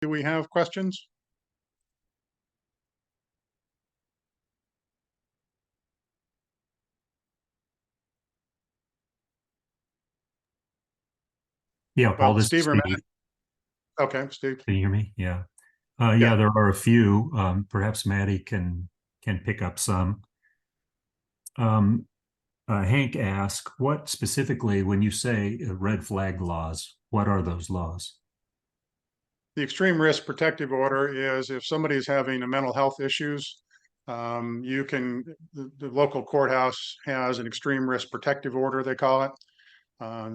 do we have questions? Yeah, Paul, Well, this is Steve or Matt? Steve. Okay, Steve. Can you hear me? Yeah. Yeah. Yeah, there are a few. Perhaps Maddie can pick up some. Um, Hank asked, what specifically, when you say red flag laws, what are those laws? The extreme risk protective order is if somebody's having a mental health issues, the local courthouse has an extreme risk protective order, they call it.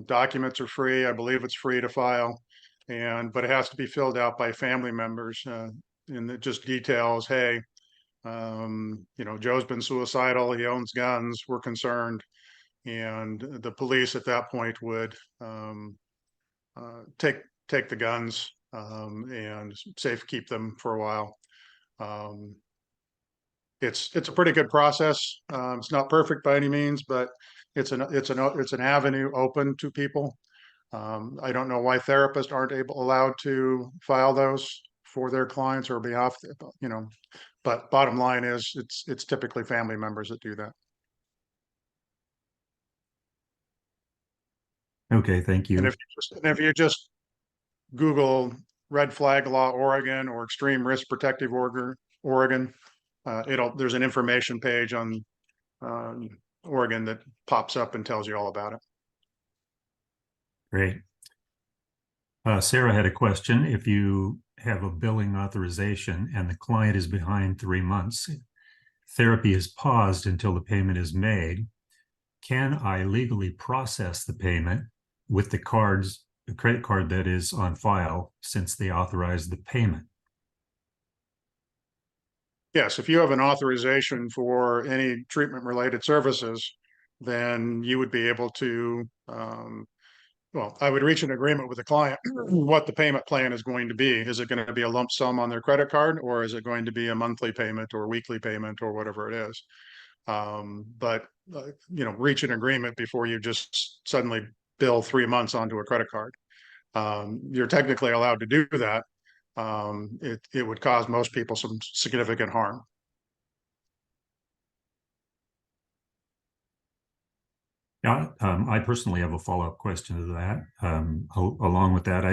Documents are free. I believe it's free to file, but it has to be filled out by family members. And it just details, hey, Joe's been suicidal. He owns guns. We're concerned. And the police at that point would take the guns and safe keep them for a while. Um, it's a pretty good process. It's not perfect by any means, but it's an avenue open to people. I don't know why therapists aren't allowed to file those for their clients or behalf, but bottom line is it's typically family members that do that. Okay, thank And you. if you just Google red flag law Oregon or extreme risk protective order Oregon, there's an information page on um, Oregon that pops up and tells you all about it. Great. Sarah had a question. If you have a billing authorization and the client is behind 3 months, therapy is paused until the payment is made. Can I legally process the payment with the credit card that is on file since they authorized the payment? Yes, if you have an authorization for any treatment related services, then you would be able to, well, I would reach an agreement with the client what the payment plan is going to be. Is it going to be a lump sum on their credit card, or is it going to be a monthly payment or weekly payment or whatever it is? But reach an agreement before you just suddenly bill 3 months onto a credit card. You're technically allowed to do that. It would cause most people some significant harm. Yeah, I personally have a follow-up question to that. Along with that,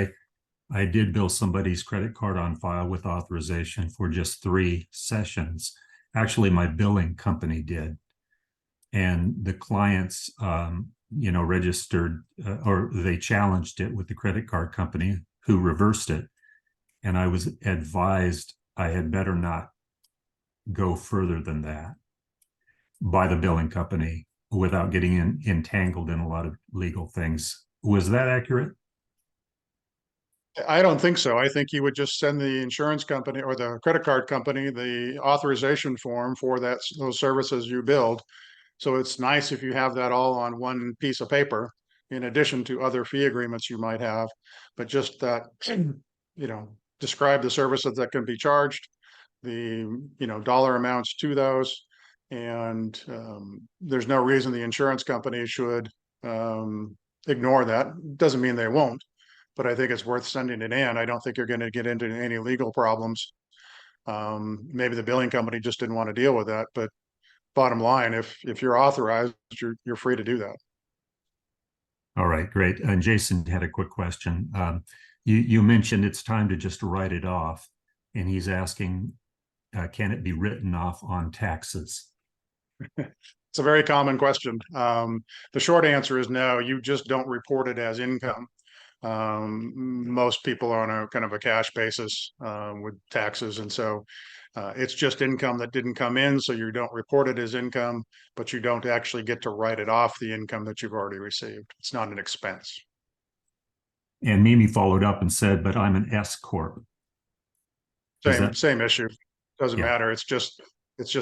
I did bill somebody's credit card on file with authorization for just 3 sessions. Actually, my billing company did, and the clients, registered or they challenged it with the credit card company who reversed it, and I was advised I had better not go further than that by the billing company without getting entangled in a lot of legal things. Was that accurate? I don't think so. I think you would just send the insurance company or the credit card company the authorization form for those services you billed. So it's nice if you have that all on one piece of paper, in addition to other fee agreements you might have. But just that, describe the services that can be charged, the dollar amounts to those, and there's no reason the insurance company should ignore that. Doesn't mean they won't, but I think it's worth sending it in. I don't think you're going to get into any legal problems. Maybe the billing company just didn't want to deal with that, but bottom line, if you're authorized, you're free to do that. All right, great. And Jason had a quick question. You mentioned it's time to just write it off, and he's asking, can it be written off on taxes? It's a very common question. The short answer is no. You just don't report it as income. Most people are on a kind of a cash basis with taxes, and so it's just income that didn't come in, so you don't report it as income, but you don't actually get to write it off the income that you've already received. It's not an expense. And Mimi followed up and said, but I'm an S corp. Is Same that, same issue. Doesn't yeah. matter. It's just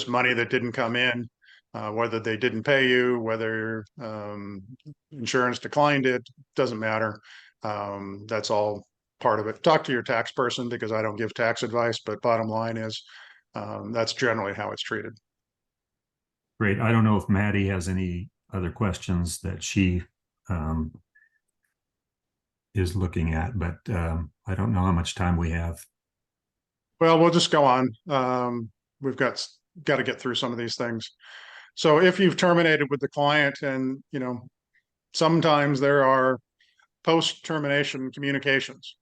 money that didn't come in, whether they didn't pay you, whether insurance declined it, doesn't matter. That's all part of it. Talk to your tax person because I don't give tax advice, but bottom line is that's generally how it's treated. Great. I don't know if Maddie has any other questions that she is looking at, but I don't know how much time we have. Well, we'll just go on. We've got to get through some of these things. So if you've terminated with the client and, sometimes there are post-termination communications.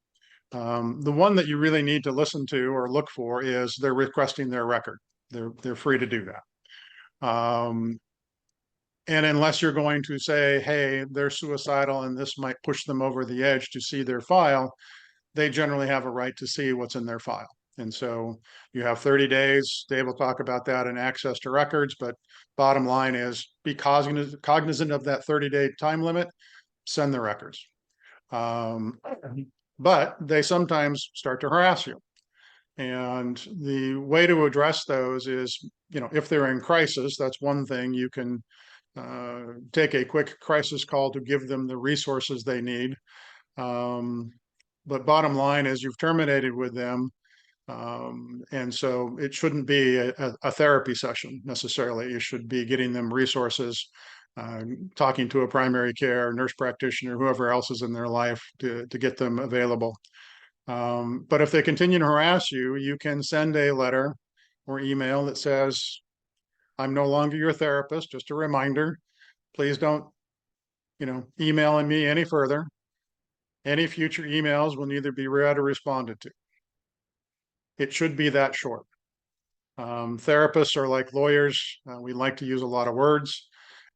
The one that you really need to listen to or look for is they're requesting their record. They're free to do that. And unless you're going to say, hey, they're suicidal and this might push them over the edge to see their file, they generally have a right to see what's in their file. And so you have 30 days. Dave will talk about that and access to records. But bottom line is be cognizant of that 30-day time limit, send the records. But they sometimes start to harass you. And the way to address those is, if they're in crisis, that's one thing. You can take a quick crisis call to give them the resources they need. But bottom line is you've terminated with them. And so it shouldn't be a therapy session necessarily. You should be getting them resources, talking to a primary care, nurse practitioner, whoever else is in their life to get them available. But if they continue to harass you, you can send a letter or email that says, I'm no longer your therapist, just a reminder. Please don't, email me any further. Any future emails will neither be read or responded to. It should be that short. Therapists are like lawyers. We like to use a lot of words,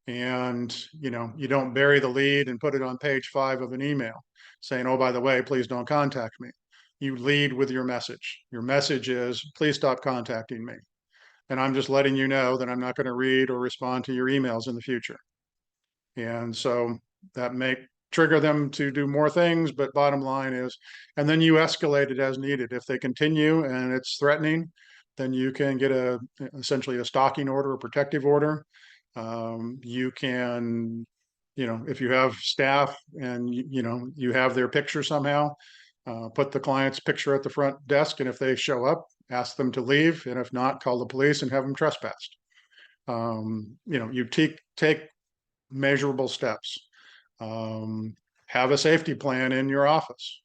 and you don't bury the lead and put it on page 5 of an email saying, oh, by the way, please don't contact me. You lead with your message. Your message is, please stop contacting me. And I'm just letting you know that I'm not going to read or respond to your emails in the future. And so that may trigger them to do more things, but bottom line is, and then you escalate it as needed. If they continue and it's threatening, then you can get essentially a stalking order, a protective order. You can, if you have staff and you have their picture somehow, put the client's picture at the front desk, and if they show up, ask them to leave, and if not, call the police and have them trespassed. You take measurable steps. Have a safety plan in your office.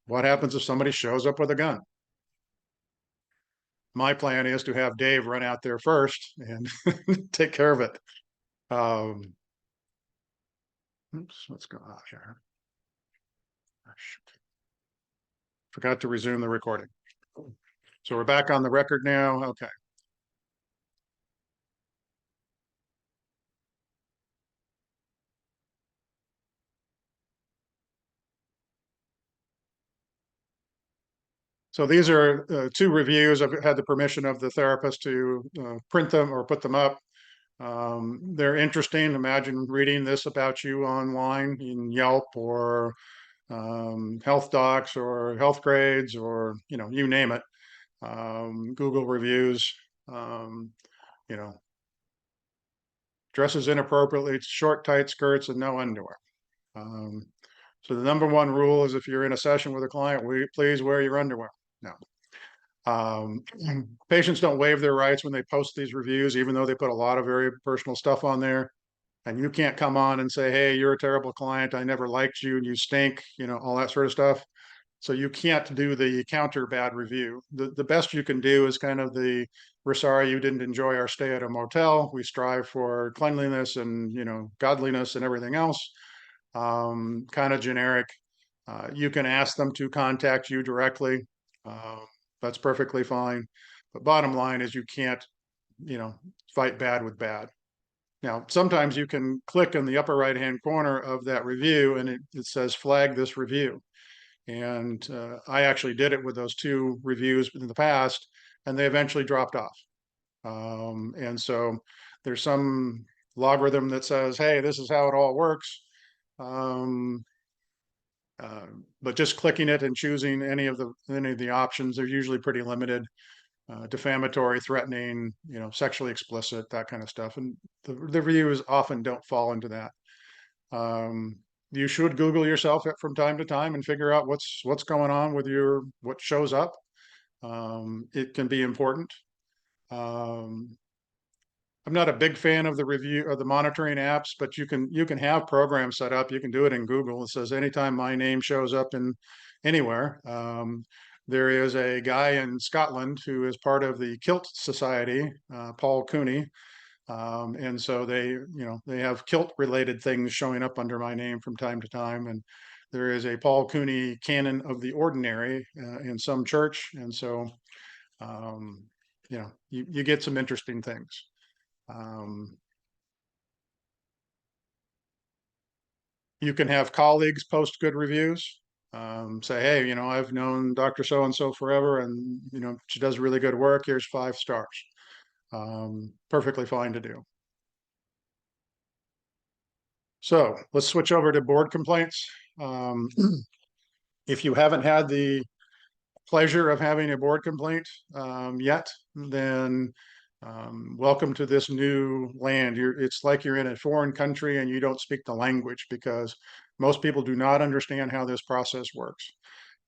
What happens if somebody shows up with a gun? My plan is to have Dave run out there first and take care of it. Oops, what's going on here? Forgot to resume the recording. So we're back on the record now. Okay. So these are 2 reviews. I've had the permission of the therapist to print them or put them up. They're interesting. Imagine reading this about you online in Yelp or Health Docs or Health Grades or, you name it. Google reviews, dresses inappropriately, short, tight skirts and no underwear. So the number 1 rule is if you're in a session with a client, please wear your underwear. No. Patients don't waive their rights when they post these reviews, even though they put a lot of very personal stuff on there. And you can't come on and say, hey, you're a terrible client. I never liked you and you stink, all that sort of stuff. So you can't do the counter bad review. The best you can do is kind of we're sorry you didn't enjoy our stay at a motel. We strive for cleanliness and, godliness and everything else. Kind of generic. You can ask them to contact you directly. That's perfectly fine. But bottom line is you can't, fight bad with bad. Now, sometimes you can click in the upper right-hand corner of that review and it says flag this review. And I actually did it with those 2 reviews in the past, and they eventually dropped off. And so there's some logarithm that says, hey, this is how it all works. But just clicking it and choosing any of the options, they're usually pretty limited. Defamatory, threatening, sexually explicit, that kind of stuff. And the reviews often don't fall into that. You should Google yourself from time to time and figure out what's going on with what shows up. It can be important. I'm not a big fan of the review or the monitoring apps, but you can have programs set up. You can do it in Google. It says anytime my name shows up in anywhere, There is a guy in Scotland who is part of the Kilt Society, Paul Cooney. And so they have kilt related things showing up under my name from time to time. And there is a Paul Cooney Canon of the Ordinary in some church. And so, you get some interesting things. You can have colleagues post good reviews. Say, hey, I've known Dr. So-and-so forever, and, she does really good work. Here's 5 stars. Perfectly fine to do. So let's switch over to board complaints. If you haven't had the pleasure of having a board complaint yet, then welcome to this new land. It's like you're in a foreign country and you don't speak the language, because most people do not understand how this process works.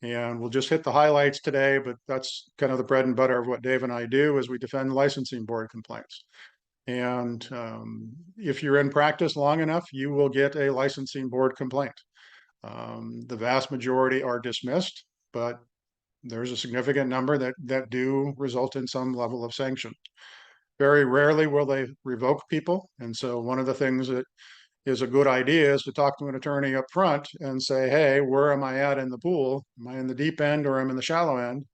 And we'll just hit the highlights today, but that's kind of the bread and butter of what Dave and I do, is we defend licensing board complaints. And if you're in practice long enough, you will get a licensing board complaint. The vast majority are dismissed, but there's a significant number that do result in some level of sanction. Very rarely will they revoke people. And so one of the things that is a good idea is to talk to an attorney up front and say, hey, where am I at in the pool? Am I in the deep end or am I in the shallow end?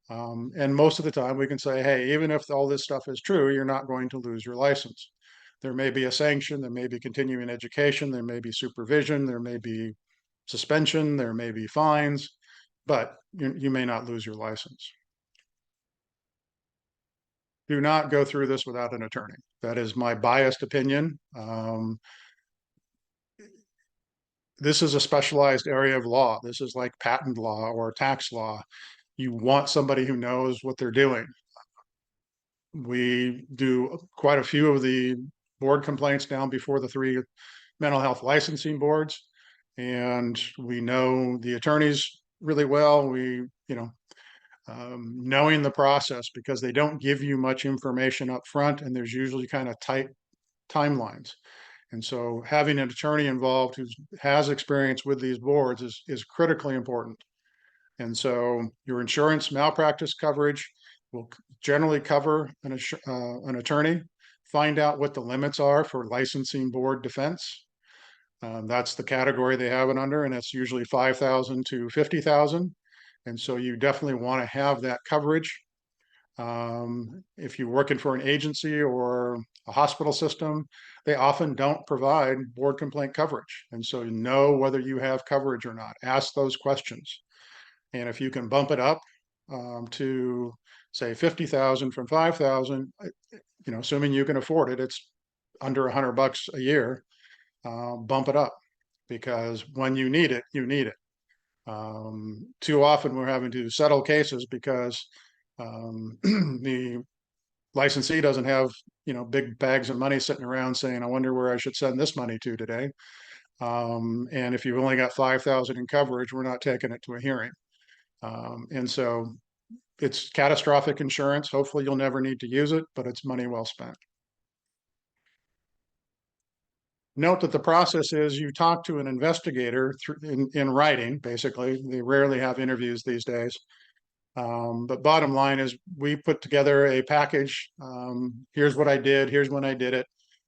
And most of the time we can say, hey, even if all this stuff is true, you're not going to lose your license. There may be a sanction, there may be continuing education, there may be supervision, there may be suspension, there may be fines, but you may not lose your license. Do not go through this without an attorney. That is my biased opinion. This is a specialized area of law. This is like patent law or tax law. You want somebody who knows what they're doing. We do quite a few of the board complaints down before the 3 mental health licensing boards, and we know the attorneys really well. Knowing the process, because they don't give you much information up front, and there's usually kind of tight timelines. And so having an attorney involved who has experience with these boards is critically important. And so your insurance malpractice coverage will generally cover an attorney. Find out what the limits are for licensing board defense. That's the category they have it under, and it's usually 5,000 to 50,000. And so you definitely want to have that coverage. If you're working for an agency or a hospital system, they often don't provide board complaint coverage. And so you know whether you have coverage or not. Ask those questions. And if you can bump it up to, say, 50,000 from 5,000, assuming you can afford it, it's under $100 a year, bump it up, because when you need it, you need it. Too often we're having to settle cases because the licensee doesn't have, big bags of money sitting around saying, I wonder where I should send this money to today. And if you've only got 5,000 in coverage, we're not taking it to a hearing. And so it's catastrophic insurance. Hopefully you'll never need to use it, but it's money well spent. Note that the process is you talk to an investigator in writing, basically. They rarely have interviews these days. But bottom line is we put together a package. Here's what I did. Here's when I did it.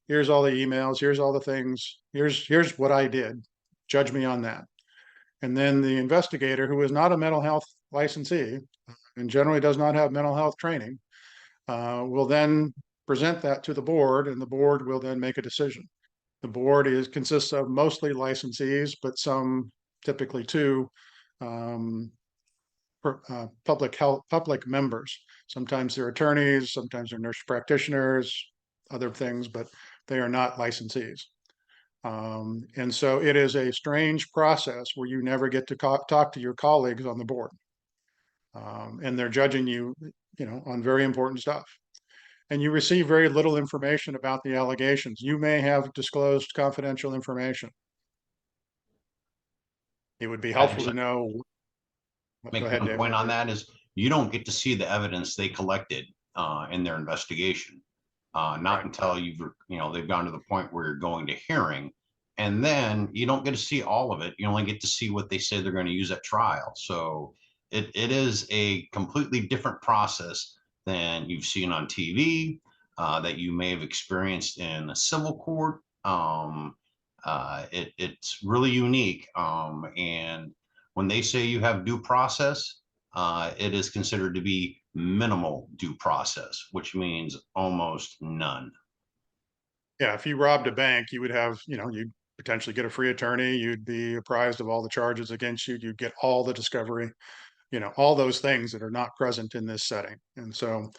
Here's all the emails. Here's all the things. Here's what I did. Judge me on that. And then the investigator, who is not a mental health licensee and generally does not have mental health training, will then present that to the board, and the board will then make a decision. The board consists of mostly licensees, but some, typically 2, public members. Sometimes they're attorneys, sometimes they're nurse practitioners, other things, but they are not licensees. And so it is a strange process where you never get to talk to your colleagues on the board. And they're judging you, on very important stuff. And you receive very little information about the allegations. You may have disclosed confidential information. It would be helpful to know. Make one point on that is you don't get to see the evidence they collected in their investigation, not until they've gone to the point where you're going to hearing, and then you don't get to see all of it. You only get to see what they say they're going to use at trial. So it is a completely different process than you've seen on TV, that you may have experienced in a civil court. It's really unique. And when they say you have due process, it is considered to be minimal due process, which means almost none. Yeah, if you robbed a bank, you would have, you'd potentially get a free attorney. You'd be apprised of all the charges against you. You'd get all the discovery, all those things that are not present in this setting. And so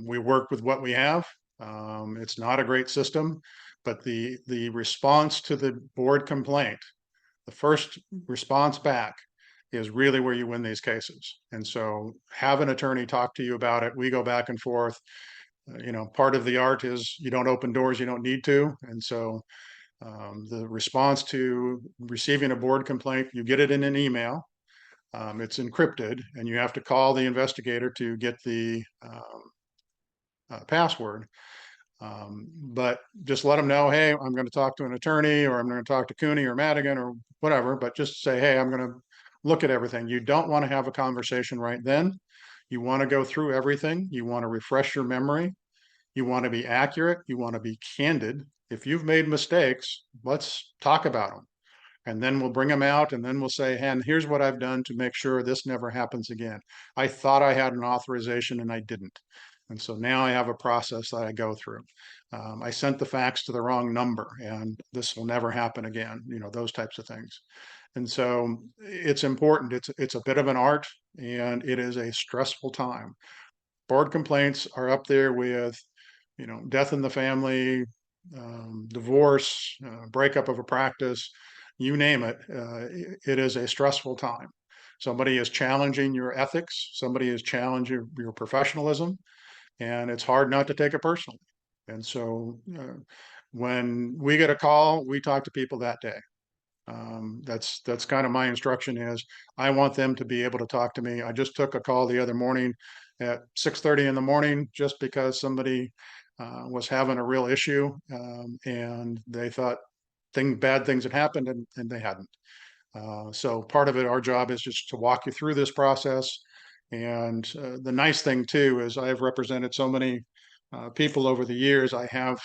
we work with what we have. It's not a great system, but the response to the board complaint, the first response back is really where you win these cases. And so have an attorney talk to you about it. We go back and forth. Part of the art is you don't open doors you don't need to. And so the response to receiving a board complaint, you get it in an email. It's encrypted, and you have to call the investigator to get the password. But just let them know, hey, I'm going to talk to an attorney, or I'm going to talk to Cooney or Madigan or whatever, but just say, hey, I'm going to look at everything. You don't want to have a conversation right then. You want to go through everything. You want to refresh your memory. You want to be accurate. You want to be candid. If you've made mistakes, let's talk about them. And then we'll bring them out, and then we'll say, and here's what I've done to make sure this never happens again. I thought I had an authorization and I didn't. And so now I have a process that I go through. I sent the fax to the wrong number, and this will never happen again, those types of things. And so it's important. It's a bit of an art, and it is a stressful time. Board complaints are up there with, death in the family, divorce, breakup of a practice, you name it. It is a stressful time. Somebody is challenging your ethics. Somebody is challenging your professionalism, and it's hard not to take it personally. And so when we get a call, we talk to people that day. That's kind of my instruction is I want them to be able to talk to me. I just took a call the other morning at 6:30 in the morning just because somebody was having a real issue, and they thought bad things had happened, and they hadn't. So part of it, our job is just to walk you through this process. And the nice thing too is I've represented so many people over the years. I have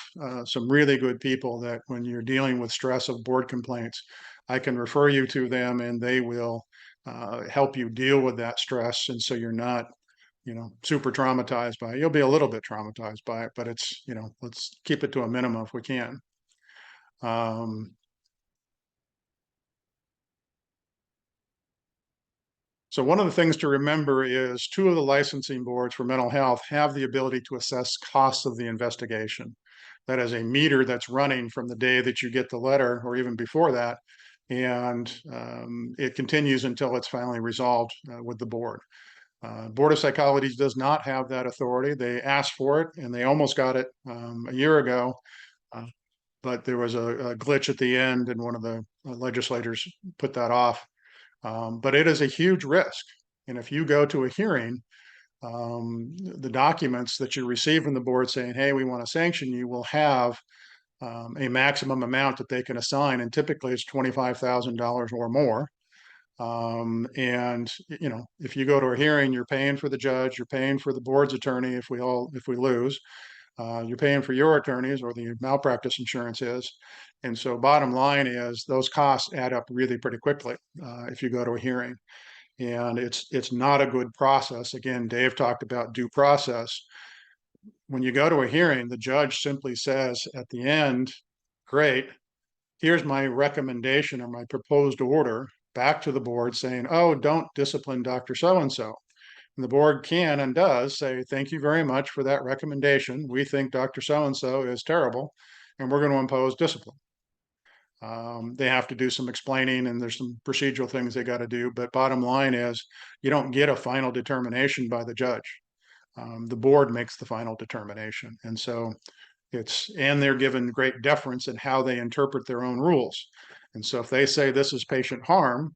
some really good people that when you're dealing with stress of board complaints, I can refer you to them, and they will help you deal with that stress. And so you're not, super traumatized by it. You'll be a little bit traumatized by it, but it's, let's keep it to a minimum if we can. So one of the things to remember is 2 of the licensing boards for mental health have the ability to assess costs of the investigation. That is a meter that's running from the day that you get the letter or even before that, and it continues until it's finally resolved with the board. Board of Psychology does not have that authority. They asked for it, and they almost got it a year ago, but there was a glitch at the end, and one of the legislators put that off. But it is a huge risk. And if you go to a hearing, the documents that you receive from the board saying, hey, we want to sanction you, will have a maximum amount that they can assign. And typically it's $25,000 or more. And, if you go to a hearing, you're paying for the judge, you're paying for the board's attorney if we lose. You're paying for your attorneys, or the malpractice insurance is. And so bottom line is those costs add up really pretty quickly if you go to a hearing. And it's not a good process. Again, Dave talked about due process. When you go to a hearing, the judge simply says at the end, great, here's my recommendation or my proposed order back to the board saying, oh, don't discipline Dr. So-and-so. And the board can and does say, thank you very much for that recommendation. We think Dr. So-and-so is terrible, and we're going to impose discipline. They have to do some explaining, and there's some procedural things they got to do. But bottom line is you don't get a final determination by the judge. The board makes the final determination. And so and they're given great deference in how they interpret their own rules. And so if they say this is patient harm,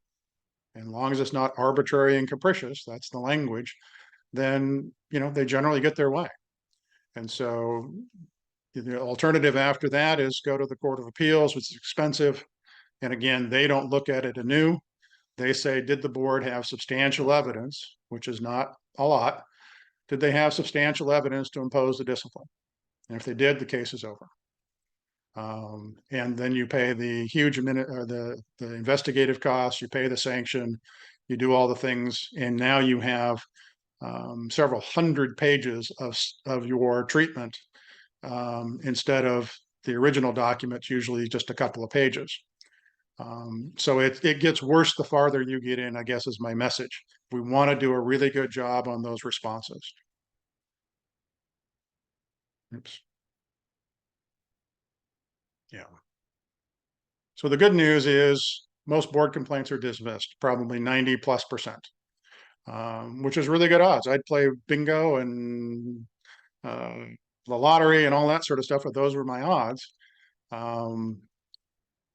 and as long as it's not arbitrary and capricious, that's the language, then, they generally get their way. And so the alternative after that is go to the Court of Appeals, which is expensive. And again, they don't look at it anew. They say, did the board have substantial evidence, which is not a lot? Did they have substantial evidence to impose the discipline? And if they did, the case is over. And then you pay the huge the investigative costs, you pay the sanction, you do all the things, and now you have several hundred pages of your treatment instead of the original documents, usually just a couple of pages. So it gets worse the farther you get in, I guess, is my message. We want to do a really good job on those responses. Oops. Yeah. So the good news is most board complaints are dismissed, probably 90+%, which is really good odds. I'd play bingo and the lottery and all that sort of stuff, but those were my odds. And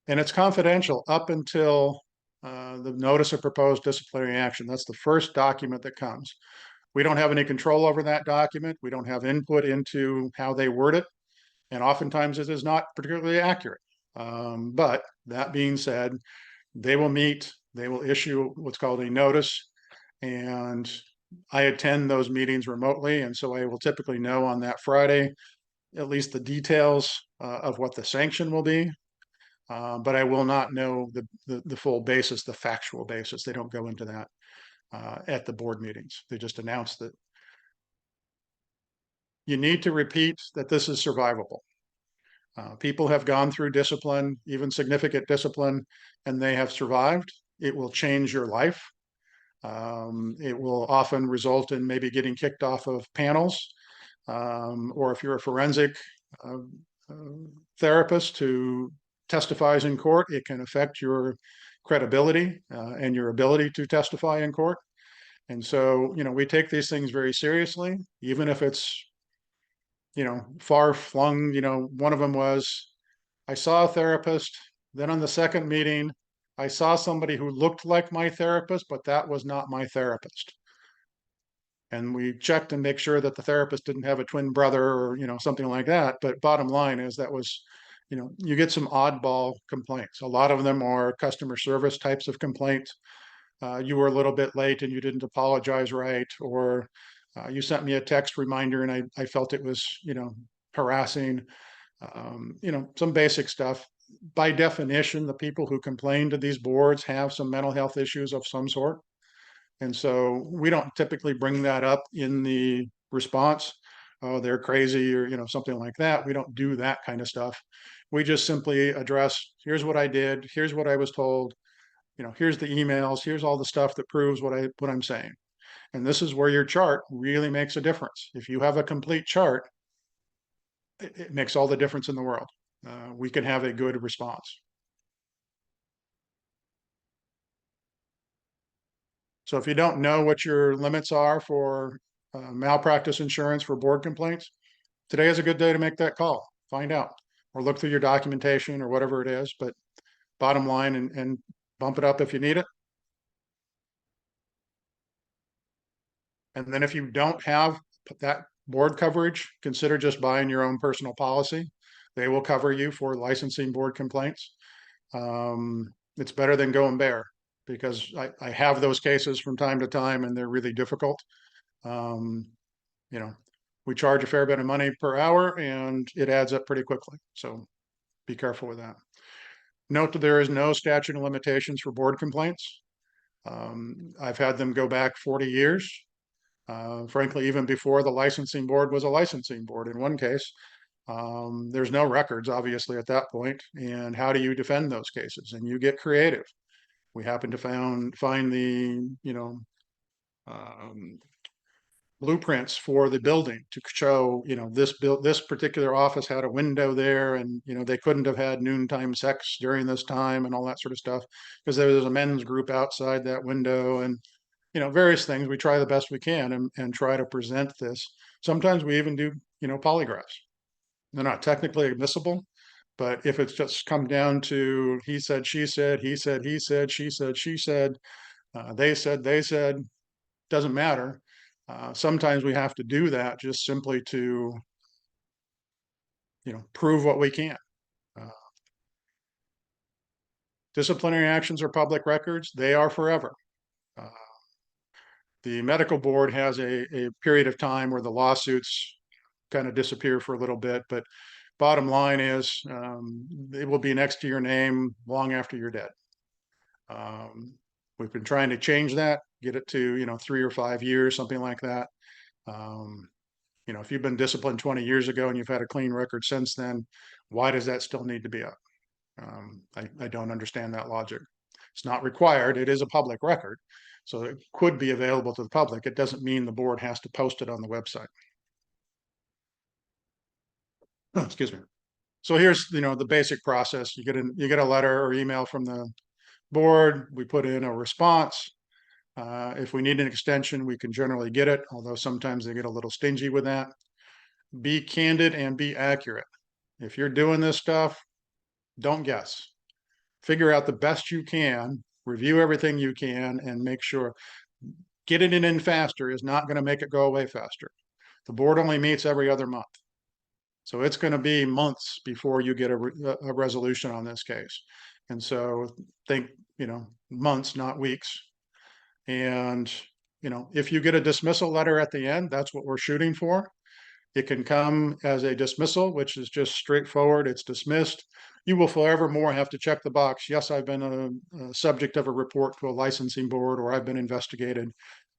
it's confidential up until the notice of proposed disciplinary action. That's the first document that comes. We don't have any control over that document. We don't have input into how they word it. And oftentimes it is not particularly accurate. But that being said, they will meet, they will issue what's called a notice. And I attend those meetings remotely. And so I will typically know on that Friday, at least the details of what the sanction will be. But I will not know the full basis, the factual basis. They don't go into that at the board meetings. They just announce that you need to repeat that this is survivable. People have gone through discipline, even significant discipline, and they have survived. It will change your life. It will often result in maybe getting kicked off of panels, or if you're a forensic therapist who testifies in court, it can affect your credibility and your ability to testify in court. And so, we take these things very seriously, even if it's, far flung. One of them was, I saw a therapist, then on the second meeting, I saw somebody who looked like my therapist, but that was not my therapist. And we checked and make sure that the therapist didn't have a twin brother or, something like that. But bottom line is that was, you get some oddball complaints. A lot of them are customer service types of complaints. You were a little bit late and you didn't apologize right, or you sent me a text reminder and I felt it was, harassing, some basic stuff. By definition, the people who complain to these boards have some mental health issues of some sort. And so we don't typically bring that up in the response. Oh, they're crazy or, something like that. We don't do that kind of stuff. We just simply address, here's what I did. Here's what I was told. Here's the emails. Here's all the stuff that proves what I'm saying. And this is where your chart really makes a difference. If you have a complete chart, it makes all the difference in the world. We can have a good response. So if you don't know what your limits are for malpractice insurance for board complaints, today is a good day to make that call. Find out, or look through your documentation or whatever it is. But bottom line, and bump it up if you need it. And then if you don't have that board coverage, consider just buying your own personal policy. They will cover you for licensing board complaints. It's better than going bare, because I have those cases from time to time and they're really difficult. We charge a fair bit of money per hour and it adds up pretty quickly. So be careful with that. Note that there is no statute of limitations for board complaints. I've had them go back 40 years. Frankly, even before the licensing board was a licensing board in one case. There's no records, obviously, at that point. And how do you defend those cases? And you get creative. We happen to find the, blueprints for the building to show, this particular office had a window there, and they couldn't have had noontime sex during this time and all that sort of stuff because there was a men's group outside that window, and various things. We try the best we can and try to present this. Sometimes we even do polygraphs. They're not technically admissible, but if it's just come down to he said, she said, he said, she said, she said, they said, doesn't matter. Sometimes we have to do that just simply to, prove what we can. Disciplinary actions are public records. They are forever. The medical board has a period of time where the lawsuits kind of disappear for a little bit, but bottom line is it will be next to your name long after you're dead. We've been trying to change that, get it to 3 or 5 years, something like that. If you've been disciplined 20 years ago and you've had a clean record since then, why does that still need to be up? I don't understand that logic. It's not required. It is a public record, so it could be available to the public. It doesn't mean the board has to post it on the website. Oh, excuse me. So here's the basic process. You get a letter or email from the board. We put in a response. If we need an extension, we can generally get it, although sometimes they get a little stingy with that. Be candid and be accurate. If you're doing this stuff, don't guess. Figure out the best you can, review everything you can, and make sure getting it in faster is not going to make it go away faster. The board only meets every other month. So it's going to be months before you get a resolution on this case. And so think, months, not weeks. And, if you get a dismissal letter at the end, that's what we're shooting for. It can come as a dismissal, which is just straightforward. It's dismissed. You will forevermore have to check the box. Yes, I've been a subject of a report to a licensing board, or I've been investigated.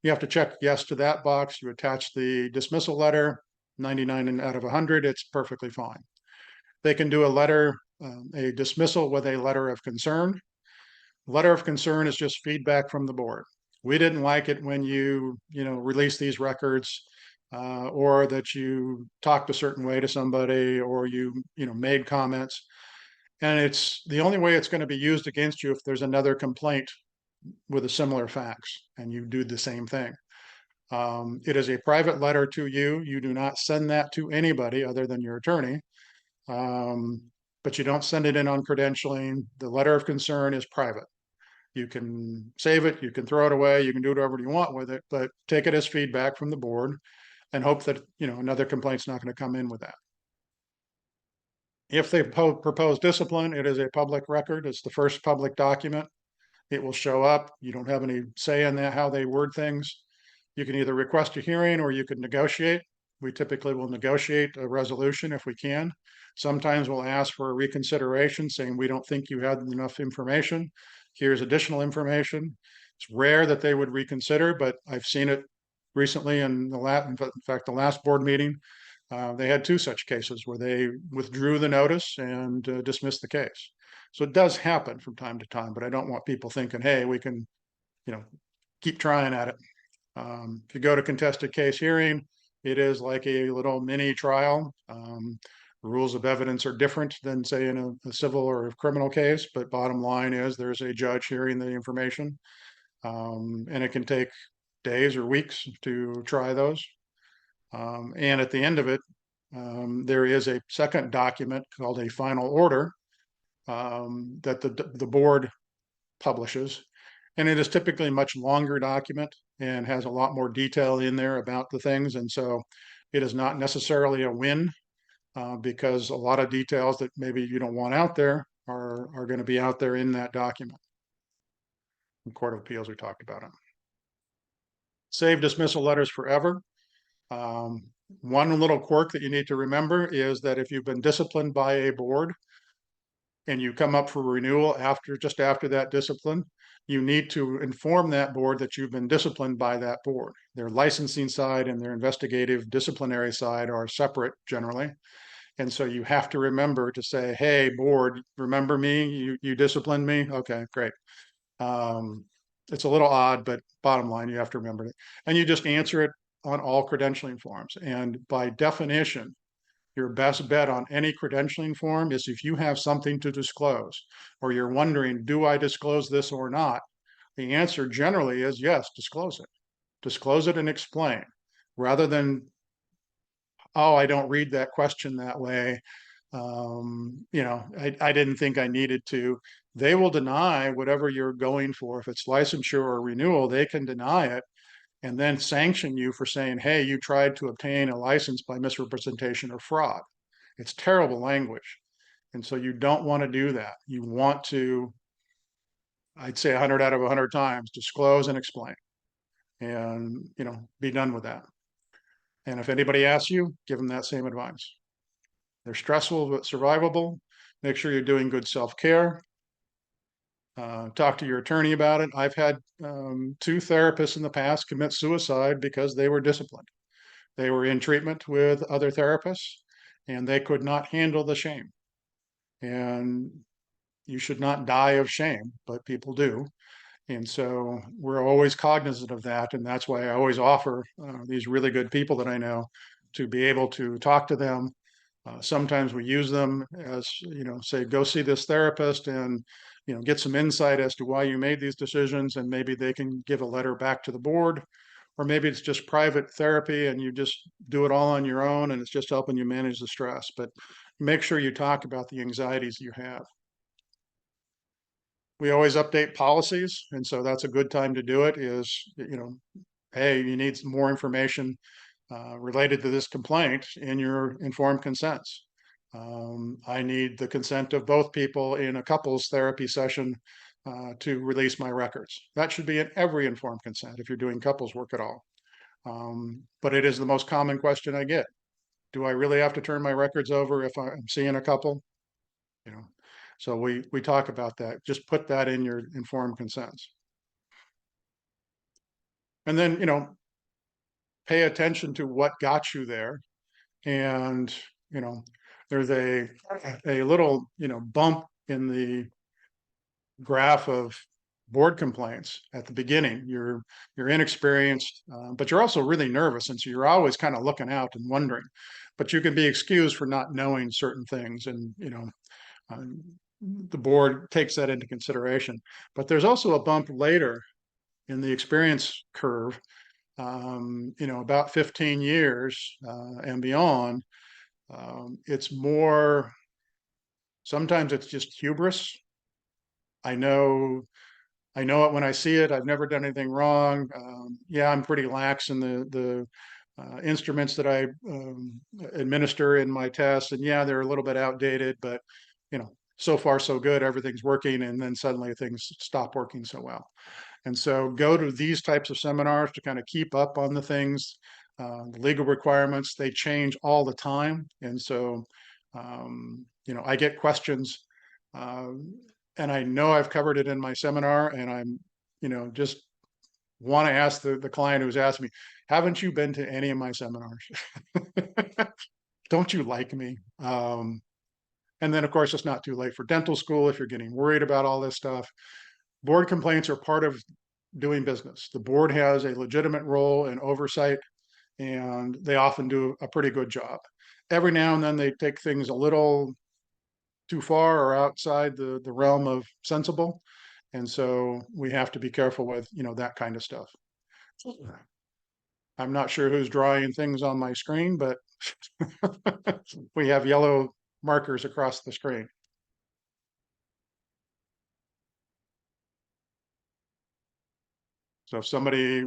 You have to check yes to that box. You attach the dismissal letter, 99 out of 100, it's perfectly fine. They can do a dismissal with a letter of concern. Letter of concern is just feedback from the board. We didn't like it when you release these records, or that you talked a certain way to somebody, or you made comments. And it's the only way it's going to be used against you if there's another complaint with a similar facts and you do the same thing. It is a private letter to you. You do not send that to anybody other than your attorney. But you don't send it in on credentialing. The letter of concern is private. You can save it, you can throw it away, you can do whatever you want with it, but take it as feedback from the board and hope that another complaint's not going to come in with that. If they propose discipline, it is a public record. It's the first public document. It will show up. You don't have any say in that, how they word things. You can either request a hearing or you can negotiate. We typically will negotiate a resolution if we can. Sometimes we'll ask for a reconsideration, saying we don't think you had enough information. Here's additional information. It's rare that they would reconsider, but I've seen it recently in fact, the last board meeting. They had 2 such cases where they withdrew the notice and dismissed the case. So it does happen from time to time, but I don't want people thinking, hey, we can, keep trying at it. If you go to contested case hearing, it is like a little mini trial. Rules of evidence are different than, say, in a civil or a criminal case, but bottom line is there's a judge hearing the information, and it can take days or weeks to try those. And at the end of it, there is a second document called a final order that the board publishes. And it is typically a much longer document and has a lot more detail in there about the things. And so it is not necessarily a win, because a lot of details that maybe you don't want out there are going to be out there in that document. In Court of Appeals, we talked about it. Save dismissal letters forever. One little quirk that you need to remember is that if you've been disciplined by a board and you come up for renewal just after that discipline, you need to inform that board that you've been disciplined by that board. Their licensing side and their investigative disciplinary side are separate generally. And so you have to remember to say, hey, board, remember me? You disciplined me? Okay, great. It's a little odd, but bottom line, you have to remember it. And you just answer it on all credentialing forms. And by definition, your best bet on any credentialing form is if you have something to disclose, or you're wondering, do I disclose this or not? The answer generally is yes, disclose it. Disclose it and explain, rather than, oh, I don't read that question that way. I didn't think I needed to. They will deny whatever you're going for. If it's licensure or renewal, they can deny it and then sanction you for saying, hey, you tried to obtain a license by misrepresentation or fraud. It's terrible language. And so you don't want to do that. You want to I'd say 100 out of 100 times, disclose and explain, and be done with that. And if anybody asks you, give them that same advice. They're stressful but survivable. Make sure you're doing good self-care. Talk to your attorney about it. I've had 2 therapists in the past commit suicide because they were disciplined. They were in treatment with other therapists and they could not handle the shame. And you should not die of shame, but people do. And so we're always cognizant of that. And that's why I always offer these really good people that I know to be able to talk to them. Sometimes we use them as, say, go see this therapist and, get some insight as to why you made these decisions. And maybe they can give a letter back to the board, or maybe it's just private therapy and you just do it all on your own and it's just helping you manage the stress. But make sure you talk about the anxieties you have. We always update policies, and so that's a good time to do it is, hey, you need some more information related to this complaint in your informed consents. I need the consent of both people in a couples therapy session to release my records. That should be in every informed consent if you're doing couples work at all. But it is the most common question I get. Do I really have to turn my records over if I'm seeing a couple? So we talk about that. Just put that in your informed consents. And then, pay attention to what got you there. And, there's a little, bump in the graph of board complaints at the beginning. You're inexperienced, but you're also really nervous. And so you're always kind of looking out and wondering, but you can be excused for not knowing certain things. And, the board takes that into consideration. But there's also a bump later in the experience curve, about 15 years and beyond. It's more, sometimes it's just hubris. I know it when I see it. I've never done anything wrong. Yeah, I'm pretty lax in the instruments that I administer in my tests. And yeah, they're a little bit outdated, but, so far so good, everything's working, and then suddenly things stop working so well. And so go to these types of seminars to kind of keep up on the things. The legal requirements, they change all the time. And so, I get questions and I know I've covered it in my seminar, and I'm, just want to ask the client who's asked me, haven't you been to any of my seminars? Don't you like me? And then, of course, it's not too late for dental school if you're getting worried about all this stuff. Board complaints are part of doing business. The board has a legitimate role in oversight, and they often do a pretty good job. Every now and then they take things a little too far or outside the realm of sensible. And so we have to be careful with, that kind of stuff. I'm not sure who's drawing things on my screen, but we have yellow markers across the screen. So if somebody,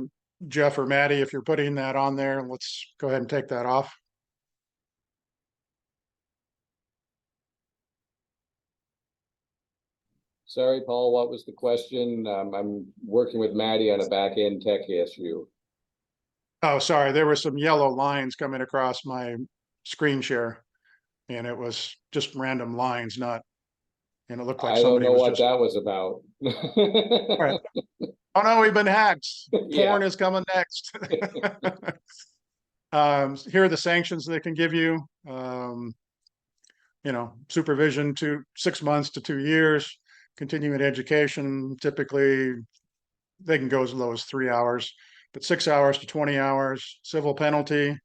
Jeff or Maddie, if you're putting that on there, let's go ahead and take that off. Sorry, Paul, what was the question? I'm working with Maddie on a back-end tech issue. Oh, sorry. There were some yellow lines coming across my screen share, and it was just random lines, and it looked like somebody was just... I don't know what that was about. Right. Oh no, we've been hacked. Yeah. Porn is coming next. Here are the sanctions they can give you. Supervision to 6 months to 2 years. Continuing education, typically they can go as low as 3 hours, but 6 hours to 20 hours. Civil penalty,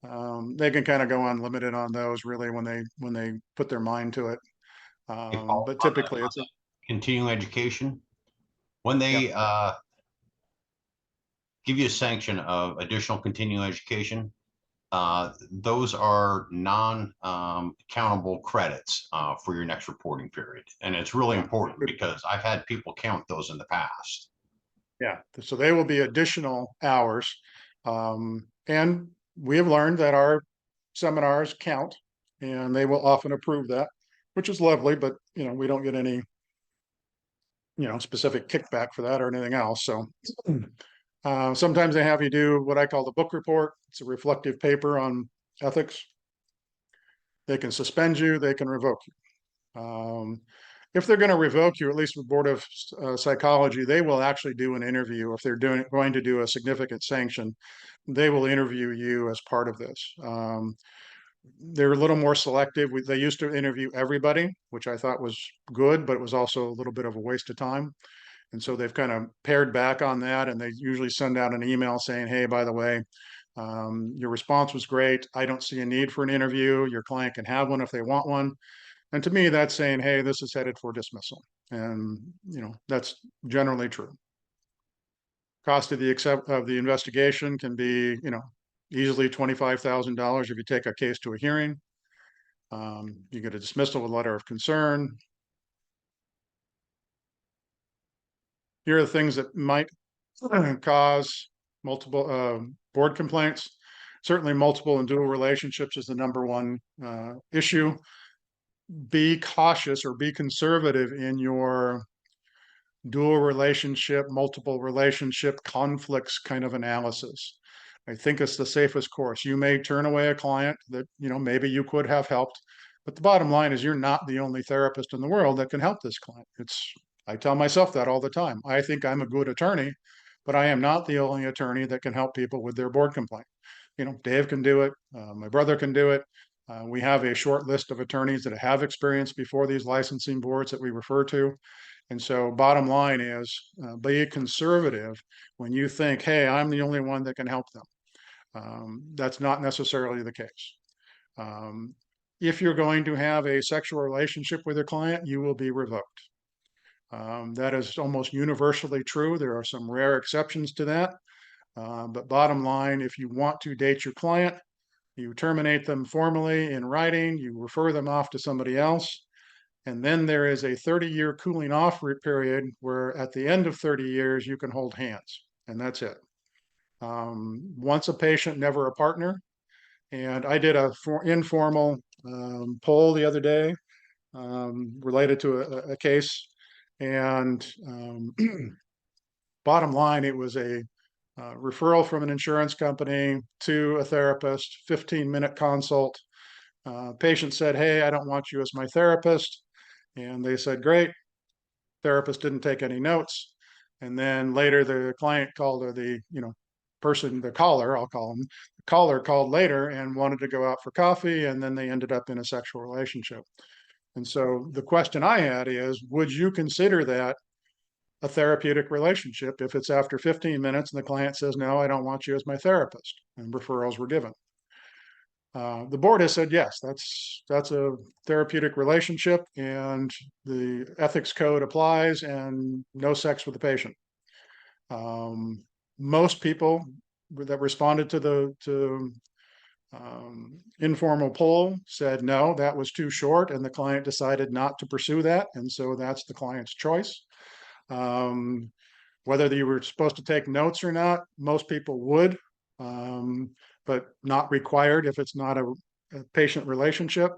they can kind of go unlimited on those really when they put their mind to it. But typically it's continuing education. When they give you a sanction of additional continuing education, those are non-countable credits for your next reporting period. And it's really important because I've had people count those in the past. Yeah, so they will be additional hours. And we have learned that our seminars count, and they will often approve that, which is lovely, but we don't get any specific kickback for that or anything else. So sometimes they have you do what I call the book report. It's a reflective paper on ethics. They can suspend you, they can revoke you. If they're going to revoke you, at least with Board of Psychology, they will actually do an interview. If they're going to do a significant sanction, they will interview you as part of this. They're a little more selective. They used to interview everybody, which I thought was good, but it was also a little bit of a waste of time. And so they've kind of pared back on that, and they usually send out an email saying, hey, by the way, your response was great. I don't see a need for an interview. Your client can have one if they want one. And to me, that's saying, hey, this is headed for dismissal. And, that's generally true. Cost of the investigation can be, easily $25,000 if you take a case to a hearing. You get a dismissal with a letter of concern. Here are the things that might cause multiple board complaints. Certainly multiple and dual relationships is the number one issue. Be cautious or be conservative in your dual relationship, multiple relationship conflicts kind of analysis. I think it's the safest course. You may turn away a client that, maybe you could have helped, but the bottom line is you're not the only therapist in the world that can help this client. I tell myself that all the time. I think I'm a good attorney, but I am not the only attorney that can help people with their board complaint. Dave can do it. My brother can do it. We have a short list of attorneys that have experience before these licensing boards that we refer to. And so bottom line is be conservative when you think, hey, I'm the only one that can help them. That's not necessarily the case. If you're going to have a sexual relationship with a client, you will be revoked. That is almost universally true. There are some rare exceptions to that. But bottom line, if you want to date your client, you terminate them formally in writing, you refer them off to somebody else. And then there is a 30-year cooling off period where at the end of 30 years, you can hold hands, and that's it. Once a patient, never a partner. And I did a informal poll the other day related to a case. And bottom line, it was a referral from an insurance company to a therapist, 15-minute consult. Patient said, hey, I don't want you as my therapist. And they said, great. Therapist didn't take any notes. And then later the client called, or the person, the caller, I'll call him, the caller called later and wanted to go out for coffee. And then they ended up in a sexual relationship. And so the question I had is, would you consider that a therapeutic relationship if it's after 15 minutes and the client says, no, I don't want you as my therapist, and referrals were given? The board has said, yes, that's a therapeutic relationship and the ethics code applies and no sex with the patient. Most people that responded to the informal poll said, no, that was too short, and the client decided not to pursue that. And so that's the client's choice. Whether you were supposed to take notes or not, most people would. But not required if it's not a patient relationship.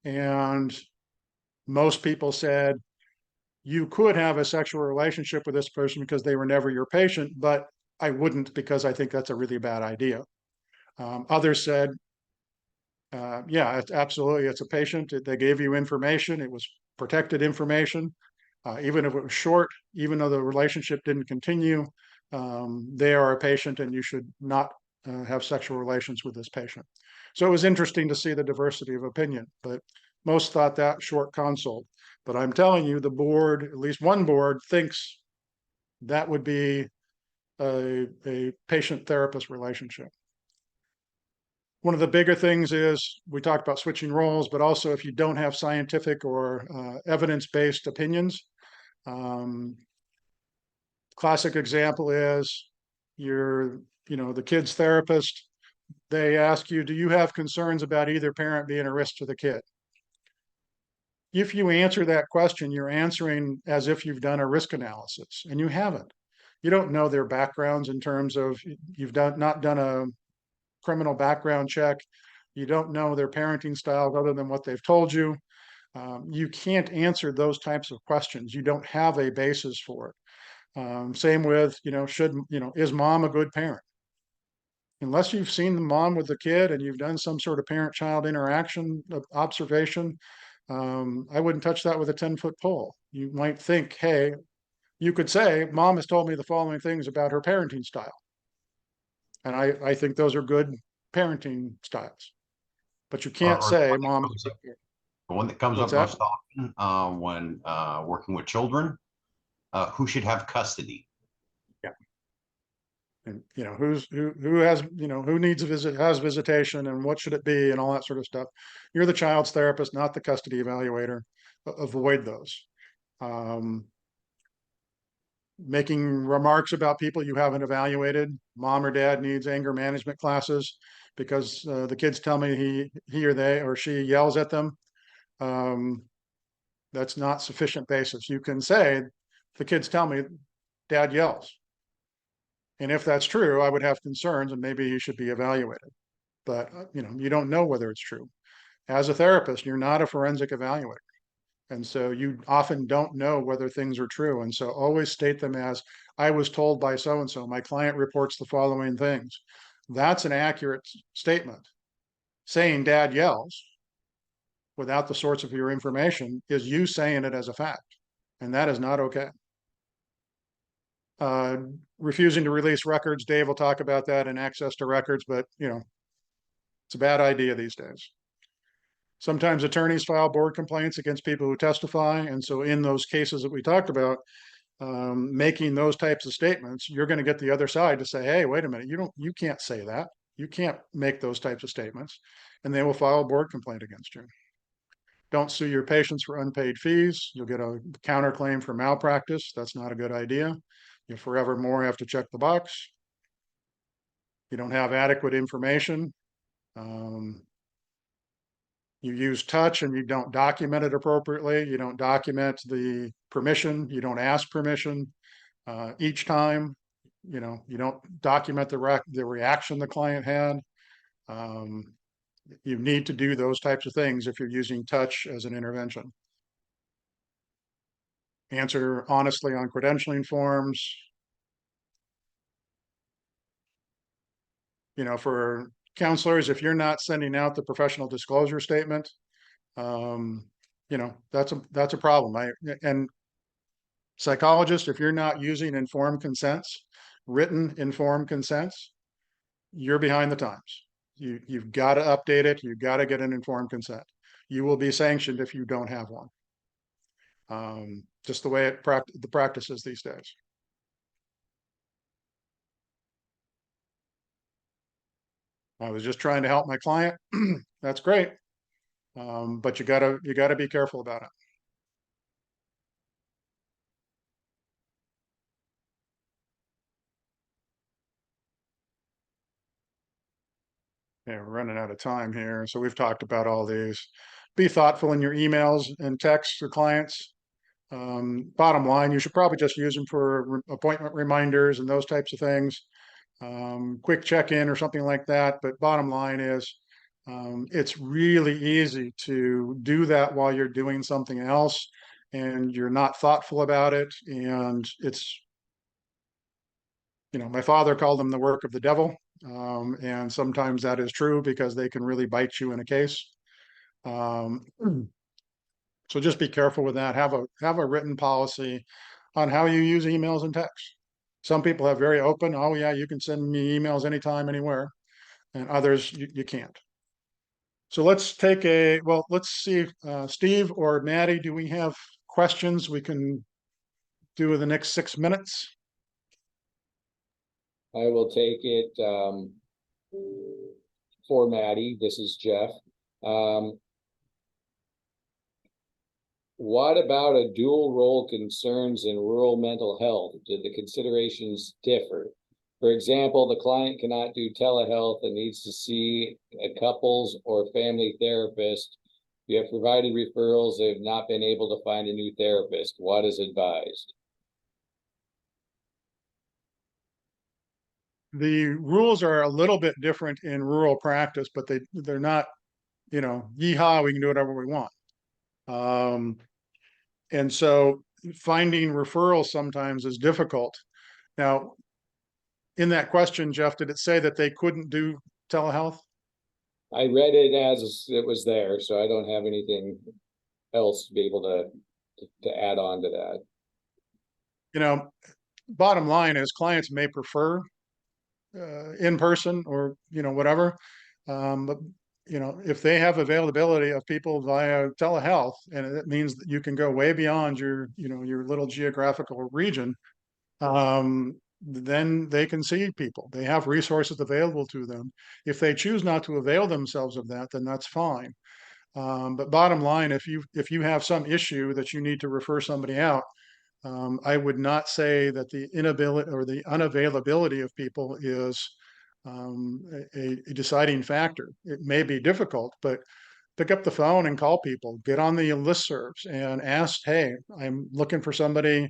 And most people said you could have a sexual relationship with this person because they were never your patient, but I wouldn't because I think that's a really bad idea. Others said, yeah, absolutely, it's a patient. They gave you information. It was protected information. Even if it was short, even though the relationship didn't continue, they are a patient and you should not have sexual relations with this patient. So it was interesting to see the diversity of opinion, but most thought that short consult. But I'm telling you, the board, at least one board, thinks that would be a patient-therapist relationship. One of the bigger things is we talked about switching roles, but also if you don't have scientific or evidence-based opinions. Classic example is the kid's therapist, they ask you, do you have concerns about either parent being a risk to the kid? If you answer that question, you're answering as if you've done a risk analysis, and you haven't. You don't know their backgrounds in terms of you've not done a criminal background check. You don't know their parenting styles other than what they've told you. You can't answer those types of questions. You don't have a basis for it. Same with, is mom a good parent? Unless you've seen the mom with the kid and you've done some sort of parent-child interaction observation, I wouldn't touch that with a 10-foot pole. You might think, hey, you could say, mom has told me the following things about her parenting style. And I think those are good parenting styles. But you can't Or say mom is a good parent. the one that comes What's up that? most often when working with children, who should have custody? Yeah. And who has, who needs a visit, has visitation, and what should it be, and all that sort of stuff. You're the child's therapist, not the custody evaluator. Avoid those. Making remarks about people you haven't evaluated. Mom or dad needs anger management classes because the kids tell me he or they or she yells at them. That's not sufficient basis. You can say, the kids tell me dad yells. And if that's true, I would have concerns and maybe he should be evaluated. But, you don't know whether it's true. As a therapist, you're not a forensic evaluator. And so you often don't know whether things are true. And so always state them as, I was told by so-and-so, my client reports the following things. That's an accurate statement. Saying dad yells without the source of your information is you saying it as a fact. And that is not okay. Refusing to release records. Dave will talk about that and access to records, but it's a bad idea these days. Sometimes attorneys file board complaints against people who testify. And so in those cases that we talked about, making those types of statements, you're going to get the other side to say, hey, wait a minute, you can't say that. You can't make those types of statements. And they will file a board complaint against you. Don't sue your patients for unpaid fees. You'll get a counterclaim for malpractice. That's not a good idea. You forevermore have to check the box. You don't have adequate information. You use touch and you don't document it appropriately. You don't document the permission. You don't ask permission each time. You don't document the reaction the client had. You need to do those types of things if you're using touch as an intervention. Answer honestly on credentialing forms. For counselors, if you're not sending out the professional disclosure statement, that's a problem. And psychologists, if you're not using informed consents, written informed consents, you're behind the times. You've got to update it. You've got to get an informed consent. You will be sanctioned if you don't have one. Just the way the practice is these days. I was just trying to help my client. That's great. But you gotta be careful about it. Yeah, we're running out of time here. So we've talked about all these. Be thoughtful in your emails and texts to clients. Bottom line, you should probably just use them for appointment reminders and those types of things. Quick check-in or something like that. But bottom line is, it's really easy to do that while you're doing something else and you're not thoughtful about it. And it's, my father called them the work of the devil. And sometimes that is true because they can really bite you in a case. So just be careful with that. Have a written policy on how you use emails and texts. Some people have very open, oh yeah, you can send me emails anytime, anywhere. And others, you can't. So let's see, Steve or Maddie, do we have questions we can do in the next 6 minutes? I will take it for Maddie. This is Jeff. What about a dual role concerns in rural mental health? Did the considerations differ? For example, the client cannot do telehealth and needs to see a couples or family therapist. You have provided referrals. They have not been able to find a new therapist. What is advised? The rules are a little bit different in rural practice, but they're not, yeehaw, we can do whatever we want. And so finding referrals sometimes is difficult. Now, in that question, Jeff, did it say that they couldn't do telehealth? I read it as it was there, so I don't have anything else to be able to add on to that. You know, bottom line is clients may prefer in person or, you know, whatever. But, you know, if they have availability of people via telehealth, and it means that you can go way beyond your, you know, your little geographical region, then they can see people. They have resources available to them. If they choose not to avail themselves of that, then that's fine. But bottom line, if you have some issue that you need to refer somebody out, I would not say that the inability or the unavailability of people is a deciding factor. It may be difficult, but pick up the phone and call people, get on the listservs and ask, hey, I'm looking for somebody,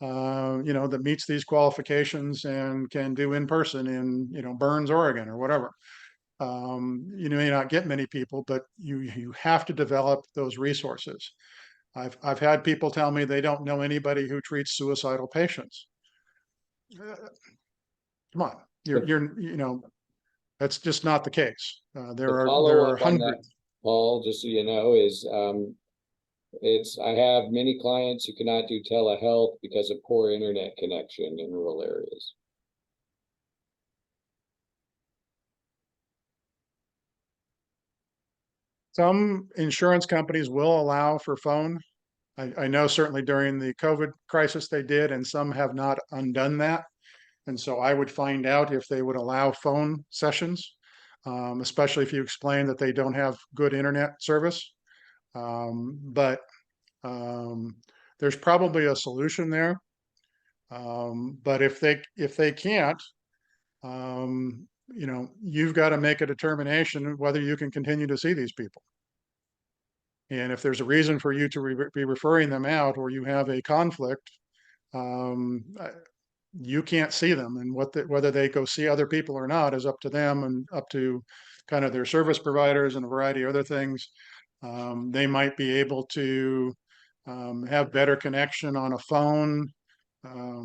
you know, that meets these qualifications and can do in person in, you know, Burns, Oregon or whatever. You may not get many people, but you have to develop those resources. I've had people tell me they don't know anybody who treats suicidal patients. Come on, you know, that's just not the case. There Follow are up on that, hundreds. Paul, just so you know, is I have many clients who cannot do telehealth because of poor internet connection in rural areas. Some insurance companies will allow for phone. I know certainly during the COVID crisis they did, and some have not undone that. And so I would find out if they would allow phone sessions, especially if you explain that they don't have good internet service. But there's probably a solution there. But if they can't, you know, you've got to make a determination whether you can continue to see these people. And if there's a reason for you to be referring them out, or you have a conflict, um, you can't see them, and whether they go see other people or not is up to them and up to kind of their service providers and a variety of other things. They might be able to have better connection on a phone,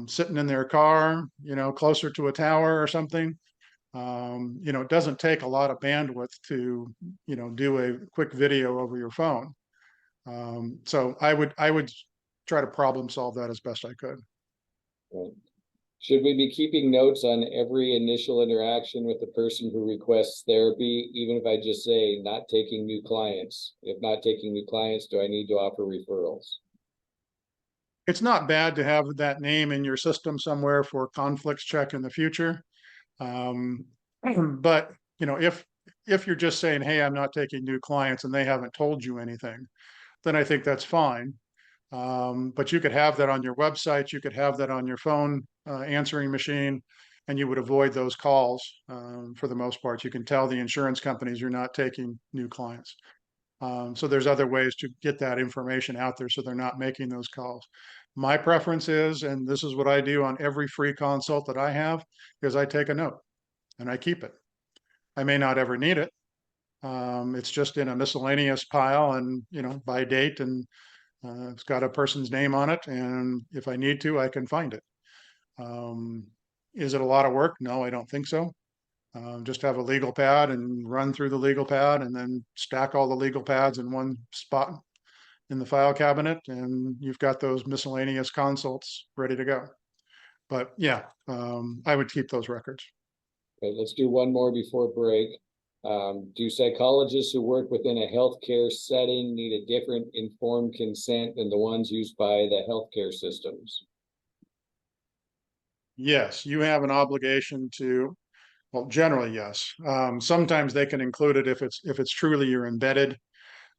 sitting in their car, you know, closer to a tower or something. You know, it doesn't take a lot of bandwidth to, you know, do a quick video over your phone. So I would try to problem solve that as best I could. Right. Should we be keeping notes on every initial interaction with the person who requests therapy, even if I just say not taking new clients? If not taking new clients, do I need to offer referrals? It's not bad to have that name in your system somewhere for conflicts check in the future. Um, but you know, if you're just saying, hey, I'm not taking new clients and they haven't told you anything, then I think that's fine. But you could have that on your website, you could have that on your phone answering machine, and you would avoid those calls for the most part. You can tell the insurance companies you're not taking new clients. So there's other ways to get that information out there so they're not making those calls. My preference is, and this is what I do on every free consult that I have, is I take a note and I keep it. I may not ever need it. It's just in a miscellaneous pile and, you know, by date, and it's got a person's name on it. And if I need to, I can find it. Is it a lot of work? No, I don't think so. Just have a legal pad and run through the legal pad and then stack all the legal pads in one spot in the file cabinet, and you've got those miscellaneous consults ready to go. But yeah, I would keep those records. Okay, let's do one more before break. Do psychologists who work within a healthcare setting need a different informed consent than the ones used by the healthcare systems? Yes, you have an obligation to, well, generally, yes. Sometimes they can include it if it's truly you're embedded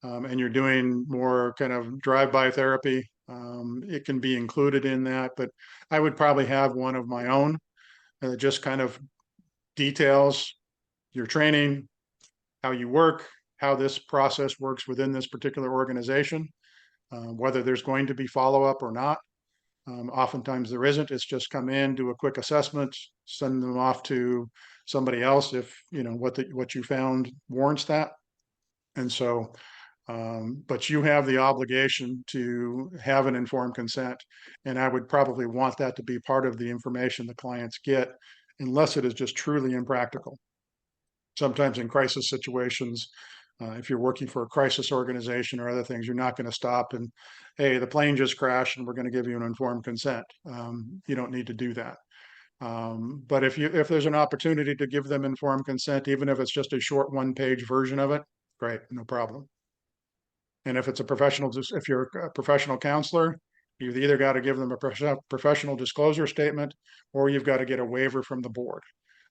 and you're doing more kind of drive-by therapy. It can be included in that, but I would probably have one of my own that just kind of details your training, how you work, how this process works within this particular organization, whether there's going to be follow-up or not. Oftentimes there isn't. It's just come in, do a quick assessment, send them off to somebody else if you know what you found warrants that. And so But you have the obligation to have an informed consent. And I would probably want that to be part of the information the clients get, unless it is just truly impractical. Sometimes in crisis situations, if you're working for a crisis organization or other things, you're not going to stop and, hey, the plane just crashed and we're going to give you an informed consent. You don't need to do that. But if there's an opportunity to give them informed consent, even if it's just a short 1-page version of it, great, no problem. And if it's if you're a professional counselor, you've either got to give them a professional disclosure statement, or you've got to get a waiver from the board.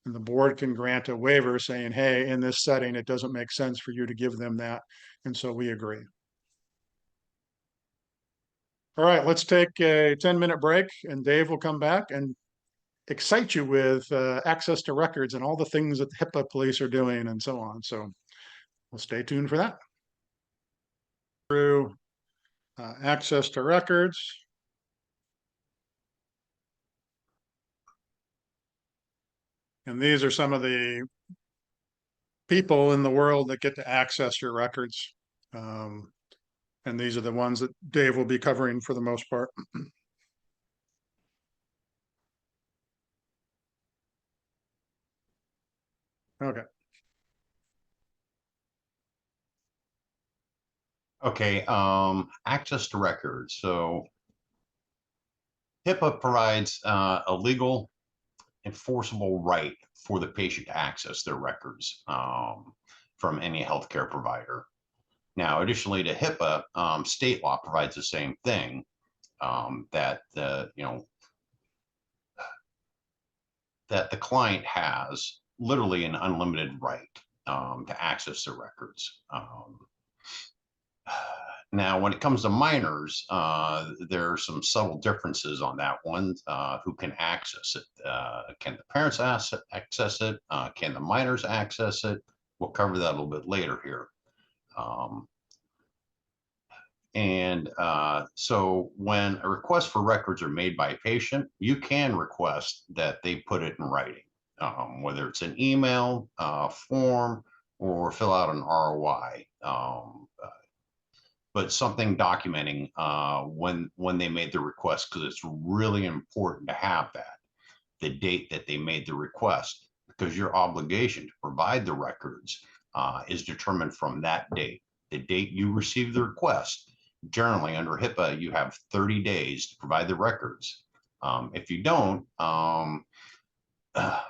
And the board can grant a waiver saying, hey, in this setting, it doesn't make sense for you to give them that. And so we agree. All right, let's take a 10-minute break, and Dave will come back and excite you with access to records and all the things that the HIPAA police are doing and so on. So we'll stay tuned for that. Through access to records. And these are some of the people in the world that get to access your records. And these are the ones that Dave will be covering for the most part. Okay. Okay, access to records. So HIPAA provides a legal enforceable right for the patient to access their records from any healthcare provider. Now, additionally to HIPAA, state law provides the same thing, that that the client has literally an unlimited right to access their records. Now, when it comes to minors, there are some subtle differences on that one. Who can access it? Can the parents access it? Can the minors access it? We'll cover that a little bit later here. So when a request for records are made by a patient, you can request that they put it in writing, whether it's an email, form, or fill out an ROI. But something documenting when they made the request, because it's really important to have that, the date that they made the request, because your obligation to provide the records is determined from that date, the date you received the request. Generally, under HIPAA, you have 30 days to provide the records. If you don't,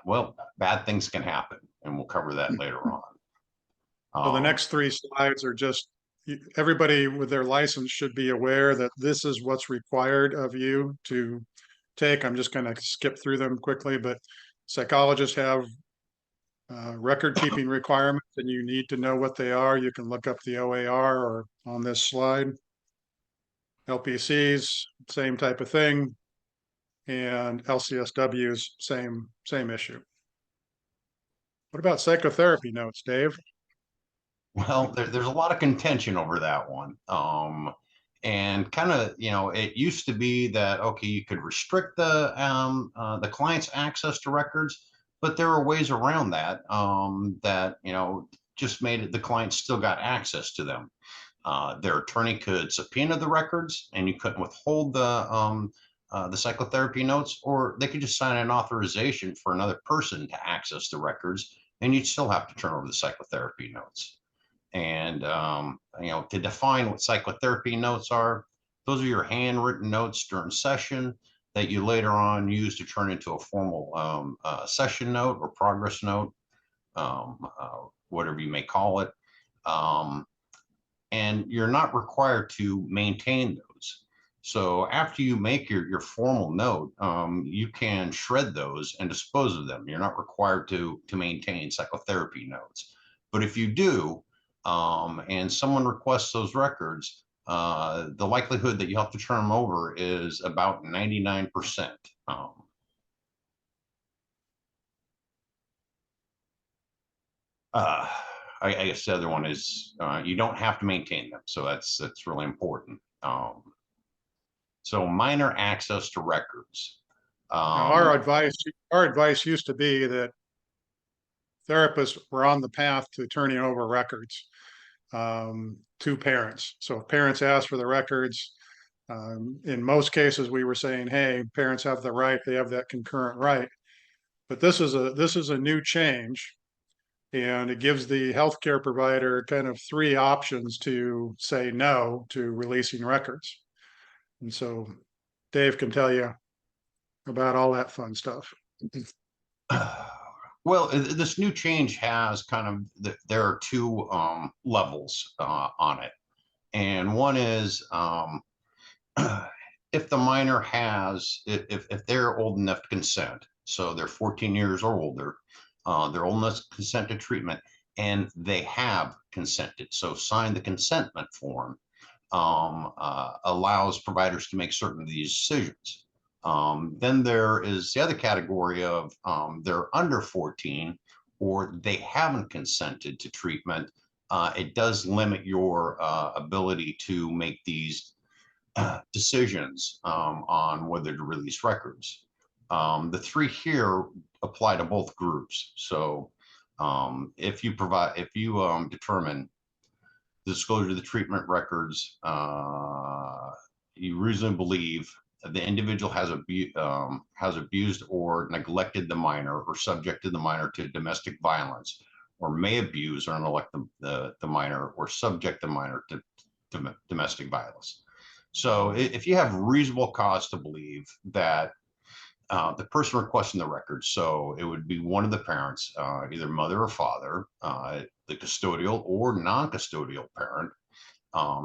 well, bad things can happen, and we'll cover that later on. So the next 3 slides are just, everybody with their license should be aware that this is what's required of you to take. I'm just going to skip through them quickly, but psychologists have record keeping requirements, and you need to know what they are. You can look up the OAR or on this slide. LPCs, same type of thing. And LCSWs, same issue. What about psychotherapy notes, Dave? Well, there's a lot of contention over that one. And kind of, it used to be that, okay, you could restrict the client's access to records, but there are ways around that, that, just made it the client still got access to them. Their attorney could subpoena the records, and you couldn't withhold the psychotherapy notes, or they could just sign an authorization for another person to access the records, and you'd still have to turn over the psychotherapy notes. And, to define what psychotherapy notes are, those are your handwritten notes during session that you later on use to turn into a formal session note or progress note, whatever you may call it. And you're not required to maintain those. So after you make your formal note, you can shred those and dispose of them. You're not required to maintain psychotherapy notes. But if you do, and someone requests those records, the likelihood that you have to turn them over is about 99%. I guess the other one is you don't have to maintain them, so that's really important. So minor access to records. Now, our advice used to be that therapists were on the path to turning over records. to parents. So if parents ask for the records, in most cases, we were saying, hey, parents have the right, they have that concurrent right. But this is a new change, and it gives the healthcare provider kind of three options to say no to releasing records. And so Dave can tell you about all that fun stuff. Well, this new change has kind of, there are two levels on it. And one is if the minor has, if they're old enough to consent, so they're 14 years or older, they're old enough to consent to treatment, and they have consented. So sign the consentment form allows providers to make certain of these decisions. Then there is the other category of they're under 14 or they haven't consented to treatment. It does limit your ability to make these decisions on whether to release records. The three here apply to both groups. So if you determine the disclosure of the treatment records, you reasonably believe the individual has abused or neglected the minor or subjected the minor to domestic violence, or may abuse or neglect the minor or subject the minor to domestic violence. So if you have reasonable cause to believe that the person requesting the records, so it would be one of the parents, either mother or father, the custodial or non-custodial parent,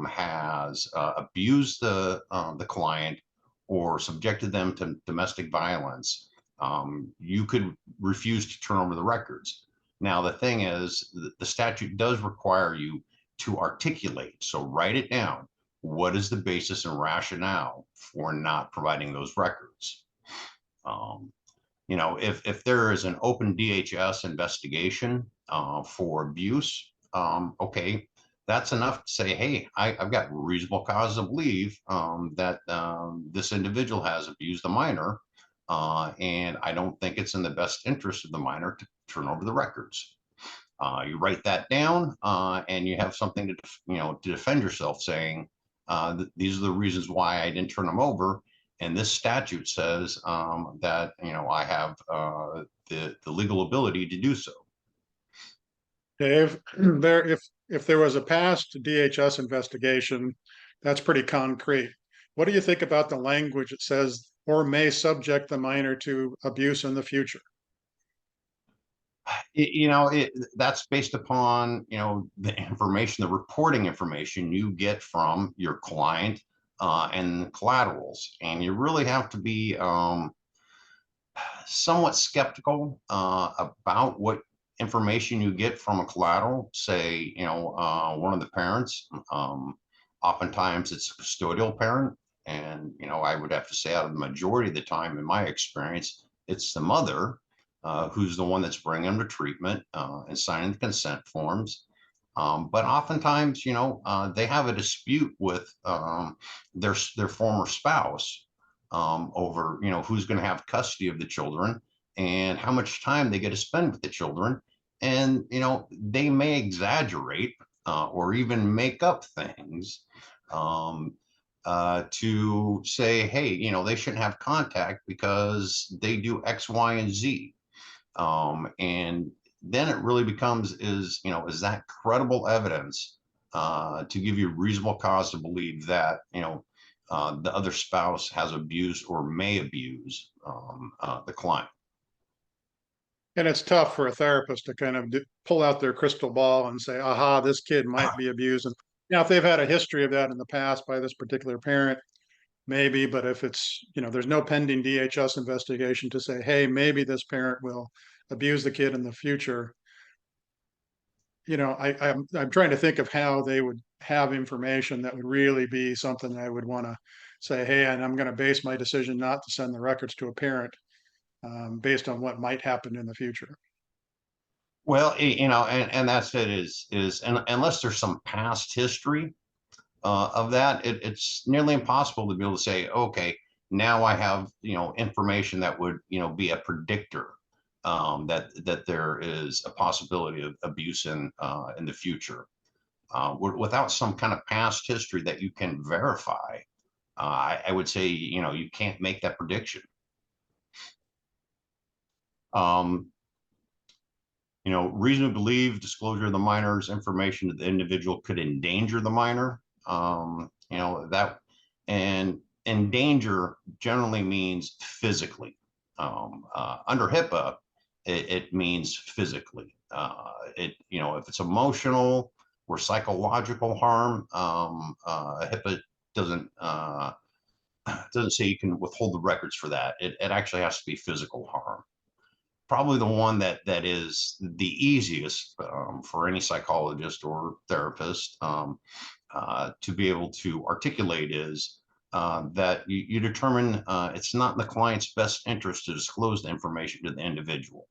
has abused the client or subjected them to domestic violence, you could refuse to turn over the records. Now, the thing is, the statute does require you to articulate, so write it down. What is the basis and rationale for not providing those records? You know, if there is an open DHS investigation for abuse, okay, that's enough to say, hey, I've got reasonable cause to believe that this individual has abused the minor, and I don't think it's in the best interest of the minor to turn over the records. You write that down, and you have something to defend yourself, saying these are the reasons why I didn't turn them over. And this statute says that I have the legal ability to do so. Dave, if there was a past DHS investigation, that's pretty concrete. What do you think about the language that says or may subject the minor to abuse in the future? That's based upon the information, the reporting information you get from your client and collaterals, and you really have to be somewhat skeptical about what information you get from a collateral. Say one of the parents, oftentimes it's a custodial parent, and I would have to say out of the majority of the time in my experience it's the mother who's the one that's bringing them to treatment and signing the consent forms. But oftentimes, they have a dispute with their former spouse over, who's going to have custody of the children and how much time they get to spend with the children. And, they may exaggerate or even make up things to say, hey, they shouldn't have contact because they do X, Y, and Z. And then it really becomes, is that credible evidence to give you reasonable cause to believe that, the other spouse has abused or may abuse the client. And it's tough for a therapist to kind of pull out their crystal ball and say, aha, this kid might be abused. And now, if they've had a history of that in the past by this particular parent, maybe, but if it's, there's no pending DHS investigation to say, hey, maybe this parent will abuse the kid in the future. I'm trying to think of how they would have information that would really be something I would want to say, hey, and I'm going to base my decision not to send the records to a parent based on what might happen in the future. Well, and that's it and unless there's some past history of that, it's nearly impossible to be able to say, okay, now I have, information that would, be a predictor that there is a possibility of abuse in the future. without some kind of past history that you can verify, I would say, you know, you can't make that prediction. You know, reason to believe disclosure of the minor's information to the individual could endanger the minor. You know, that, and endanger generally means physically. Under HIPAA, it means physically. You know, if it's emotional or psychological harm, HIPAA doesn't say you can withhold the records for that. It actually has to be physical harm. Probably the one that is the easiest for any psychologist or therapist to be able to articulate is that you determine it's not in the client's best interest to disclose the information to the individual.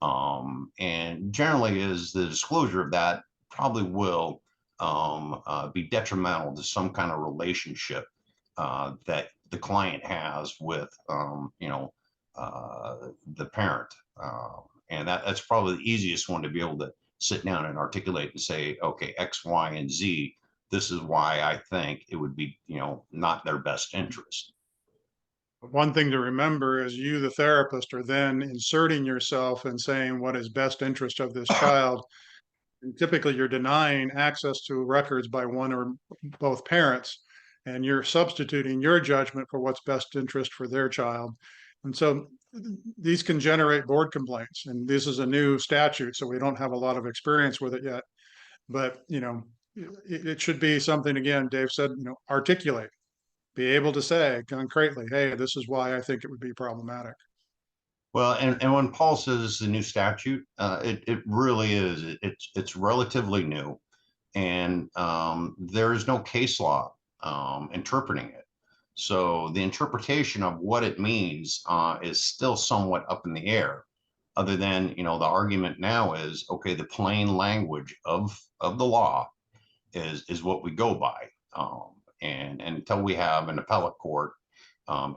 And generally is the disclosure of that probably will be detrimental to some kind of relationship that the client has with, you know, the parent. And that's probably the easiest one to be able to sit down and articulate and say, okay, X, Y, and Z, this is why I think it would be, you know, not their best interest. One thing to remember is you, the therapist, are then inserting yourself and saying what is best interest of this child. And typically, you're denying access to records by one or both parents, and you're substituting your judgment for what's best interest for their child. And so these can generate board complaints. And this is a new statute, so we don't have a lot of experience with it yet. But, you know, it should be something, again, Dave said, you know, articulate, be able to say concretely, hey, this is why I think it would be problematic. Well, and when Paul says it's a new statute, it really is. It's relatively new, and there is no case law interpreting it. So the interpretation of what it means is still somewhat up in the air. Other than, you know, the argument now is, okay, the plain language of the law is what we go by, and until we have an appellate court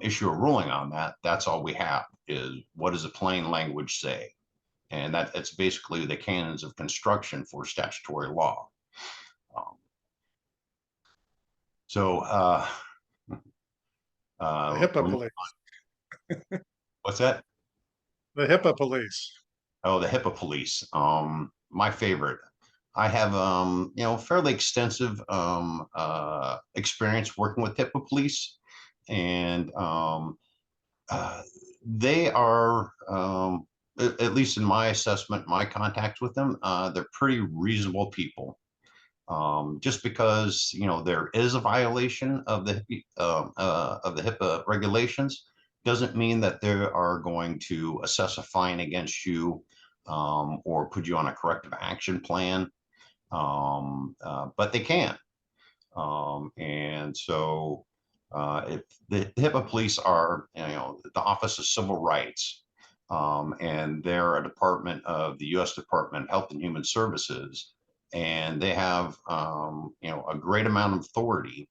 issue a ruling on that, that's all we have is what does the plain language say, and that's basically the canons of construction for statutory law. So The HIPAA police. What's that? The HIPAA police. Oh, the HIPAA police. My favorite. I have you know, fairly extensive experience working with HIPAA police, and they are, at least in my assessment, my contact with them, they're pretty reasonable people. Just because, you know, there is a violation of the HIPAA regulations doesn't mean that they are going to assess a fine against you or put you on a corrective action plan. But they can. And so if the HIPAA police are, you know, the Office of Civil Rights, and they're a department of the U.S. Department of Health and Human Services, and they have, you know, a great amount of authority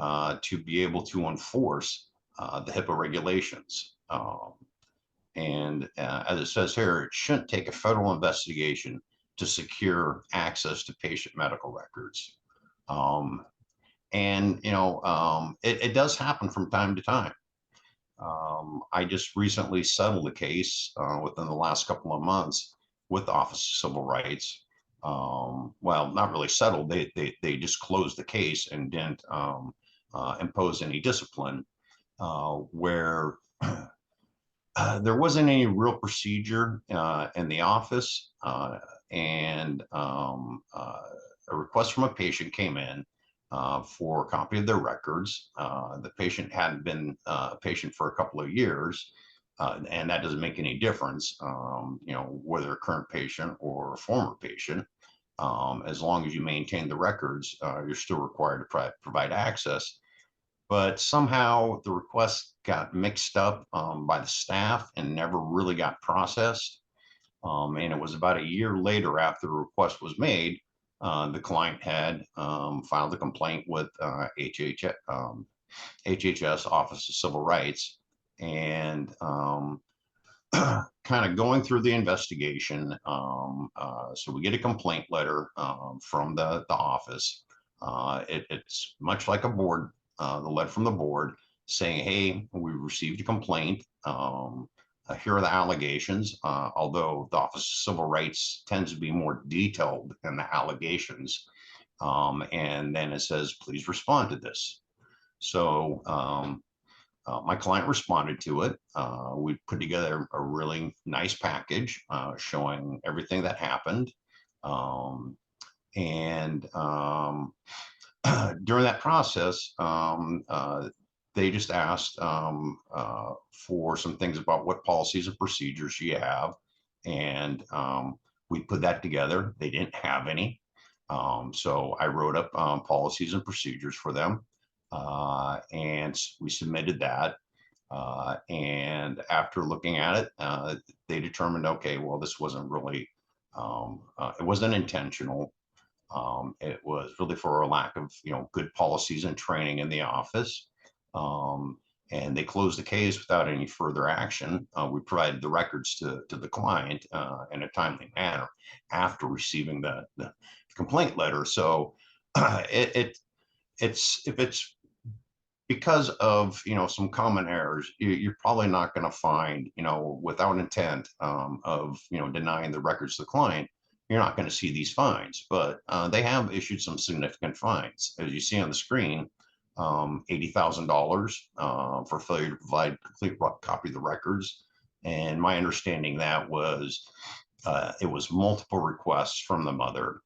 to be able to enforce the HIPAA regulations. And as it says here, it shouldn't take a federal investigation to secure access to patient medical records. And, you know, it does happen from time to time. I just recently settled a case within the last couple of months with the Office of Civil Rights. Well, not really settled. They just closed the case and didn't impose any discipline, where there wasn't any real procedure in the office, and a request from a patient came in for a copy of their records. The patient hadn't been a patient for a couple of years, and that doesn't make any difference, you know, whether a current patient or a former patient. As long as you maintain the records, you're still required to provide access. But somehow the request got mixed up by the staff and never really got processed. And it was about a year later after the request was made, the client had filed a complaint with HHS, Office of Civil Rights, and kind of going through the investigation. So we get a complaint letter from the office. It's much like a board, the letter from the board saying, hey, we received a complaint. Here are the allegations, although the Office of Civil Rights tends to be more detailed in the allegations. And then it says, please respond to this. So my client responded to it. We put together a really nice package showing everything that happened. During that process, they just asked for some things about what policies and procedures you have. And we put that together. They didn't have any. So I wrote up policies and procedures for them. And we submitted that. And after looking at it, they determined, okay, well, this wasn't really, it wasn't intentional. It was really for a lack of, good policies and training in the office. And they closed the case without any further action. We provided the records to the client in a timely manner after receiving the complaint letter. So if it's because of some common errors, you're probably not going to find, without intent of denying the records to the client, you're not going to see these fines. But they have issued some significant fines, as you see on the screen. $80,000 for failure to provide a complete copy of the records. And my understanding that was it was multiple requests from the mother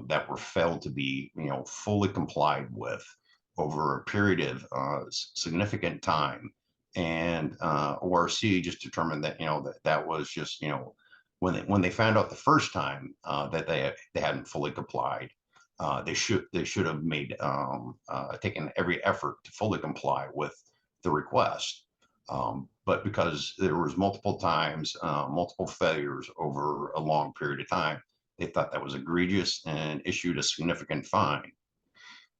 that were failed to be fully complied with over a period of significant time. And ORC just determined that that was just when they found out the first time that they hadn't fully complied, they should have made taken every effort to fully comply with the request. But because there was multiple times, multiple failures over a long period of time, they thought that was egregious and issued a significant fine.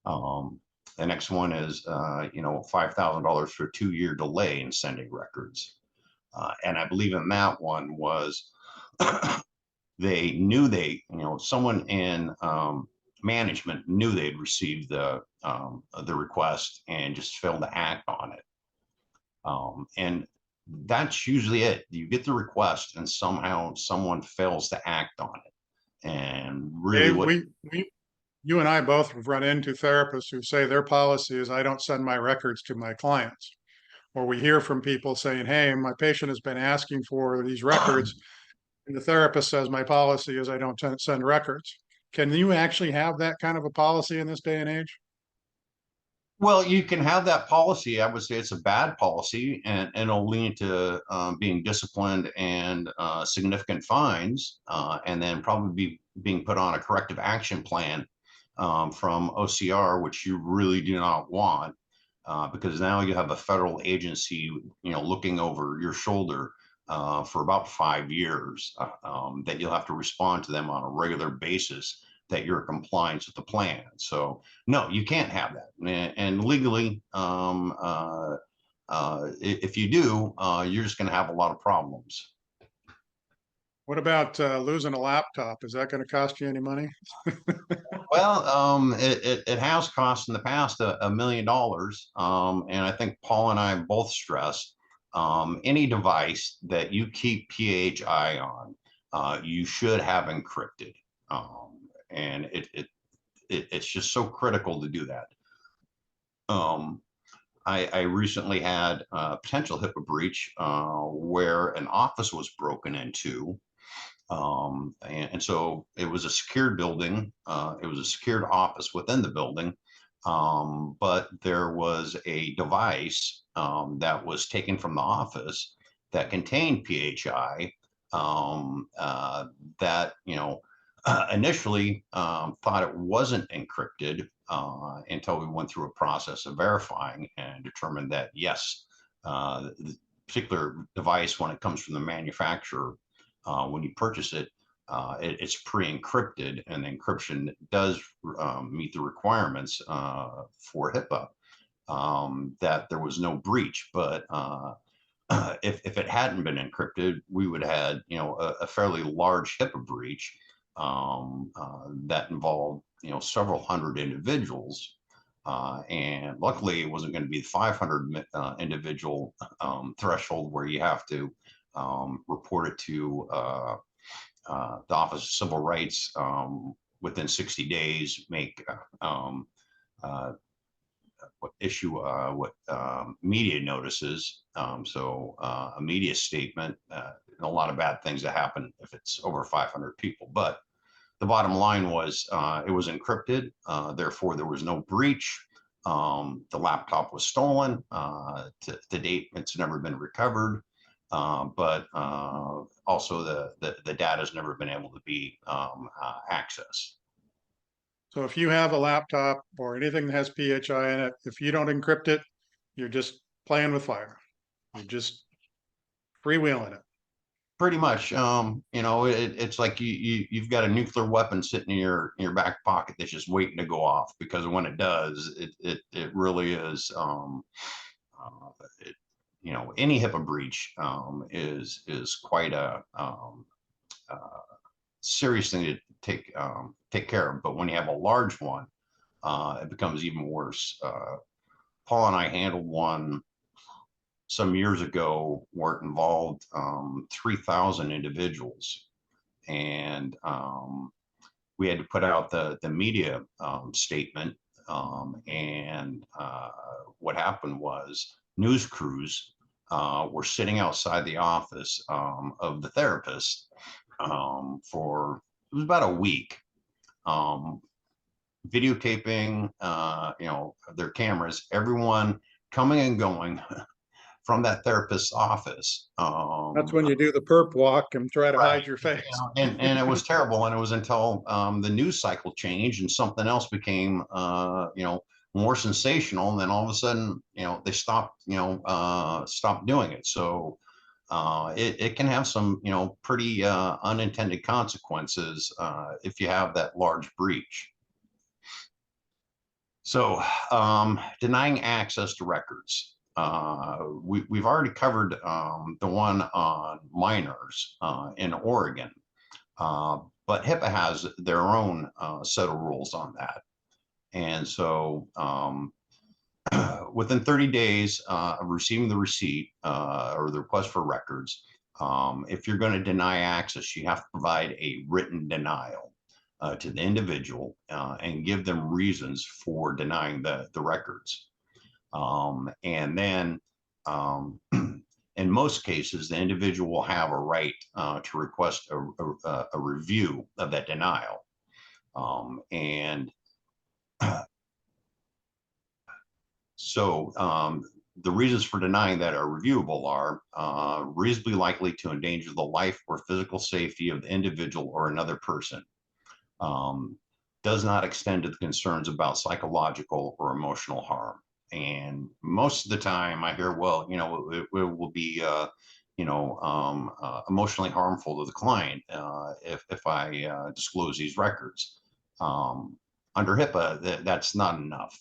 The next one is, $5,000 for a 2-year delay in sending records. And I believe in that one was they knew someone in management knew they'd received the request and just failed to act on it. And that's usually it. You get the request and somehow someone fails to act on it. And really, you and I both have run into therapists who say their policy is I don't send my records to my clients. Or we hear from people saying, hey, my patient has been asking for these records. And the therapist says my policy is I don't send records. Can you actually have that kind of a policy in this day and age? well, you can have that policy. I would say it's a bad policy, and it'll lead to being disciplined and significant fines, and then probably being put on a corrective action plan from OCR, which you really do not want, because now you have a federal agency, looking over your shoulder for about 5 years, that you'll have to respond to them on a regular basis that you're in compliance with the plan. So no, you can't have that. And legally, if you do, you're just going to have a lot of problems. What about losing a laptop? Is that going to cost you any money? Well, it has cost in the past $1 million. And I think Paul and I both stressed any device that you keep PHI on, you should have encrypted. And it's just so critical to do that. I recently had a potential HIPAA breach where an office was broken into. And so it was a secured building. It was a secured office within the building. But there was a device that was taken from the office that contained PHI that, initially thought it wasn't encrypted until we went through a process of verifying and determined that, yes, the particular device, when it comes from the manufacturer, when you purchase it, it's pre-encrypted, and the encryption does meet the requirements for HIPAA, that there was no breach. But if it hadn't been encrypted, we would have had, a fairly large HIPAA breach that involved, several hundred individuals. And luckily, it wasn't going to be the 500 individual threshold where you have to report it to the Office of Civil Rights within 60 days, make issue media notices. So a media statement, and a lot of bad things that happen if it's over 500 people. But the bottom line was it was encrypted. Therefore, there was no breach. The laptop was stolen. To date, it's never been recovered. But also the data has never been able to be accessed. So if you have a laptop or anything that has PHI in it, if you don't encrypt it, you're just playing with fire. You're just freewheeling it. Pretty much, it's like you've got a nuclear weapon sitting in your back pocket that's just waiting to go off, because when it does, it really is, any HIPAA breach is quite a serious thing to take care of. But when you have a large one, it becomes even worse. Paul and I handled one some years ago where it involved 3,000 individuals, and we had to put out the media statement. And what happened was news crews were sitting outside the office of the therapist for, it was about a week, videotaping, their cameras, everyone coming and going from that therapist's office. That's when you do the perp walk and try to hide your face. And it was terrible. And it was until the news cycle changed and something else became, more sensational. And then all of a sudden, they stopped doing it. So it can have some, pretty unintended consequences if you have that large breach. So denying access to records. We've already covered the one on minors in Oregon, but HIPAA has their own set of rules on that. And so within 30 days of receiving the receipt or the request for records, if you're going to deny access, you have to provide a written denial to the individual and give them reasons for denying the records. And then in most cases, the individual will have a right to request a review of that denial. And so the reasons for denying that are reviewable are reasonably likely to endanger the life or physical safety of the individual or another person. Does not extend to the concerns about psychological or emotional harm. And most of the time I hear, well, it will be, emotionally harmful to the client if I disclose these records. Under HIPAA, that's not enough.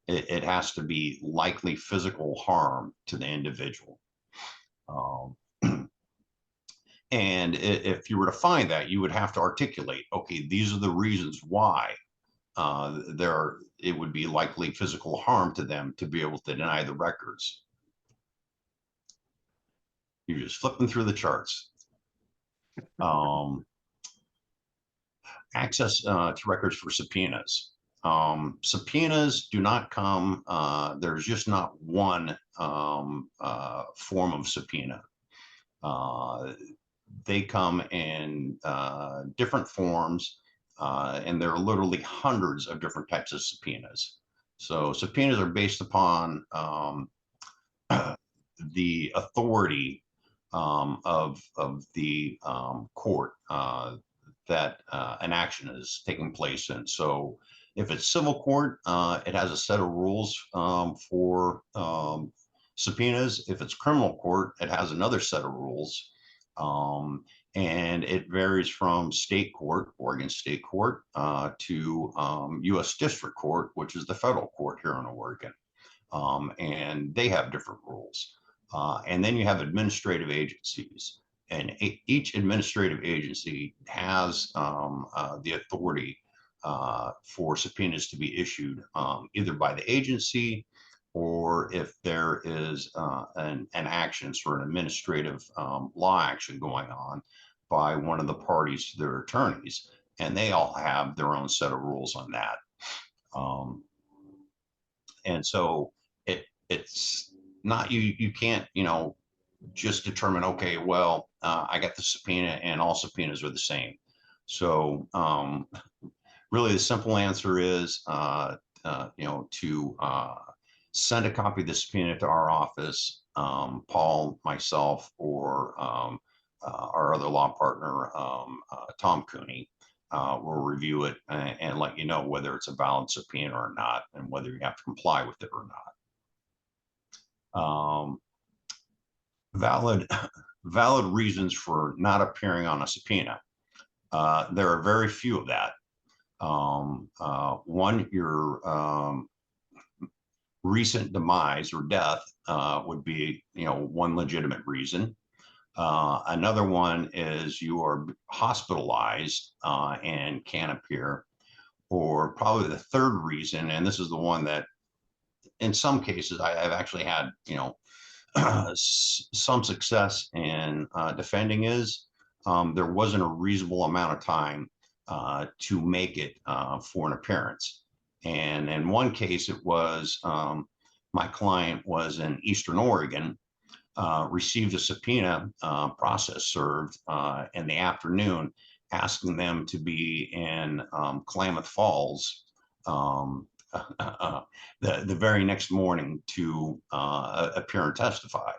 It has to be likely physical harm to the individual. And if you were to find that, you would have to articulate, okay, these are the reasons why it would be likely physical harm to them to be able to deny the records. You're just flipping through the charts. Access to records for subpoenas. Subpoenas do not come, there's just not one form of subpoena. They come in different forms, and there are literally hundreds of different types of subpoenas. So subpoenas are based upon the authority of the court that an action is taking place in. So if it's civil court, it has a set of rules for subpoenas. If it's criminal court, it has another set of rules. And it varies from state court, Oregon State Court, to U.S. District Court, which is the federal court here in Oregon. And they have different rules. And then you have administrative agencies, and each administrative agency has the authority for subpoenas to be issued either by the agency, or if there is an action for an administrative law action going on by one of the parties to their attorneys, and they all have their own set of rules on that. And so it's not, you can't, just determine, okay, well, I got the subpoena and all subpoenas are the same. So really the simple answer is, to send a copy of the subpoena to our office, Paul, myself, or our other law partner, Tom Cooney, will review it and let you know whether it's a valid subpoena or not, and whether you have to comply with it or not. Valid reasons for not appearing on a subpoena. There are very few of that. One, your recent demise or death would be, one legitimate reason. Another one is you are hospitalized and can't appear. Or probably the third reason, and this is the one that in some cases I've actually had, some success in defending, is there wasn't a reasonable amount of time to make it for an appearance. And in one case, it was my client was in Eastern Oregon, received a subpoena process served in the afternoon, asking them to be in Klamath Falls the very next morning to appear and testify.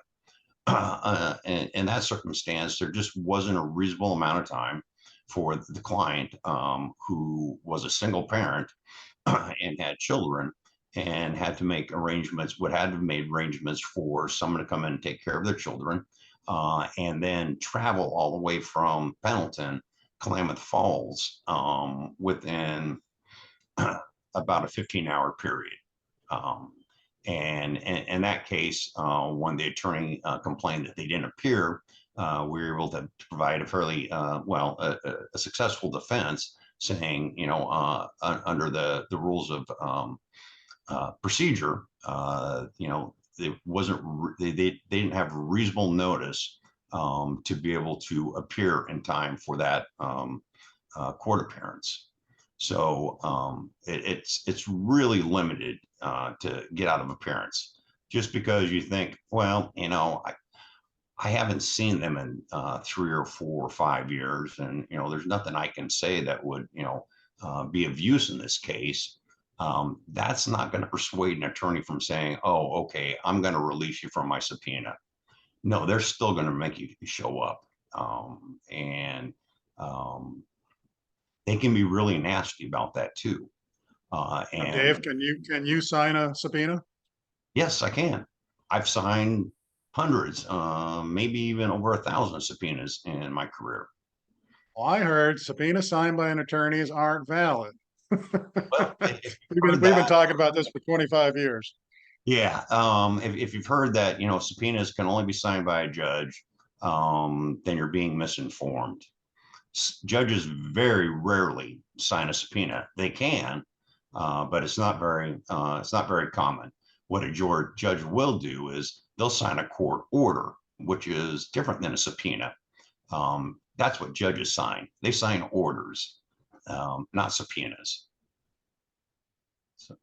In that circumstance, there just wasn't a reasonable amount of time for the client, who was a single parent and had children, and had to make arrangements, would have to made arrangements for someone to come in and take care of their children, and then travel all the way from Pendleton, Klamath Falls, within about a 15-hour period. And in that case, when the attorney complained that they didn't appear, we were able to provide a fairly, a successful defense, saying, under the rules of procedure, it wasn't, they didn't have reasonable notice to be able to appear in time for that court appearance. So it's really limited to get out of appearance, just because you think, well, I haven't seen them in 3 or 4 or 5 years, and there's nothing I can say that would be of use in this case. That's not going to persuade an attorney from saying, oh, okay, I'm going to release you from my subpoena. No, they're still going to make you show up, and they can be really nasty about that too. And Dave, can you sign a subpoena? yes, I can. I've signed hundreds, maybe even over 1,000 subpoenas in my career. Well, I heard subpoenas signed by an attorneys aren't valid. Well, We've been talking about this for 25 years. Yeah, if you've heard that, subpoenas can only be signed by a judge, then you're being misinformed. Judges very rarely sign a subpoena. They can, but it's not very common. What a judge will do is they'll sign a court order, which is different than a subpoena. That's what judges sign. They sign orders, not subpoenas. So,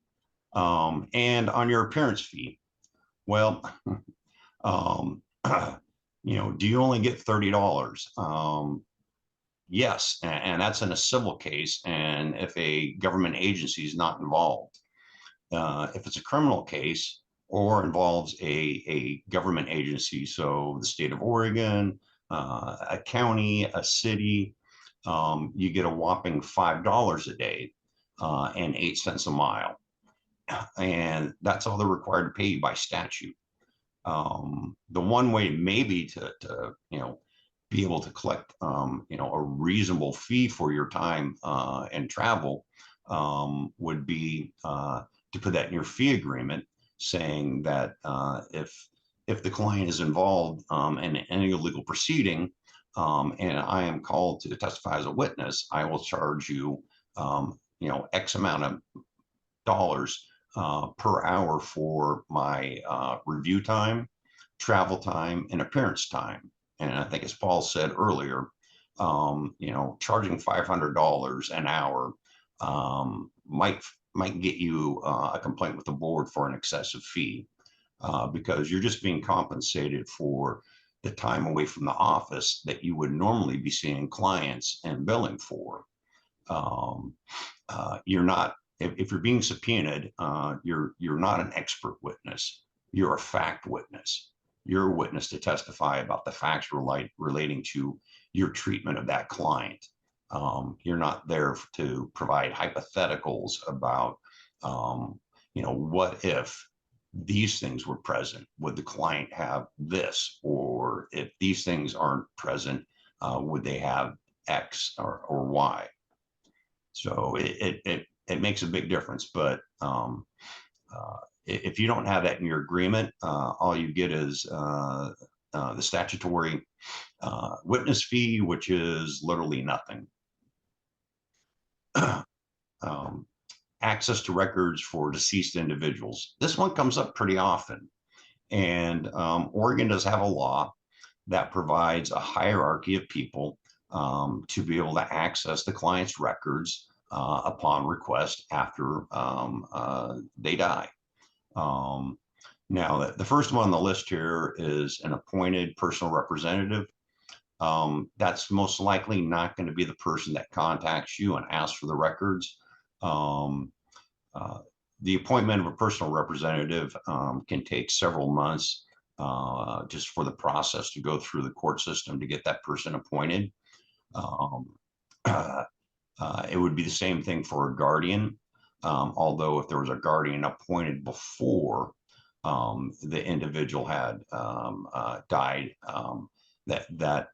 and on your appearance fee, well, do you only get $30? Yes, and that's in a civil case, and if a government agency is not involved. If it's a criminal case or involves a government agency, so the state of Oregon, a county, a city, you get a whopping $5 a day and 8 cents a mile. And that's all they're required to pay you by statute. The one way maybe to be able to collect a reasonable fee for your time and travel would be to put that in your fee agreement, saying that if if the client is involved in any illegal proceeding, and I am called to testify as a witness, I will charge you, X amount of dollars per hour for my review time, travel time, and appearance time. And I think, as Paul said earlier, charging $500 an hour might get you a complaint with the board for an excessive fee, because you're just being compensated for the time away from the office that you would normally be seeing clients and billing for. You're not, if you're being subpoenaed, you're not an expert witness. You're a fact witness. You're a witness to testify about the facts relating to your treatment of that client. You're not there to provide hypotheticals about, what if these things were present? Would the client have this? Or if these things aren't present, would they have X or Y? So it makes a big difference. But if you don't have that in your agreement, all you get is the statutory witness fee, which is literally nothing. Access to records for deceased individuals. This one comes up pretty often. And Oregon does have a law that provides a hierarchy of people to be able to access the client's records upon request after they die. Now, the first one on the list here is an appointed personal representative. That's most likely not going to be the person that contacts you and asks for the records. The appointment of a personal representative can take several months just for the process to go through the court system to get that person appointed. It would be the same thing for a guardian, although if there was a guardian appointed before the individual had died, that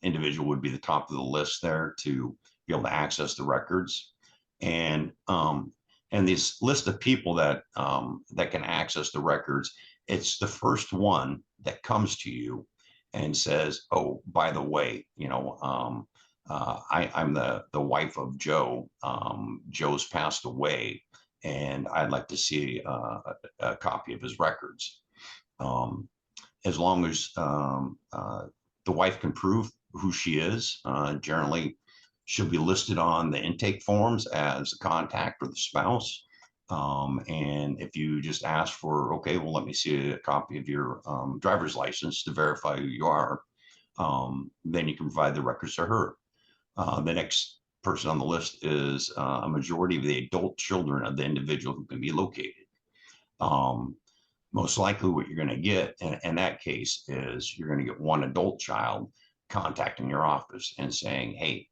individual would be the top of the list there to be able to access the records. And this list of people that can access the records, it's the first one that comes to you and says, "Oh, by the way, I'm the wife of Joe. Joe's passed away, and I'd like to see a copy of his records." As long as the wife can prove who she is, generally she'll be listed on the intake forms as a contact or the spouse. And if you just ask for, okay, well, let me see a copy of your driver's license to verify who you are, then you can provide the records to her. The next person on the list is a majority of the adult children of the individual who can be located. Most likely what you're going to get in that case is you're going to get one adult child contacting your office and saying, "Hey,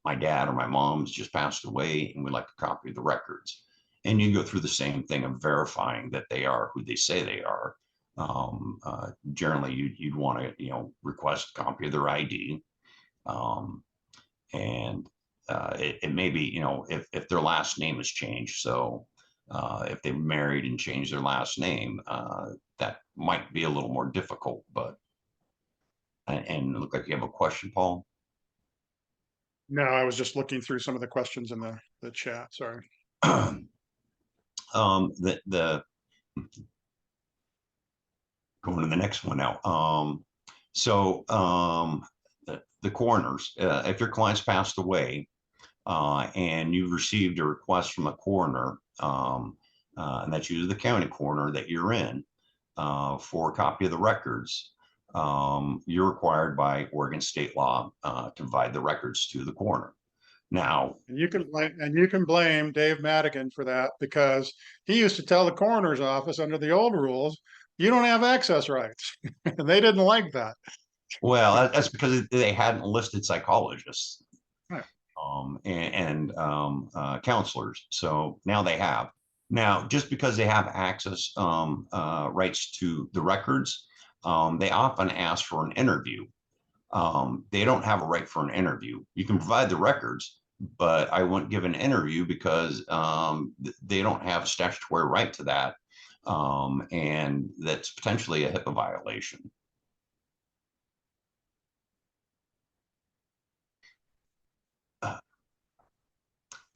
my dad or my mom's just passed away and we'd like a copy of the records." And you go through the same thing of verifying that they are who they say they are. Generally, you'd want to request a copy of their ID. And it may be, if their last name has changed. So if they married and changed their last name, that might be a little more difficult. But and it looked like you have a question, Paul. No, I was just looking through some of the questions in the chat. Sorry. Going to the next one now. The coroners, if your client's passed away and you've received a request from a coroner, and that's usually the county coroner that you're in, for a copy of the records, you're required by Oregon state law to provide the records to the coroner. Now, you can blame Dave Madigan for that, because he used to tell the coroner's office under the old rules, you don't have access rights. And they didn't like that. Well, that's because they hadn't listed psychologists, right, and counselors. So now they have. Now, just because they have access rights to the records, they often ask for an interview. They don't have a right for an interview. You can provide the records, but I wouldn't give an interview because they don't have a statutory right to that. And that's potentially a HIPAA violation.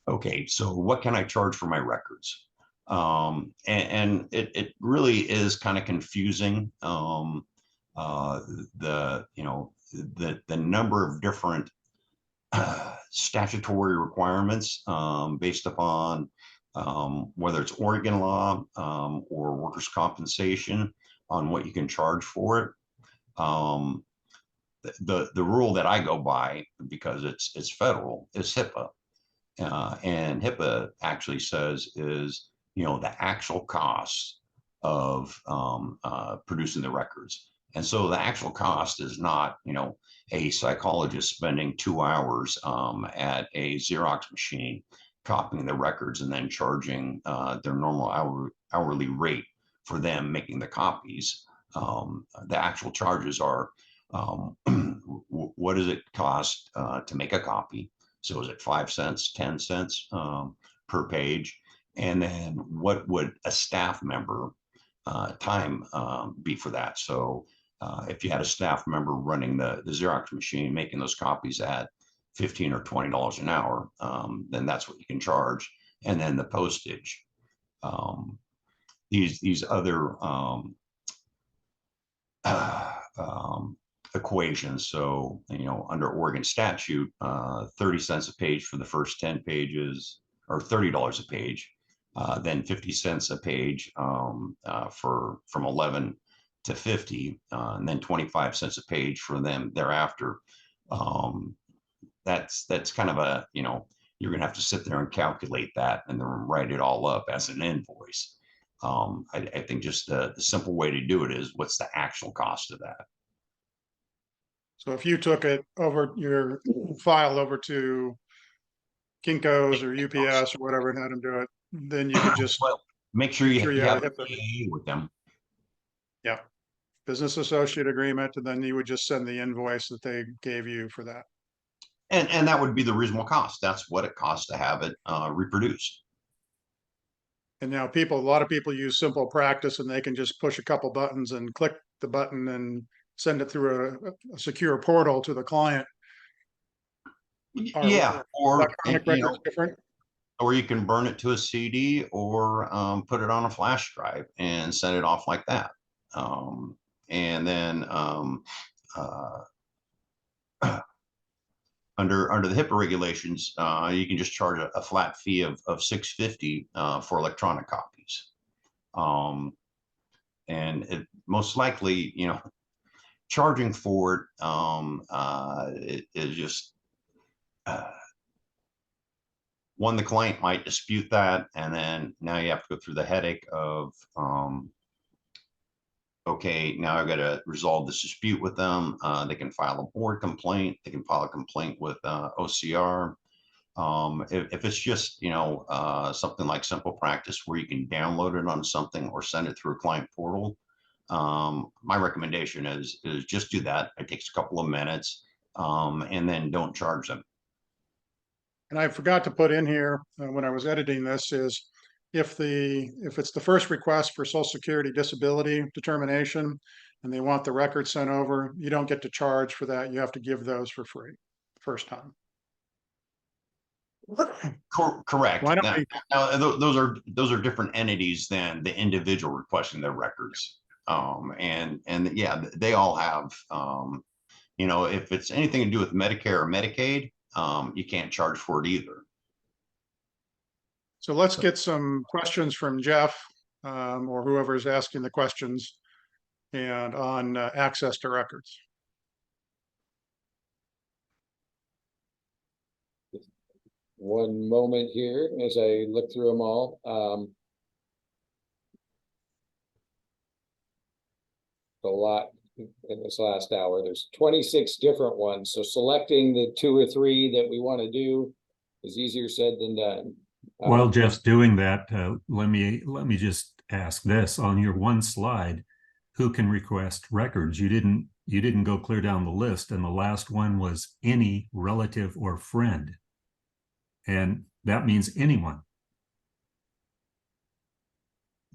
Okay, so what can I charge for my records? And it really is kind of confusing. The number of different statutory requirements based upon whether it's Oregon law or workers' compensation on what you can charge for it. The rule that I go by, because it's federal, is HIPAA. And HIPAA actually says is, the actual cost of producing the records. And so the actual cost is not, a psychologist spending 2 hours at a Xerox machine copying the records and then charging their normal hourly rate for them making the copies. The actual charges are what does it cost to make a copy? So is it 5 cents, 10 cents per page? And then what would a staff member time be for that? So if you had a staff member running the Xerox machine, making those copies at $15 or $20 an hour, then that's what you can charge. And then the postage. These other equations. So, under Oregon statute, 30 cents a page for the first 10 pages, or $30 a page, then 50 cents a page for from 11 to 50, and then 25 cents a page for them thereafter. That's kind of a, you're gonna have to sit there and calculate that and then write it all up as an invoice. I think just the simple way to do it is what's the actual cost of that. So if you took it over your file over to Kinko's or UPS or whatever and had them do it, then you could just Well, make sure you have have a a PA with them. business associate agreement, and then you would just send the invoice that they gave you for that. And that would be the reasonable cost. That's what it costs to have it reproduced. And now a lot of people use Simple Practice, and they can just push a couple buttons and click the button and send it through a secure portal to the client. Yeah, or Electronic records different? or you can burn it to a CD or put it on a flash drive and send it off like that. And then under the HIPAA regulations, you can just charge a flat fee of $6.50 for electronic copies. And it most likely, charging for it is just one, the client might dispute that, and then now you have to go through the headache of okay, now I've got to resolve this dispute with them. They can file a board complaint. They can file a complaint with OCR. If it's just, something like Simple Practice where you can download it on something or send it through a client portal, my recommendation is just do that. It takes a couple of minutes, and then don't charge them. And I forgot to put in here when I was editing this is if it's the first request for Social Security disability determination and they want the record sent over, you don't get to charge for that. You have to give those for free first time. Correct. Why don't Now, those are different entities than the individual requesting their records. And yeah, they all have, if it's anything to do with Medicare or Medicaid, you can't charge for it either. So let's get some questions from Jeff or whoever is asking the questions and on access to records. One moment here as I look through them all. A lot in this last hour. There's 26 different ones. So selecting the 2 or 3 that we want to do is easier said than done. While Jeff's doing that, let me just ask this. On your one slide, who can request records? You didn't go clear down the list, and the last one was any relative or friend. And that means anyone.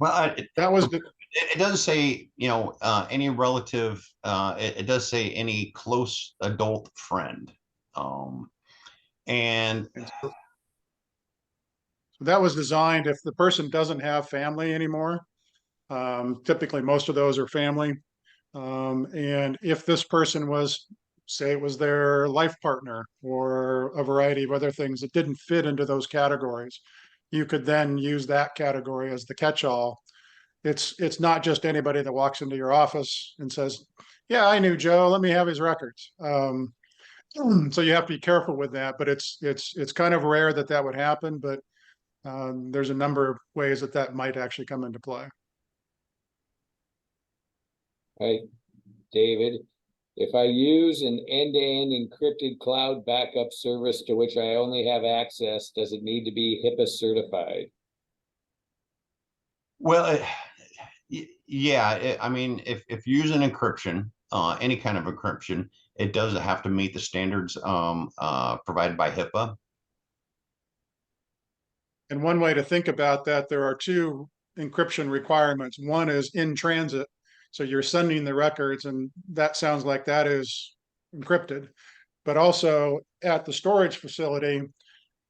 Well, That was the, it does say, any relative, it does say any close adult friend. And that was designed if the person doesn't have family anymore. Typically, most of those are family. And if this person was, say, it was their life partner or a variety of other things that didn't fit into those categories, you could then use that category as the catch-all. It's not just anybody that walks into your office and says, "Yeah, I knew Joe. Let me have his records." So you have to be careful with that. But it's kind of rare that that would happen. But there's a number of ways that that might actually come into play. Right, David, if I use an end-to-end encrypted cloud backup service to which I only have access, does it need to be HIPAA certified? well, yeah, I mean, if you use an encryption, any kind of encryption, it does have to meet the standards provided by HIPAA. And one way to think about that, there are two encryption requirements. One is in transit. So you're sending the records, and that sounds like that is encrypted. But also at the storage facility,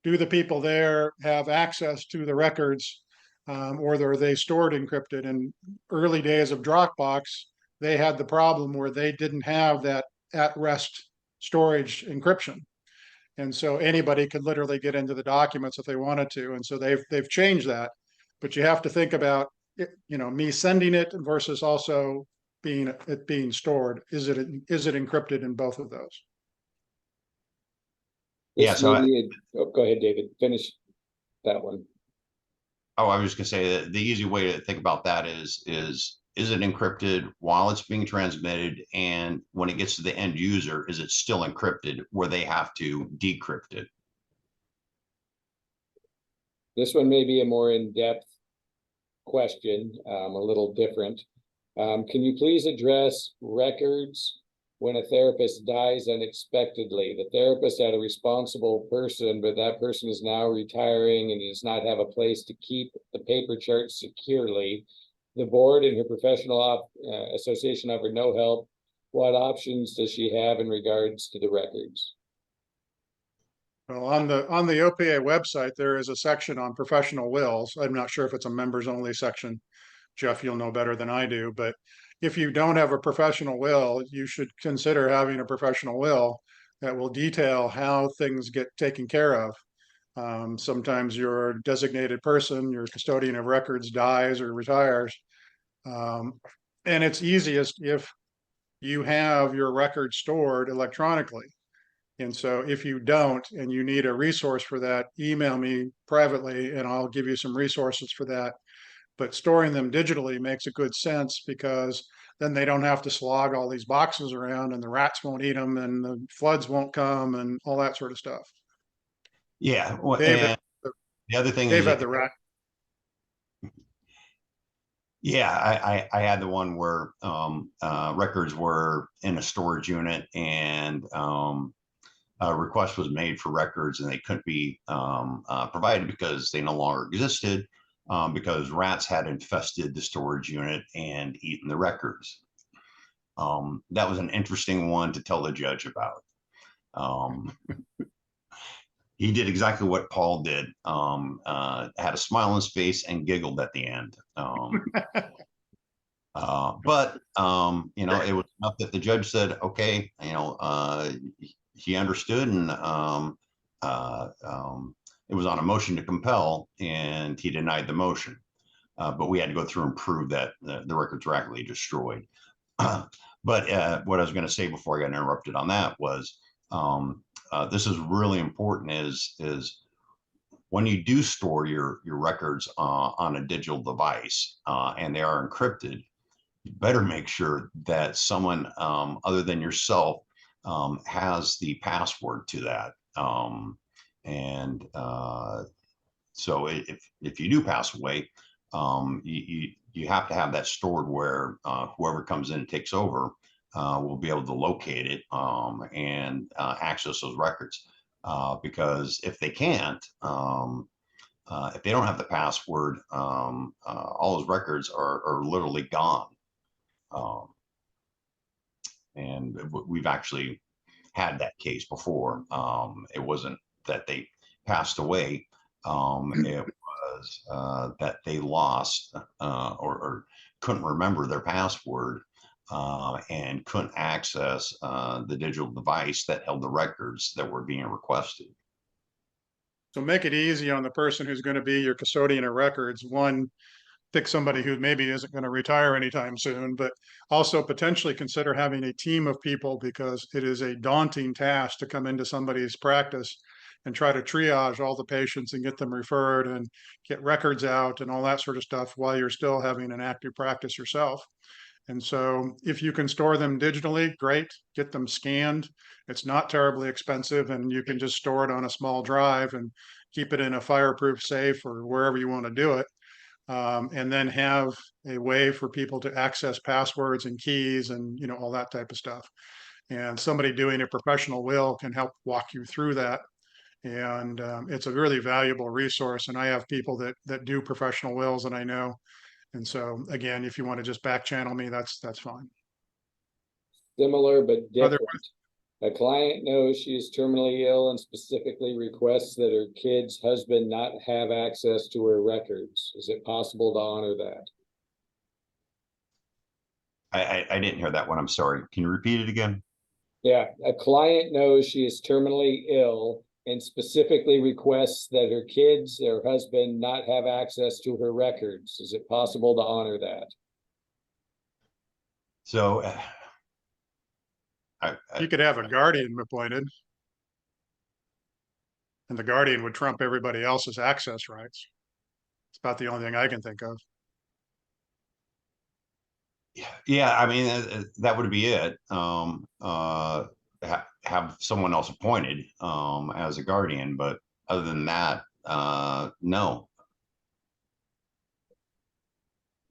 do the people there have access to the records, or are they stored encrypted? In early days of Dropbox, they had the problem where they didn't have that at rest storage encryption. And so anybody could literally get into the documents if they wanted to. And so they've changed that. But you have to think about it, me sending it versus also being stored. Is it encrypted in both of those? Yeah, This so may be go ahead, David, finish that one. I was just gonna say that the easy way to think about that is it encrypted while it's being transmitted, and when it gets to the end user, is it still encrypted where they have to decrypt it? This one may be a more in-depth question, a little different. Can you please address records when a therapist dies unexpectedly? The therapist had a responsible person, but that person is now retiring and does not have a place to keep the paper charts securely. The board and her professional association offered no help. What options does she have in regards to the records? Well, on the OPA website, there is a section on professional wills. I'm not sure if it's a members only section. Jeff, you'll know better than I do, but if you don't have a professional will, you should consider having a professional will that will detail how things get taken care of. Sometimes your designated person, your custodian of records, dies or retires. And it's easiest if you have your records stored electronically. And so if you don't and you need a resource for that, email me privately and I'll give you some resources for that. But storing them digitally makes a good sense because then they don't have to slog all these boxes around and the rats won't eat them and the floods won't come and all that sort of stuff. Yeah, well, Dave, and the other thing Dave is, had the rat. yeah, I had the one where records were in a storage unit, and a request was made for records, and they couldn't be provided because they no longer existed, because rats had infested the storage unit and eaten the records. That was an interesting one to tell the judge about. He did exactly what Paul did, had a smile on his face and giggled at the end. But it was enough that the judge said, okay, he understood, and it was on a motion to compel, and he denied the motion. But we had to go through and prove that the records were actually destroyed. But what I was going to say before I got interrupted on that was, this is really important, is when you do store your records on a digital device and they are encrypted, you better make sure that someone other than yourself has the password to that. So if you do pass away, you have to have that stored where whoever comes in and takes over will be able to locate it and access those records. Because if they can't, if they don't have the password, all those records are literally gone. And we've actually had that case before. It wasn't that they passed away. It was that they lost or couldn't remember their password and couldn't access the digital device that held the records that were being requested. So make it easy on the person who's going to be your custodian of records. One, pick somebody who maybe isn't going to retire anytime soon, but also potentially consider having a team of people, because it is a daunting task to come into somebody's practice and try to triage all the patients and get them referred and get records out and all that sort of stuff while you're still having an active practice yourself. And so if you can store them digitally, great, get them scanned. It's not terribly expensive, and you can just store it on a small drive and keep it in a fireproof safe or wherever you want to do it. And then have a way for people to access passwords and keys and, you know, all that type of stuff. And somebody doing a professional will can help walk you through that. And it's a really valuable resource. And I have people that do professional wills, and I know. And so again, if you want to just back channel me, that's fine. Similar but Are there, different. A client knows she is terminally ill and specifically requests that her kid's husband not have access to her records. Is it possible to honor that? I didn't hear that one. I'm sorry. Can you repeat it again? Yeah, a client knows she is terminally ill and specifically requests that her kids or husband not have access to her records. Is it possible to honor that? So you could have a guardian appointed, and the guardian would trump everybody else's access rights. It's about the only thing I can think of. yeah, I mean, that would be it. Have someone else appointed as a guardian, but other than that, no.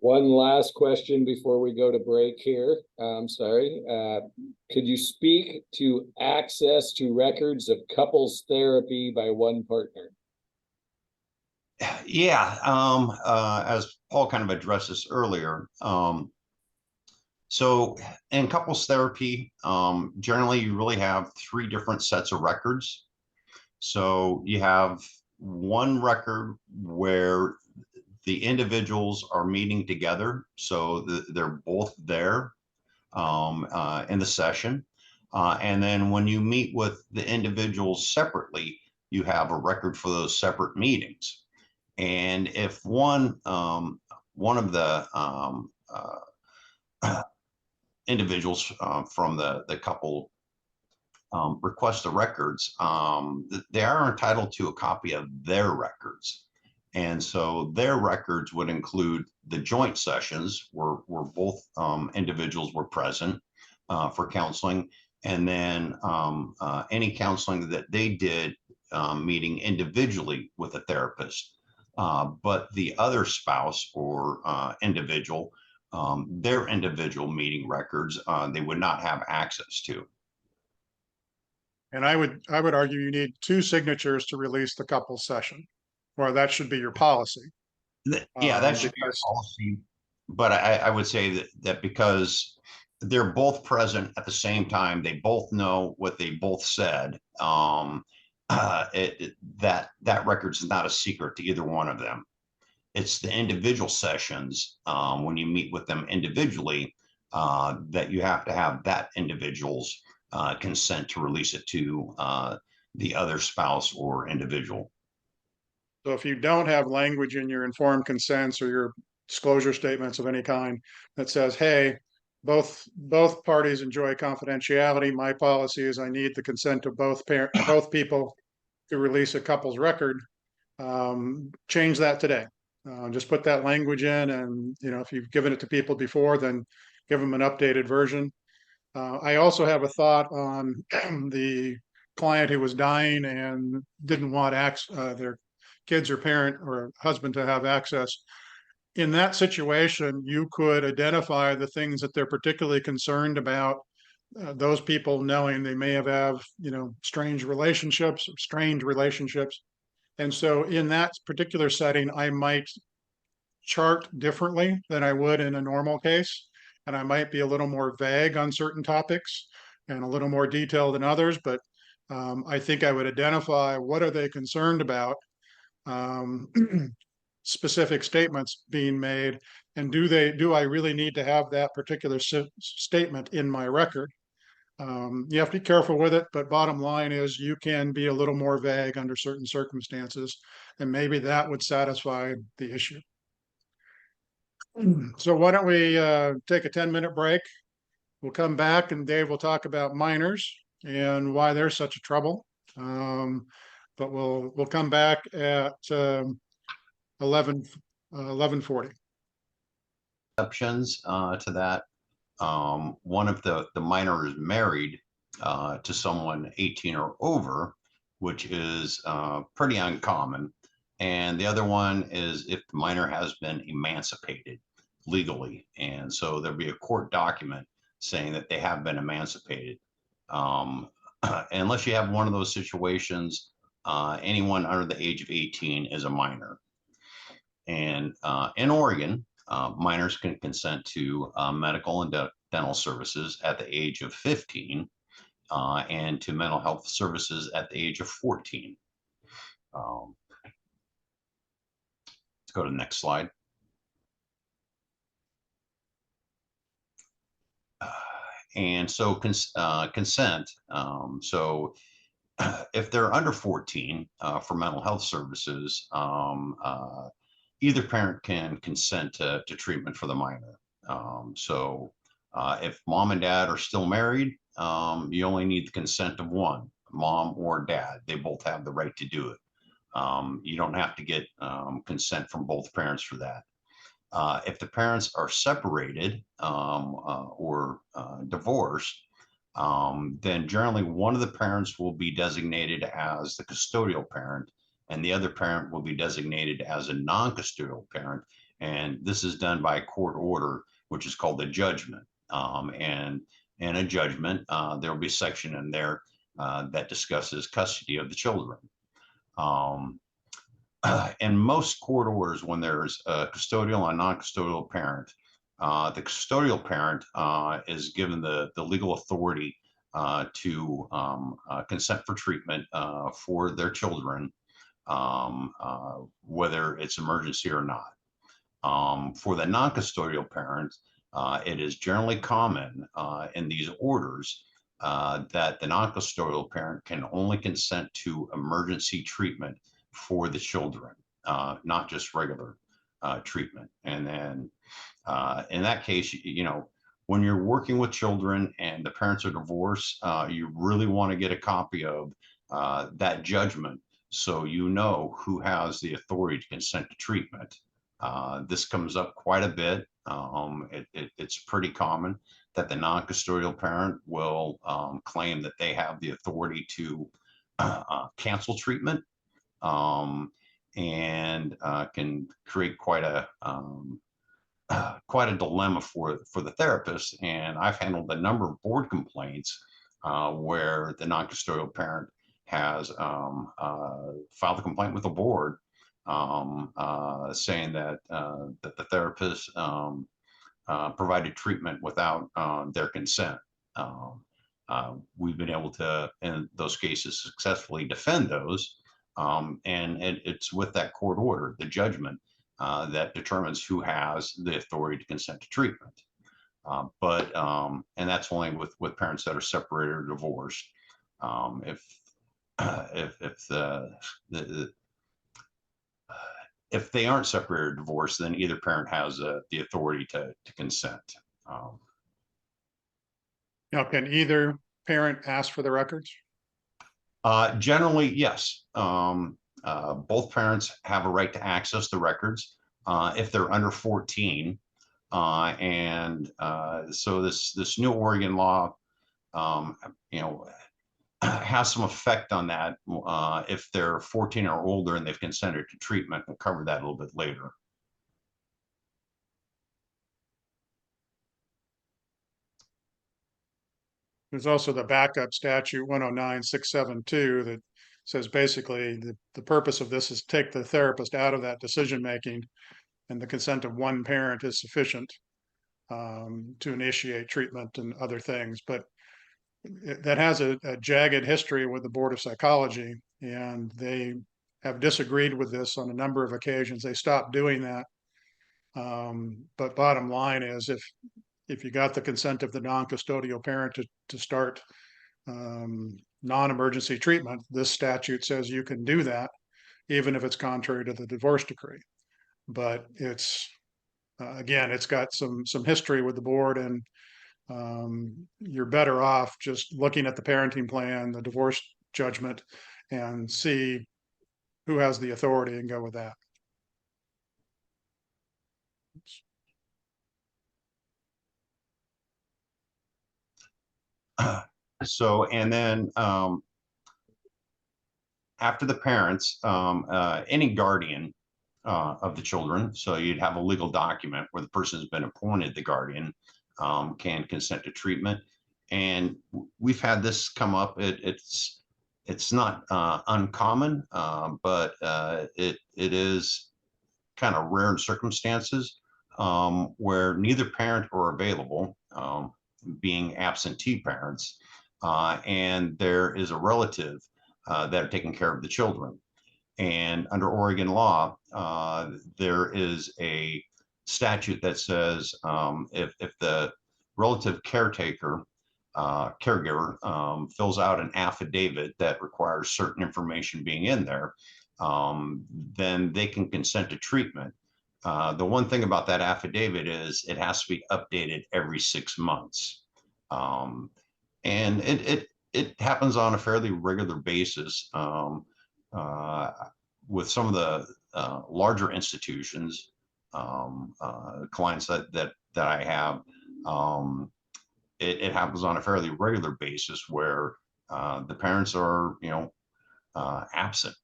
One last question before we go to break here. I'm sorry. Could you speak to access to records of couples therapy by one partner? Yeah, as Paul kind of addressed this earlier, so in couples therapy, generally you really have 3 different sets of records. So you have one record where the individuals are meeting together, so they're both there in the session. And then when you meet with the individuals separately, you have a record for those separate meetings. And if one of the individuals from the couple request the records, they are entitled to a copy of their records. And so their records would include the joint sessions where both individuals were present for counseling, and then any counseling that they did meeting individually with a therapist. But the other spouse or individual, their individual meeting records, they would not have access to. And I would argue you need 2 signatures to release the couple session, or that should be your policy. Yeah, that should be a Because policy. But I would say that because they're both present at the same time, they both know what they both said. That record's not a secret to either one of them. It's the individual sessions when you meet with them individually that you have to have that individual's consent to release it to the other spouse or individual. so if you don't have language in your informed consents or your disclosure statements of any kind that says, hey, both parties enjoy confidentiality, my policy is I need the consent of both people to release a couple's record, change that today. Just put that language in, and you know, if you've given it to people before, then give them an updated version. I also have a thought on the client who was dying and didn't want their kids or parent or husband to have access. In that situation, you could identify the things that they're particularly concerned about. Those people knowing they may have, you know, strange relationships, And so in that particular setting, I might chart differently than I would in a normal case. And I might be a little more vague on certain topics and a little more detailed than others, but I think I would identify what are they concerned about, specific statements being made, and do I really need to have that particular statement in my record? You have to be careful with it, but bottom line is you can be a little more vague under certain circumstances, and maybe that would satisfy the issue. So why don't we take a 10-minute break? We'll come back and Dave will talk about minors and why they're such a trouble. But we'll come back at 11:40. Exceptions to that. One of the minor is married to someone 18 or over, which is pretty uncommon. And the other one is if the minor has been emancipated legally. And so there'll be a court document saying that they have been emancipated. Unless you have one of those situations, anyone under the age of 18 is a minor. And in Oregon, minors can consent to medical and dental services at the age of 15 and to mental health services at the age of 14. Let's go to the next slide. And so consent. So if they're under 14 for mental health services, either parent can consent to treatment for the minor. So if mom and dad are still married, you only need the consent of one, mom or dad. They both have the right to do it. You don't have to get consent from both parents for that. If the parents are separated or divorced, then generally one of the parents will be designated as the custodial parent and the other parent will be designated as a non-custodial parent. And this is done by a court order, which is called the judgment. And in a judgment, there will be a section in there that discusses custody of the children. In most court orders, when there's a custodial and non-custodial parent, the custodial parent is given the legal authority to consent for treatment for their children, whether it's emergency or not. For the non-custodial parent, it is generally common in these orders that the non-custodial parent can only consent to emergency treatment for the children, not just regular treatment. And then in that case, you know, when you're working with children and the parents are divorced, you really want to get a copy of that judgment so you know who has the authority to consent to treatment. This comes up quite a bit. It's pretty common that the non-custodial parent will claim that they have the authority to cancel treatment, and can create quite a dilemma for the therapist. And I've handled a number of board complaints where the non-custodial parent has filed a complaint with the board saying that that the therapist provided treatment without their consent. We've been able to, in those cases, successfully defend those. And it's with that court order, the judgment, that determines who has the authority to consent to treatment. And that's only with parents that are separated or divorced. If they aren't separated or divorced, then either parent has the authority to consent. Now, can either parent ask for the records? Generally, yes. Both parents have a right to access the records if they're under 14. So this new Oregon law, you know, has some effect on that if they're 14 or older and they've consented to treatment. We'll cover that a little bit later. There's also the backup statute 109-672 that says basically the purpose of this is take the therapist out of that decision making, and the consent of one parent is sufficient to initiate treatment and other things. But that has a jagged history with the Board of Psychology, and they have disagreed with this on a number of occasions. They stopped doing that. But bottom line is, if you got the consent of the non-custodial parent to start non-emergency treatment, this statute says you can do that, even if it's contrary to the divorce decree. But it's again, it's got some history with the board, and you're better off just looking at the parenting plan, the divorce judgment, and see who has the authority and go with that. So, and then after the parents, any guardian of the children, so you'd have a legal document where the person has been appointed the guardian, can consent to treatment. And we've had this come up. It's not uncommon, but it is kind of rare in circumstances where neither parent are available, being absentee parents, and there is a relative that are taking care of the children. And under Oregon law, there is a statute that says if the relative caretaker, caregiver, fills out an affidavit that requires certain information being in there, then they can consent to treatment. The one thing about that affidavit is it has to be updated every 6 months. And it happens on a fairly regular basis with some of the larger institutions, clients that I have. It happens on a fairly regular basis where the parents are, absent.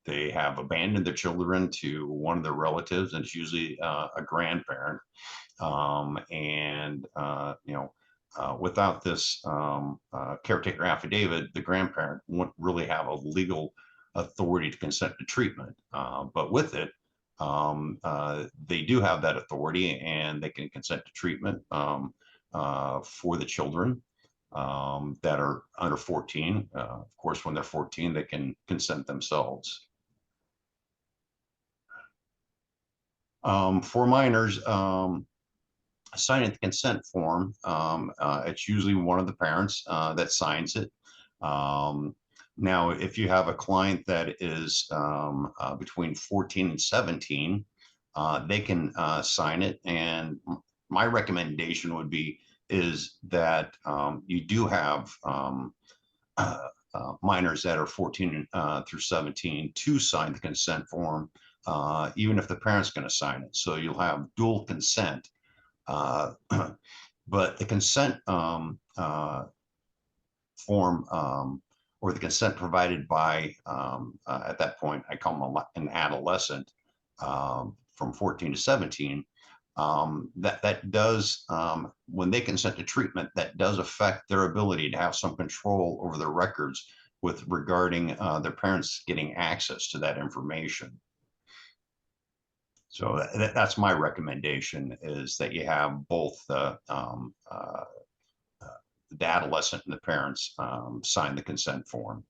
They have abandoned their children to one of their relatives, and it's usually a grandparent. Without this caretaker affidavit, the grandparent wouldn't really have a legal authority to consent to treatment. But with it, they do have that authority, and they can consent to treatment for the children that are under 14. Of course, when they're 14, they can consent themselves. For minors, signing the consent form, it's usually one of the parents that signs it. Now, if you have a client that is between 14 and 17, they can sign it. And my recommendation would be is that you do have minors that are 14 through 17 to sign the consent form, even if the parent's going to sign it. So you'll have dual consent. But the consent form or the consent provided by, at that point, I call them an adolescent, from 14 to 17, that does, when they consent to treatment, that does affect their ability to have some control over their records with regarding their parents getting access to that information. So that's my recommendation, is that you have both the adolescent and the parents sign the consent form.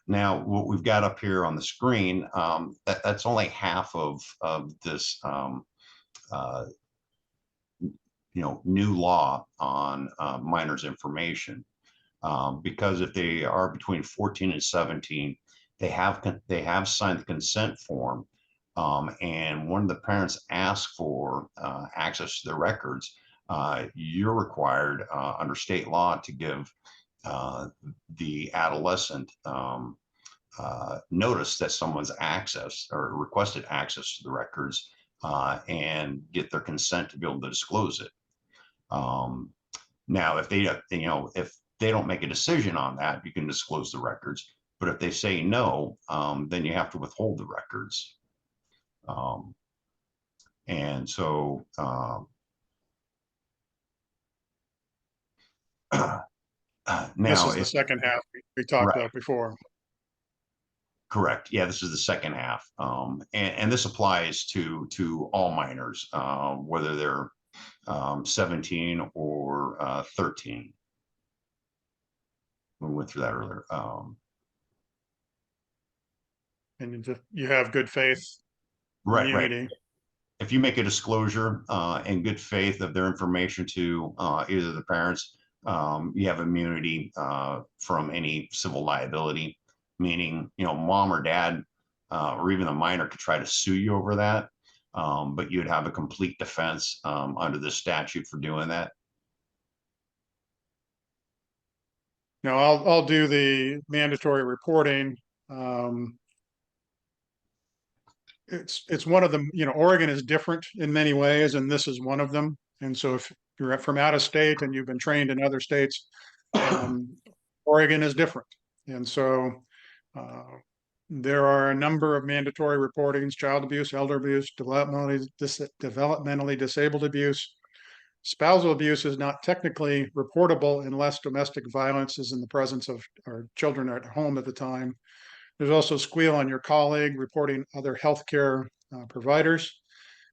Now, what we've got up here on the screen, that's only half of this new law on minors information, because if they are between 14 and 17, they have signed the consent form, and one of the parents asks for access to the records. You're required under state law to give the adolescent notice that someone's accessed or requested access to the records, and get their consent to be able to disclose it. Now, if they don't make a decision on that, you can disclose the records. But if they say no, then you have to withhold the records. And so This Now, is the if, second half we talked right, about before. correct. Yeah, this is the second half. And this applies to all minors, whether they're 17 or 13. We went through that earlier. And you have good faith Right, right. immunity. If you make a disclosure in good faith of their information to either the parents, you have immunity from any civil liability, meaning, mom or dad or even the minor could try to sue you over that. But you'd have a complete defense under the statute for doing that. Now, I'll do the mandatory reporting. It's one of them, Oregon is different in many ways, and this is one of them. And so if you're from out of state and you've been trained in other states, Oregon is different. And so uh, there are a number of mandatory reportings: child abuse, elder abuse, developmentally disabled abuse. Spousal abuse is not technically reportable unless domestic violence is in the presence of our children at home at the time. There's also squeal on your colleague, reporting other healthcare providers,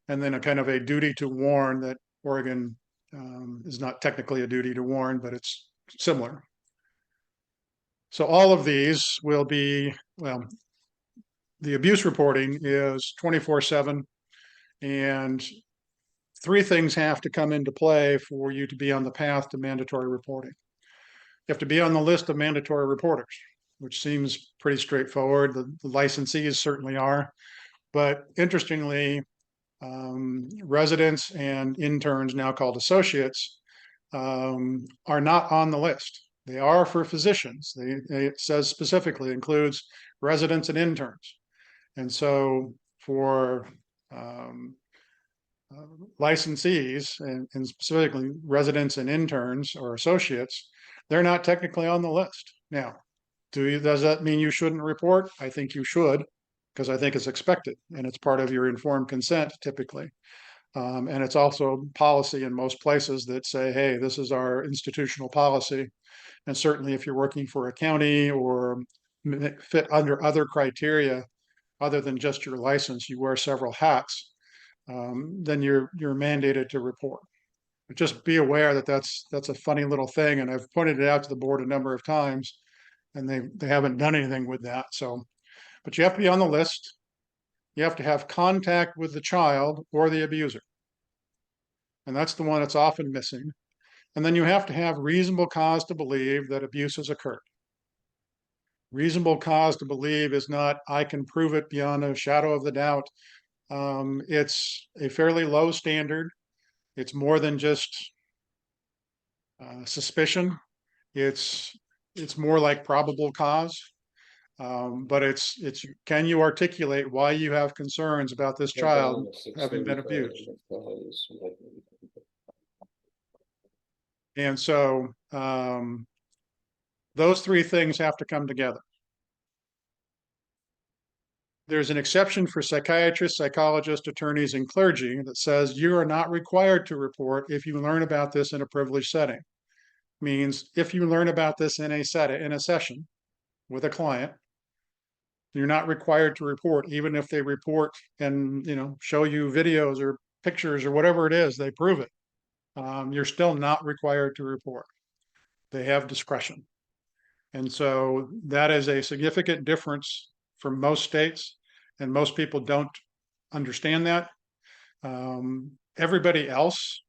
and then a kind of a duty to warn that Oregon is not technically a duty to warn, but it's similar. So all of these will be, well, the abuse reporting is 24/7, and three things have to come into play for you to be on the path to mandatory reporting. You have to be on the list of mandatory reporters, which seems pretty straightforward. The licensees certainly are. But interestingly, residents and interns, now called associates, are not on the list. They are for physicians. It says specifically includes residents and interns. And so for licensees and specifically residents and interns or associates, they're not technically on the list. Now, does that mean you shouldn't report? I think you should, because I think it's expected and it's part of your informed consent typically. And it's also policy in most places that say, hey, this is our institutional policy. And certainly if you're working for a county or fit under other criteria other than just your license, you wear several hats, then you're mandated to report. But just be aware that that's a funny little thing, and I've pointed it out to the board a number of times, and they haven't done anything with that. So, but you have to be on the list. You have to have contact with the child or the abuser, and that's the one that's often missing. And then you have to have reasonable cause to believe that abuse has occurred. Reasonable cause to believe is not, I can prove it beyond a shadow of the doubt. It's a fairly low standard. It's more than just suspicion. It's more like probable cause. But it's can you articulate why you have concerns about this child having been abused? And so those three things have to come together. There's an exception for psychiatrists, psychologists, attorneys, and clergy that says you are not required to report if you learn about this in a privileged setting. Means if you learn about this in a session with a client, you're not required to report, even if they report and show you videos or pictures or whatever it is, they prove it. You're still not required to report. They have discretion. And so that is a significant difference from most states, and most people don't understand that. Everybody else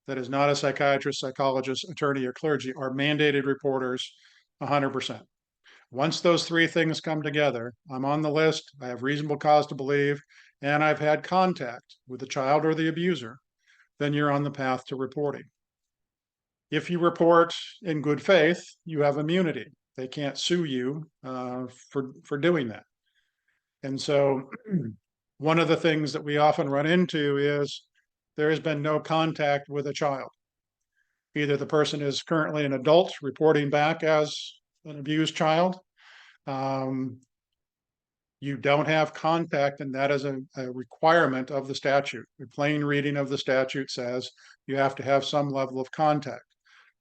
that is not a psychiatrist, psychologist, attorney, or clergy are mandated reporters 100%. Once those three things come together, I'm on the list, I have reasonable cause to believe, and I've had contact with the child or the abuser, then you're on the path to reporting. If you report in good faith, you have immunity. They can't sue you for doing that. And so one of the things that we often run into is there has been no contact with a child. Either the person is currently an adult reporting back as an abused child. You don't have contact, and that is a requirement of the statute. The plain reading of the statute says you have to have some level of contact.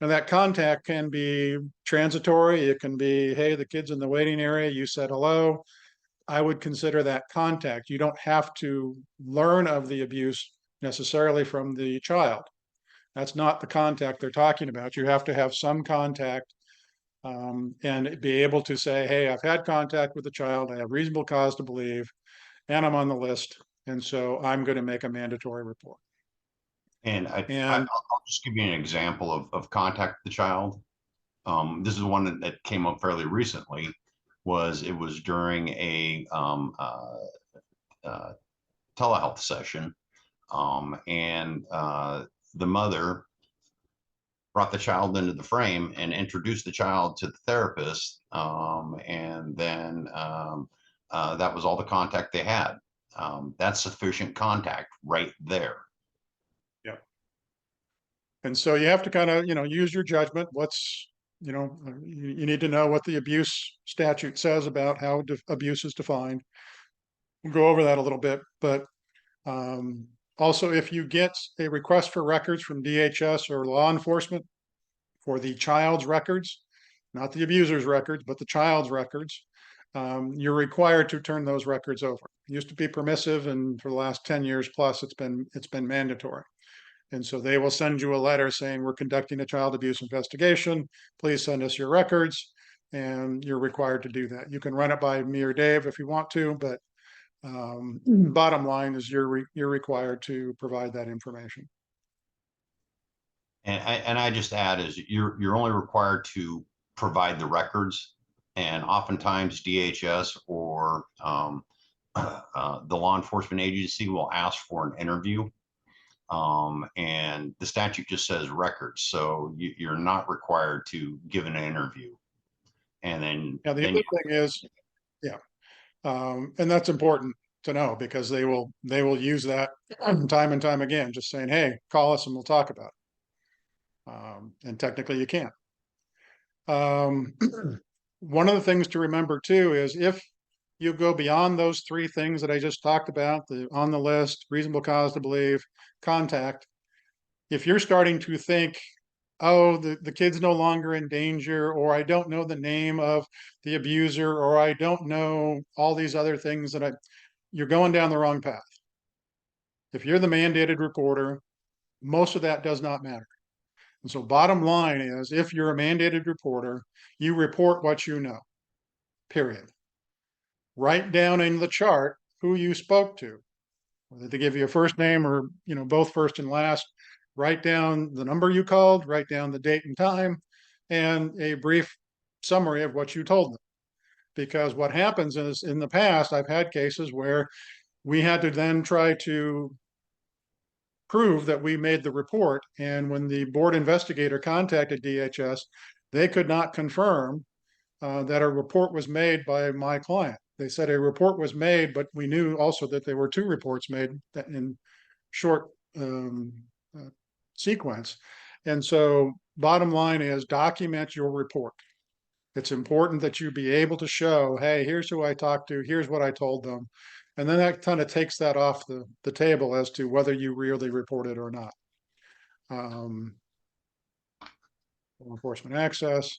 And that contact can be transitory. It can be, hey, the kid's in the waiting area, you said hello. I would consider that contact. You don't have to learn of the abuse necessarily from the child. That's not the contact they're talking about. You have to have some contact and be able to say, hey, I've had contact with the child. I have reasonable cause to believe, and I'm on the list. And so I'm going to make a mandatory report. And And I'll just give you an example of contact with the child. This is one that came up fairly recently. It was during a telehealth session, and the mother brought the child into the frame and introduced the child to the therapist, and then that was all the contact they had. That's sufficient contact right there. yeah. And so you have to kind of, use your judgment. You need to know what the abuse statute says about how abuse is defined. We'll go over that a little bit, but also if you get a request for records from DHS or law enforcement for the child's records, not the abuser's records, but the child's records, you're required to turn those records over. It used to be permissive, and for the last 10 years plus, it's been mandatory. And so they will send you a letter saying, we're conducting a child abuse investigation. Please send us your records. And you're required to do that. You can run it by me or Dave if you want to, but bottom line is you're required to provide that information. And I just add is you're only required to provide the records, and oftentimes DHS or the law enforcement agency will ask for an interview. And the statute just says records, so you're not required to give an interview. And then the other thing is, and that's important to know, because they will use that time and time again, just saying, hey, call us and we'll talk about it. And technically you can't. One of the things to remember too is if you go beyond those three things that I just talked about, the on the list, reasonable cause to believe, contact, if you're starting to think, oh, the kid's no longer in danger, or I don't know the name of the abuser, or I don't know all these other things you're going down the wrong path. If you're the mandated reporter, most of that does not matter. And so bottom line is, if you're a mandated reporter, you report what you know, period. Write down in the chart who you spoke to, whether they give you a first name or, both first and last. Write down the number you called, write down the date and time, and a brief summary of what you told them. Because what happens is, in the past, I've had cases where we had to then try to prove that we made the report. And when the board investigator contacted DHS, they could not confirm that a report was made by my client. They said a report was made, but we knew also that there were two reports made in short sequence. And so bottom line is, document your report. It's important that you be able to show, hey, here's who I talked to, here's what I told them. And then that kind of takes that off the table as to whether you really reported or not. Law enforcement access.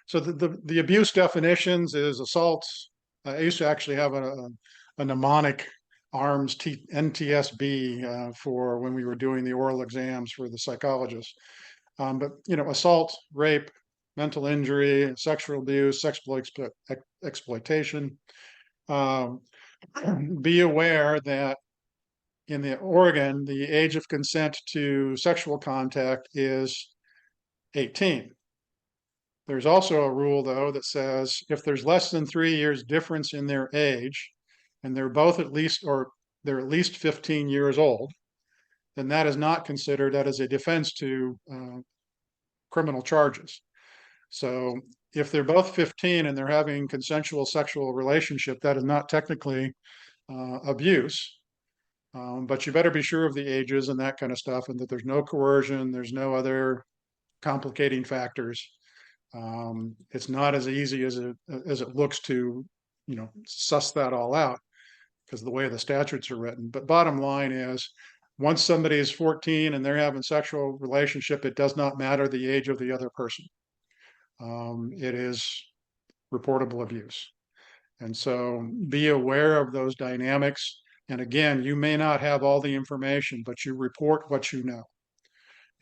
So the abuse definitions is assaults. I used to actually have a mnemonic ARMS NTSB for when we were doing the oral exams for the psychologists. But assault, rape, mental injury, sexual abuse, sexual exploitation. Be aware that in the Oregon, the age of consent to sexual contact is 18. There's also a rule, though, that says if there's less than 3 years difference in their age, and they're at least 15 years old, then that is not considered, that is a defense to criminal charges. So if they're both 15 and they're having consensual sexual relationship, that is not technically abuse. But you better be sure of the ages and that kind of stuff, and that there's no coercion, there's no other complicating factors. It's not as easy as it looks to, suss that all out, because of the way the statutes are written. But bottom line is, once somebody is 14 and they're having sexual relationship, it does not matter the age of the other person. It is reportable abuse. And so be aware of those dynamics. And again, you may not have all the information, but you report what you know.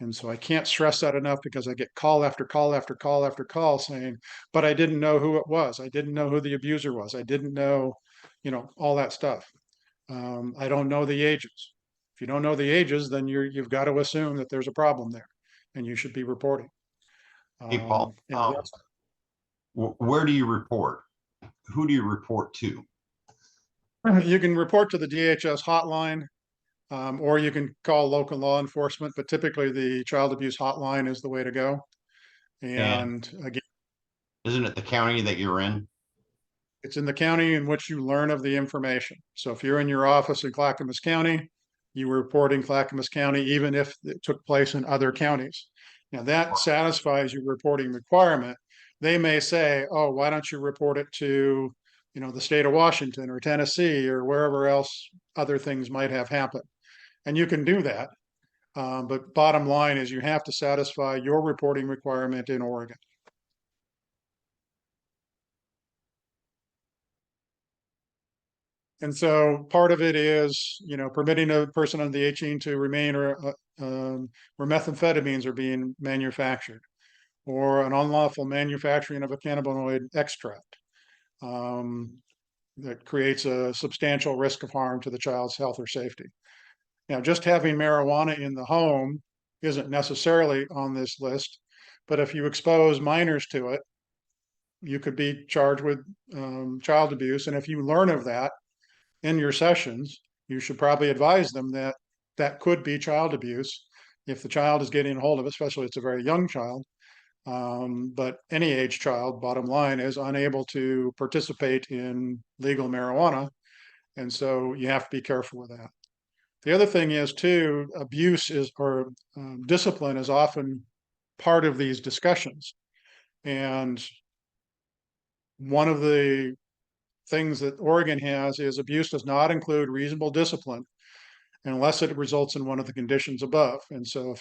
And so I can't stress that enough, because I get call after call after call after call saying, but I didn't know who it was. I didn't know who the abuser was. I didn't know, all that stuff. I don't know the ages. If you don't know the ages, then you've got to assume that there's a problem there and you should be reporting. Hey, Paul, where do you report? Who do you report to? You can report to the DHS hotline, or you can call local law enforcement, but typically the child abuse hotline is the way to go. And again, isn't it the county that you're in? it's in the county in which you learn of the information. So if you're in your office in Clackamas County, you report in Clackamas County, even if it took place in other counties. Now that satisfies your reporting requirement. They may say, oh, why don't you report it to, the state of Washington or Tennessee or wherever else other things might have happened. And you can do that. But bottom line is you have to satisfy your reporting requirement in Oregon. And so part of it is, permitting a person under the 18 to remain or where methamphetamines are being manufactured, or an unlawful manufacturing of a cannabinoid extract that creates a substantial risk of harm to the child's health or safety. Now, just having marijuana in the home isn't necessarily on this list, but if you expose minors to it, you could be charged with child abuse. And if you learn of that in your sessions, you should probably advise them that that could be child abuse if the child is getting a hold of it, especially if it's a very young child. But any age child, bottom line, is unable to participate in legal marijuana. And so you have to be careful with that. The other thing is too, discipline is often part of these discussions. And one of the things that Oregon has is abuse does not include reasonable discipline unless it results in one of the conditions above. And so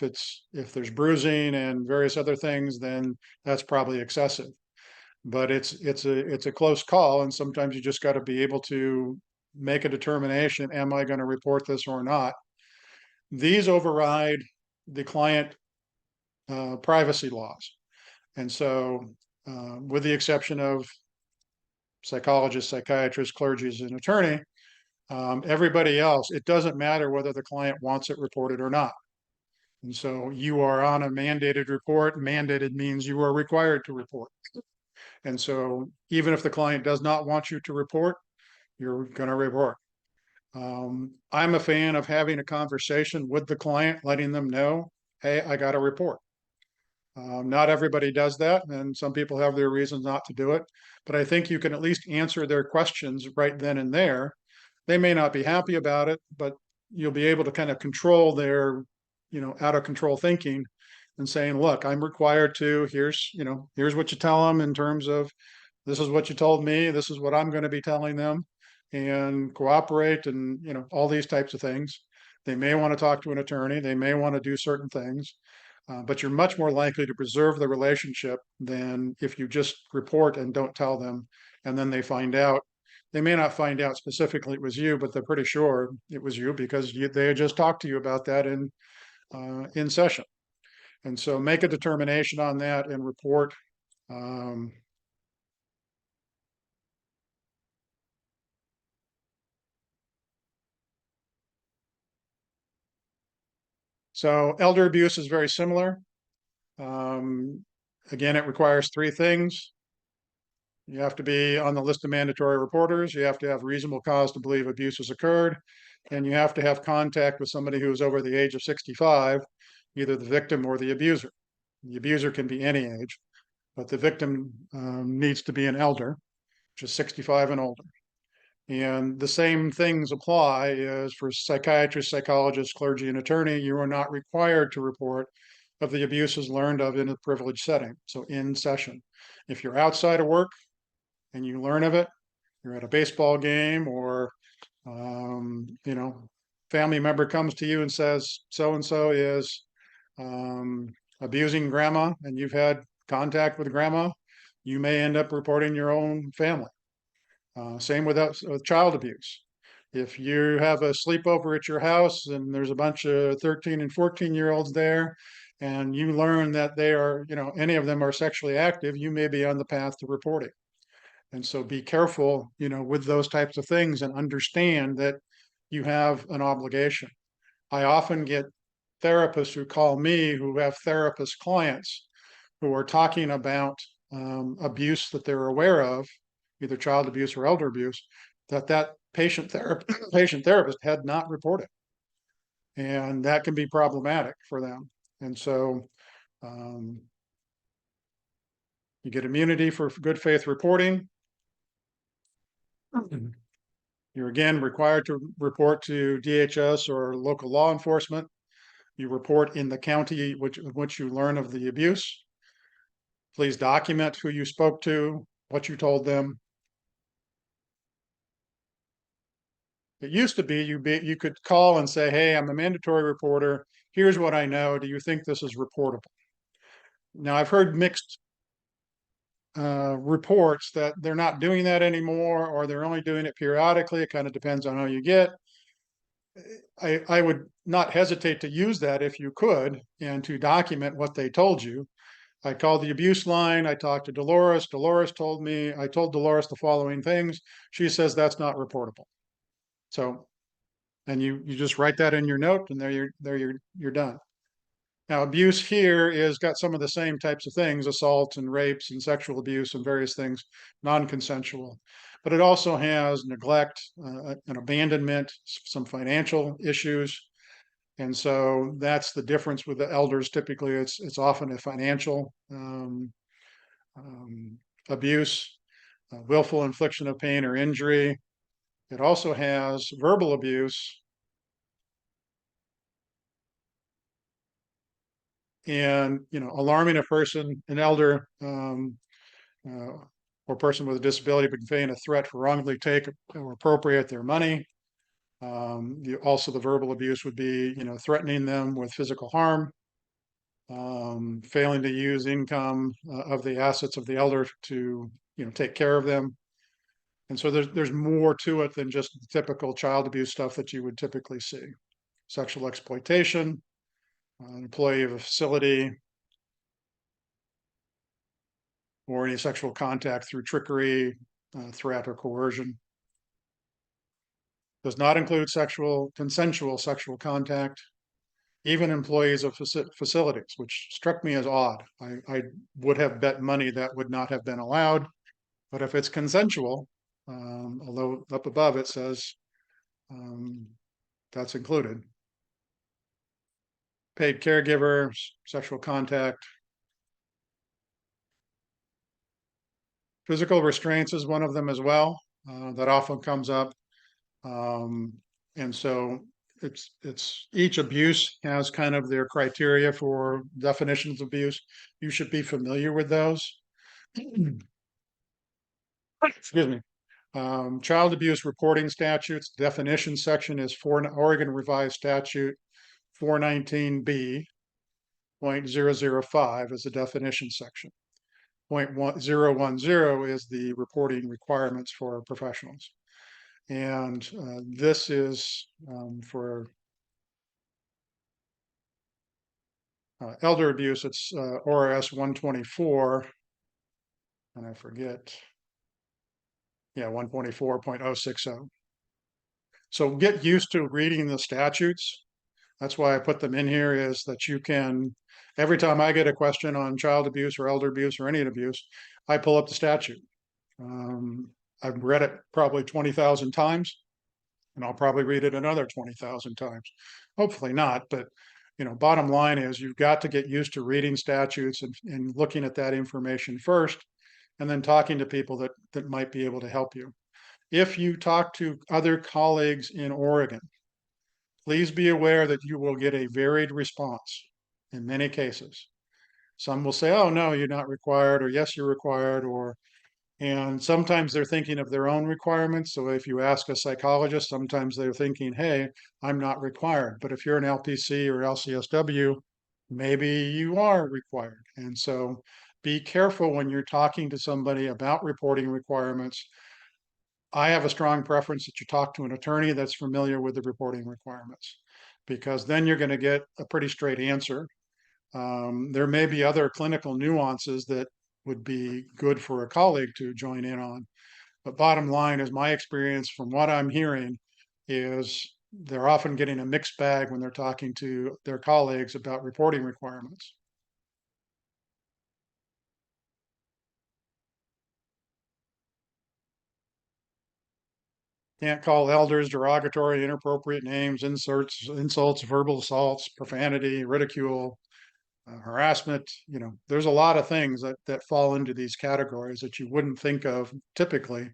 if there's bruising and various other things, then that's probably excessive. But it's a close call, and sometimes you just got to be able to make a determination, am I going to report this or not? These override the client privacy laws. And so with the exception of psychologists, psychiatrists, clergy, and attorney, everybody else, it doesn't matter whether the client wants it reported or not. And so you are on a mandated report. Mandated means you are required to report. And so even if the client does not want you to report, you're going to report. I'm a fan of having a conversation with the client, letting them know, hey, I got a report. Not everybody does that, and some people have their reasons not to do it. But I think you can at least answer their questions right then and there. They may not be happy about it, but you'll be able to kind of control their, out of control thinking and saying, look, I'm required to, here's what you tell them in terms of, this is what you told me, this is what I'm going to be telling them, and cooperate, and, all these types of things. They may want to talk to an attorney. They may want to do certain things. But you're much more likely to preserve the relationship than if you just report and don't tell them, and then they find out. They may not find out specifically it was you, but they're pretty sure it was you because they had just talked to you about that in session. And so make a determination on that and report. So elder abuse is very similar. Again, it requires three things. You have to be on the list of mandatory reporters. You have to have reasonable cause to believe abuse has occurred. And you have to have contact with somebody who is over the age of 65, either the victim or the abuser. The abuser can be any age, but the victim needs to be an elder, which is 65 and older. And the same things apply as for psychiatrists, psychologists, clergy, and attorney. You are not required to report of the abuses learned of in a privileged setting, so in session. If you're outside of work and you learn of it, you're at a baseball game or, family member comes to you and says, so-and-so is abusing grandma, and you've had contact with grandma, you may end up reporting your own family. Same with child abuse. If you have a sleepover at your house and there's a bunch of 13 and 14-year-olds there, and you learn that they are, any of them are sexually active, you may be on the path to reporting. And so be careful, with those types of things, and understand that you have an obligation. I often get therapists who call me who have therapist clients who are talking about abuse that they're aware of, either child abuse or elder abuse, that patient therapist had not reported. And that can be problematic for them. And so you get immunity for good faith reporting. You're again required to report to DHS or local law enforcement. You report in the county which you learn of the abuse. Please document who you spoke to, what you told them. It used to be you could call and say, hey, I'm a mandatory reporter. Here's what I know. Do you think this is reportable? Now, I've heard mixed reports that they're not doing that anymore, or they're only doing it periodically. It kind of depends on how you get. I would not hesitate to use that if you could, and to document what they told you. I called the abuse line. I talked to Dolores. Dolores told me, I told Dolores the following things. She says that's not reportable. So, and you just write that in your note, and you're done. Now, abuse here is got some of the same types of things, assaults and rapes and sexual abuse and various things, non-consensual. But it also has neglect, and abandonment, some financial issues. And so that's the difference with the elders. Typically, it's often a financial abuse, willful infliction of pain or injury. It also has verbal abuse, and alarming a person, an elder, or person with a disability, but conveying a threat to wrongly take or appropriate their money. Also, the verbal abuse would be, threatening them with physical harm, failing to use income of the assets of the elder to, take care of them. And so there's more to it than just the typical child abuse stuff that you would typically see. Sexual exploitation, an employee of a facility, or any sexual contact through trickery, threat, or coercion. Does not include consensual sexual contact, even employees of facilities, which struck me as odd. I would have bet money that would not have been allowed, but if it's consensual, although up above it says that's included. Paid caregiver, sexual contact. Physical restraints is one of them as well. That often comes up. And so it's each abuse has kind of their criteria for definitions of abuse. You should be familiar with those. Excuse me. Child abuse reporting statutes, definition section is for Oregon Revised Statute 419B.005 is the definition section. 010 is the reporting requirements for professionals. And this is for elder abuse, it's ORS 124, and I forget, 124.060. So get used to reading the statutes. That's why I put them in here, is that you can, every time I get a question on child abuse or elder abuse or any abuse, I pull up the statute. I've read it probably 20,000 times, and I'll probably read it another 20,000 times. Hopefully not, but bottom line is you've got to get used to reading statutes and looking at that information first, and then talking to people that might be able to help you. If you talk to other colleagues in Oregon, please be aware that you will get a varied response in many cases. Some will say, oh, no, you're not required, or yes, you're required, or And sometimes they're thinking of their own requirements. So if you ask a psychologist, sometimes they're thinking, hey, I'm not required. But if you're an LPC or LCSW, maybe you are required. And so be careful when you're talking to somebody about reporting requirements. I have a strong preference that you talk to an attorney that's familiar with the reporting requirements, because then you're going to get a pretty straight answer. There may be other clinical nuances that would be good for a colleague to join in on. But bottom line is, my experience from what I'm hearing is they're often getting a mixed bag when they're talking to their colleagues about reporting requirements. Can't call elders derogatory, inappropriate names, insults, verbal assaults, profanity, ridicule, harassment. There's a lot of things that fall into these categories that you wouldn't think of typically,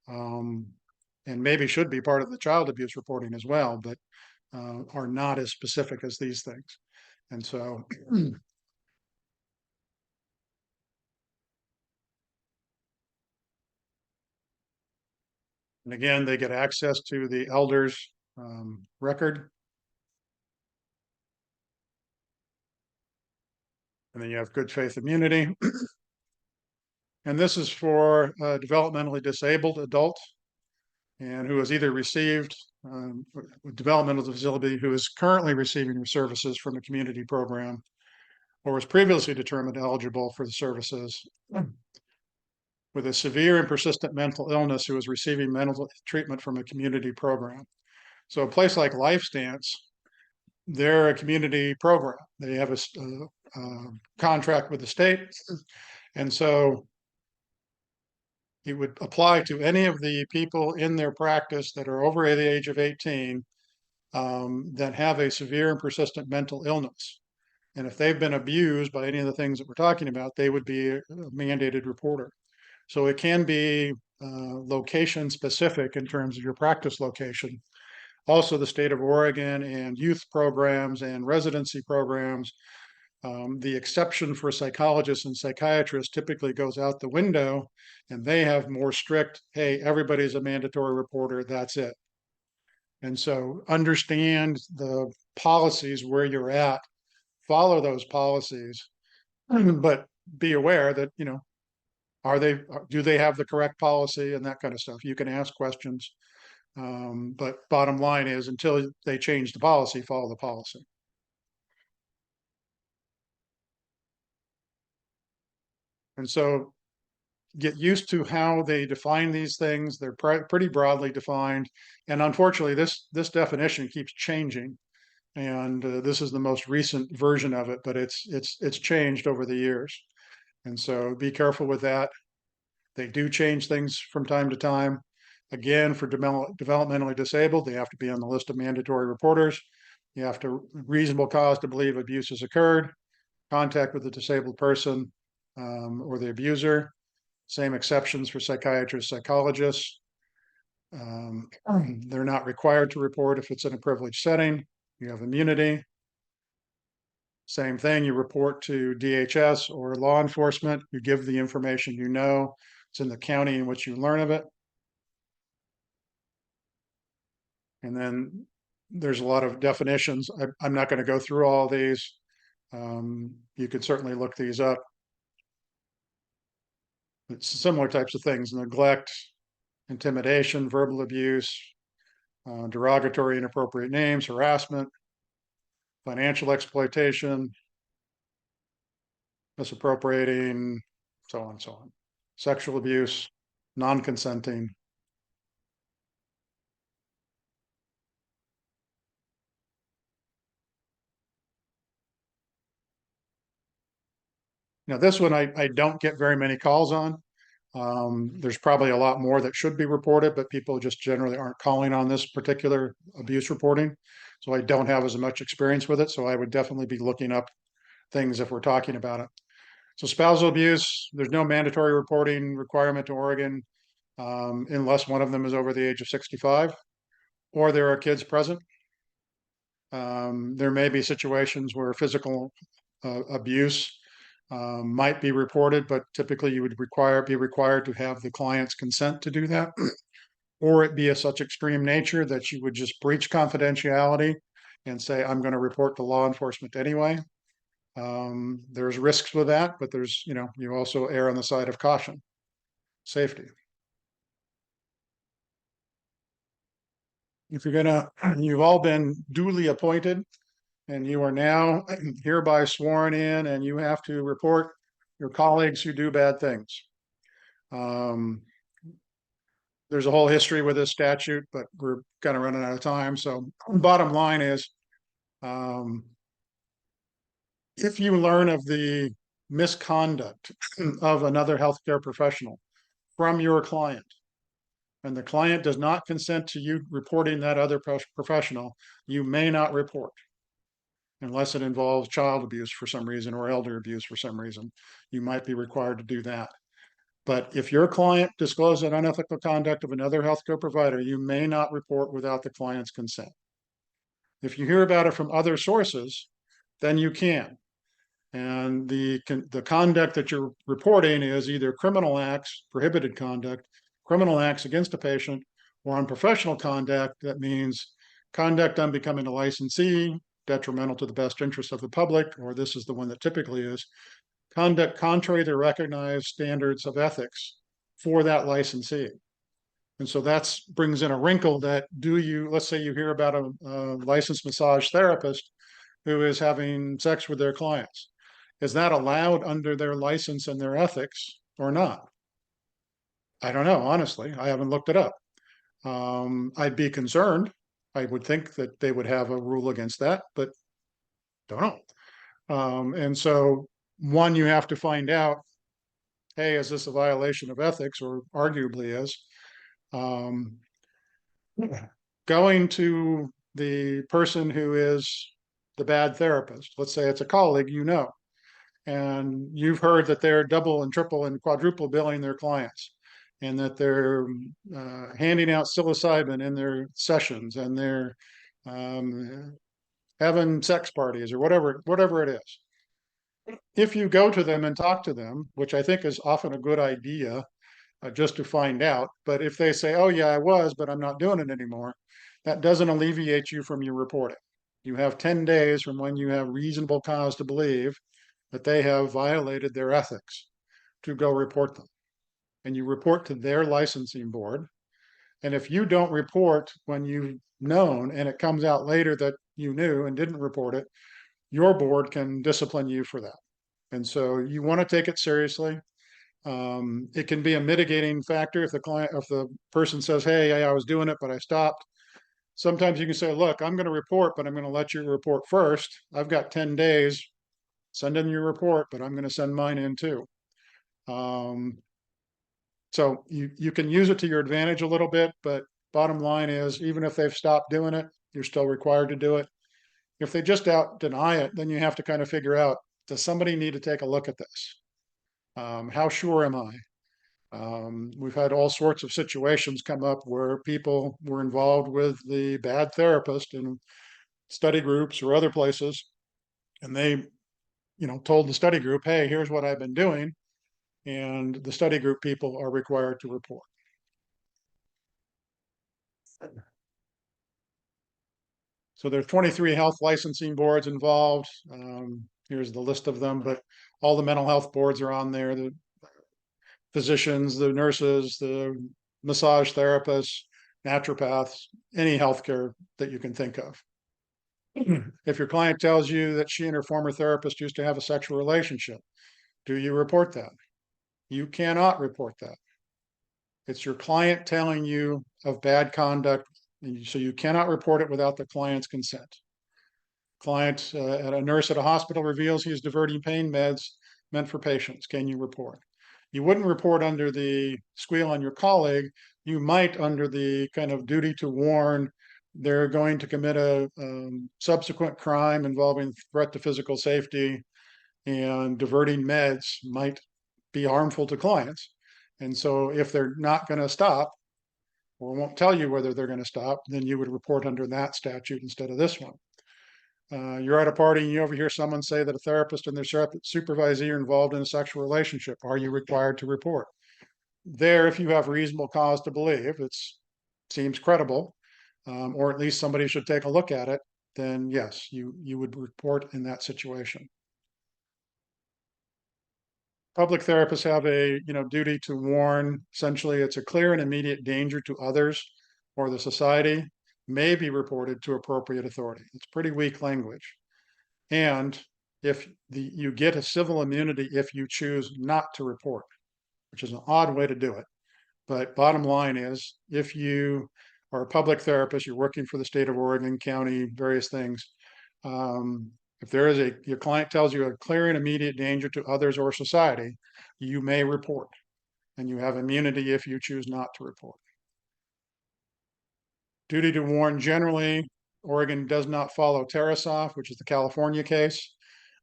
and maybe should be part of the child abuse reporting as well, but are not as specific as these things. And so and again, they get access to the elders record. And then you have good faith immunity. And this is for a developmentally disabled adult and who has either received with developmental disability, who is currently receiving services from a community program, or was previously determined eligible for the services, with a severe and persistent mental illness who is receiving mental treatment from a community program. So a place like LifeStance, they're a community program. They have a contract with the state. And so it would apply to any of the people in their practice that are over the age of 18 that have a severe and persistent mental illness. And if they've been abused by any of the things that we're talking about, they would be a mandated reporter. So it can be location specific in terms of your practice location. Also, the state of Oregon and youth programs and residency programs, the exception for psychologists and psychiatrists typically goes out the window, and they have more strict, hey, everybody's a mandatory reporter, that's it. And so understand the policies where you're at, follow those policies, but be aware that, do they have the correct policy and that kind of stuff. You can ask questions. But bottom line is, until they change the policy, follow the policy. And so get used to how they define these things. They're pretty broadly defined. And unfortunately, this definition keeps changing. And this is the most recent version of it, but it's changed over the years. And so be careful with that. They do change things from time to time. Again, for developmentally disabled, they have to be on the list of mandatory reporters. You have to reasonable cause to believe abuse has occurred, contact with the disabled person or the abuser. Same exceptions for psychiatrists, psychologists. They're not required to report if it's in a privileged setting. You have immunity. Same thing, you report to DHS or law enforcement. You give the information you know. It's in the county in which you learn of it. And then there's a lot of definitions. I'm not going to go through all these. You could certainly look these up. It's similar types of things: neglect, intimidation, verbal abuse, derogatory, inappropriate names, harassment, financial exploitation, misappropriating, so on and so on. Sexual abuse, non-consenting. Now, this one I don't get very many calls on. There's probably a lot more that should be reported, but people just generally aren't calling on this particular abuse reporting. So I don't have as much experience with it. So I would definitely be looking up things if we're talking about it. So spousal abuse, there's no mandatory reporting requirement to Oregon unless one of them is over the age of 65 or there are kids present. There may be situations where physical abuse might be reported, but typically you would be required to have the client's consent to do that. Or it be of such extreme nature that you would just breach confidentiality and say, I'm going to report to law enforcement anyway. There's risks with that, but there's, you also err on the side of caution, safety. If you've all been duly appointed and you are now hereby sworn in, and you have to report your colleagues who do bad things. There's a whole history with this statute, but we're kind of running out of time. So bottom line is, if you learn of the misconduct of another healthcare professional from your client, and the client does not consent to you reporting that other professional, you may not report unless it involves child abuse for some reason or elder abuse for some reason. You might be required to do that. But if your client discloses an unethical conduct of another healthcare provider, you may not report without the client's consent. If you hear about it from other sources, then you can. And the conduct that you're reporting is either criminal acts, prohibited conduct, criminal acts against a patient, or unprofessional conduct. That means conduct on becoming a licensee, detrimental to the best interest of the public, or this is the one that typically is, conduct contrary to recognized standards of ethics for that licensee. And so that brings in a wrinkle that let's say you hear about a licensed massage therapist who is having sex with their clients. Is that allowed under their license and their ethics or not? I don't know, honestly. I haven't looked it up. I'd be concerned. I would think that they would have a rule against that, but don't know. And so one, you have to find out, hey, is this a violation of ethics, or arguably is. Going to the person who is the bad therapist, let's say it's a colleague, and you've heard that they're double and triple and quadruple billing their clients, and that they're handing out psilocybin in their sessions, and they're having sex parties or whatever it is. If you go to them and talk to them, which I think is often a good idea, just to find out, but if they say, oh yeah, I was, but I'm not doing it anymore, that doesn't alleviate you from your reporting. You have 10 days from when you have reasonable cause to believe that they have violated their ethics to go report them. And you report to their licensing board. And if you don't report when you've known and it comes out later that you knew and didn't report it, your board can discipline you for that. And so you want to take it seriously. It can be a mitigating factor if the person says, hey, I was doing it, but I stopped. Sometimes you can say, look, I'm going to report, but I'm going to let you report first. I've got 10 days. Send in your report, but I'm going to send mine in too. So you can use it to your advantage a little bit, but bottom line is, even if they've stopped doing it, you're still required to do it. If they just deny it, then you have to kind of figure out, does somebody need to take a look at this? How sure am I? We've had all sorts of situations come up where people were involved with the bad therapist in study groups or other places, and they, told the study group, hey, here's what I've been doing, and the study group people are required to report. So there's 23 health licensing boards involved. Here's the list of them, but all the mental health boards are on there. The physicians, the nurses, the massage therapists, naturopaths, any healthcare that you can think of. If your client tells you that she and her former therapist used to have a sexual relationship, do you report that? You cannot report that. It's your client telling you of bad conduct, and so you cannot report it without the client's consent. Client, a nurse at a hospital reveals he is diverting pain meds meant for patients. Can you report? You wouldn't report under the squeal on your colleague. You might under the kind of duty to warn they're going to commit a subsequent crime involving threat to physical safety, and diverting meds might be harmful to clients. And so if they're not going to stop or won't tell you whether they're going to stop, then you would report under that statute instead of this one. You're at a party and you overhear someone say that a therapist and their supervisee are involved in a sexual relationship. Are you required to report? There, if you have reasonable cause to believe, seems credible, or at least somebody should take a look at it, then yes, you would report in that situation. Public therapists have a duty to warn. Essentially, it's a clear and immediate danger to others or the society may be reported to appropriate authority. It's pretty weak language. And if you get a civil immunity if you choose not to report, which is an odd way to do it. But bottom line is, if you are a public therapist, you're working for the state of Oregon, county, various things. If your client tells you a clear and immediate danger to others or society, you may report, and you have immunity if you choose not to report. Duty to warn, generally, Oregon does not follow Tarasoff, which is the California case.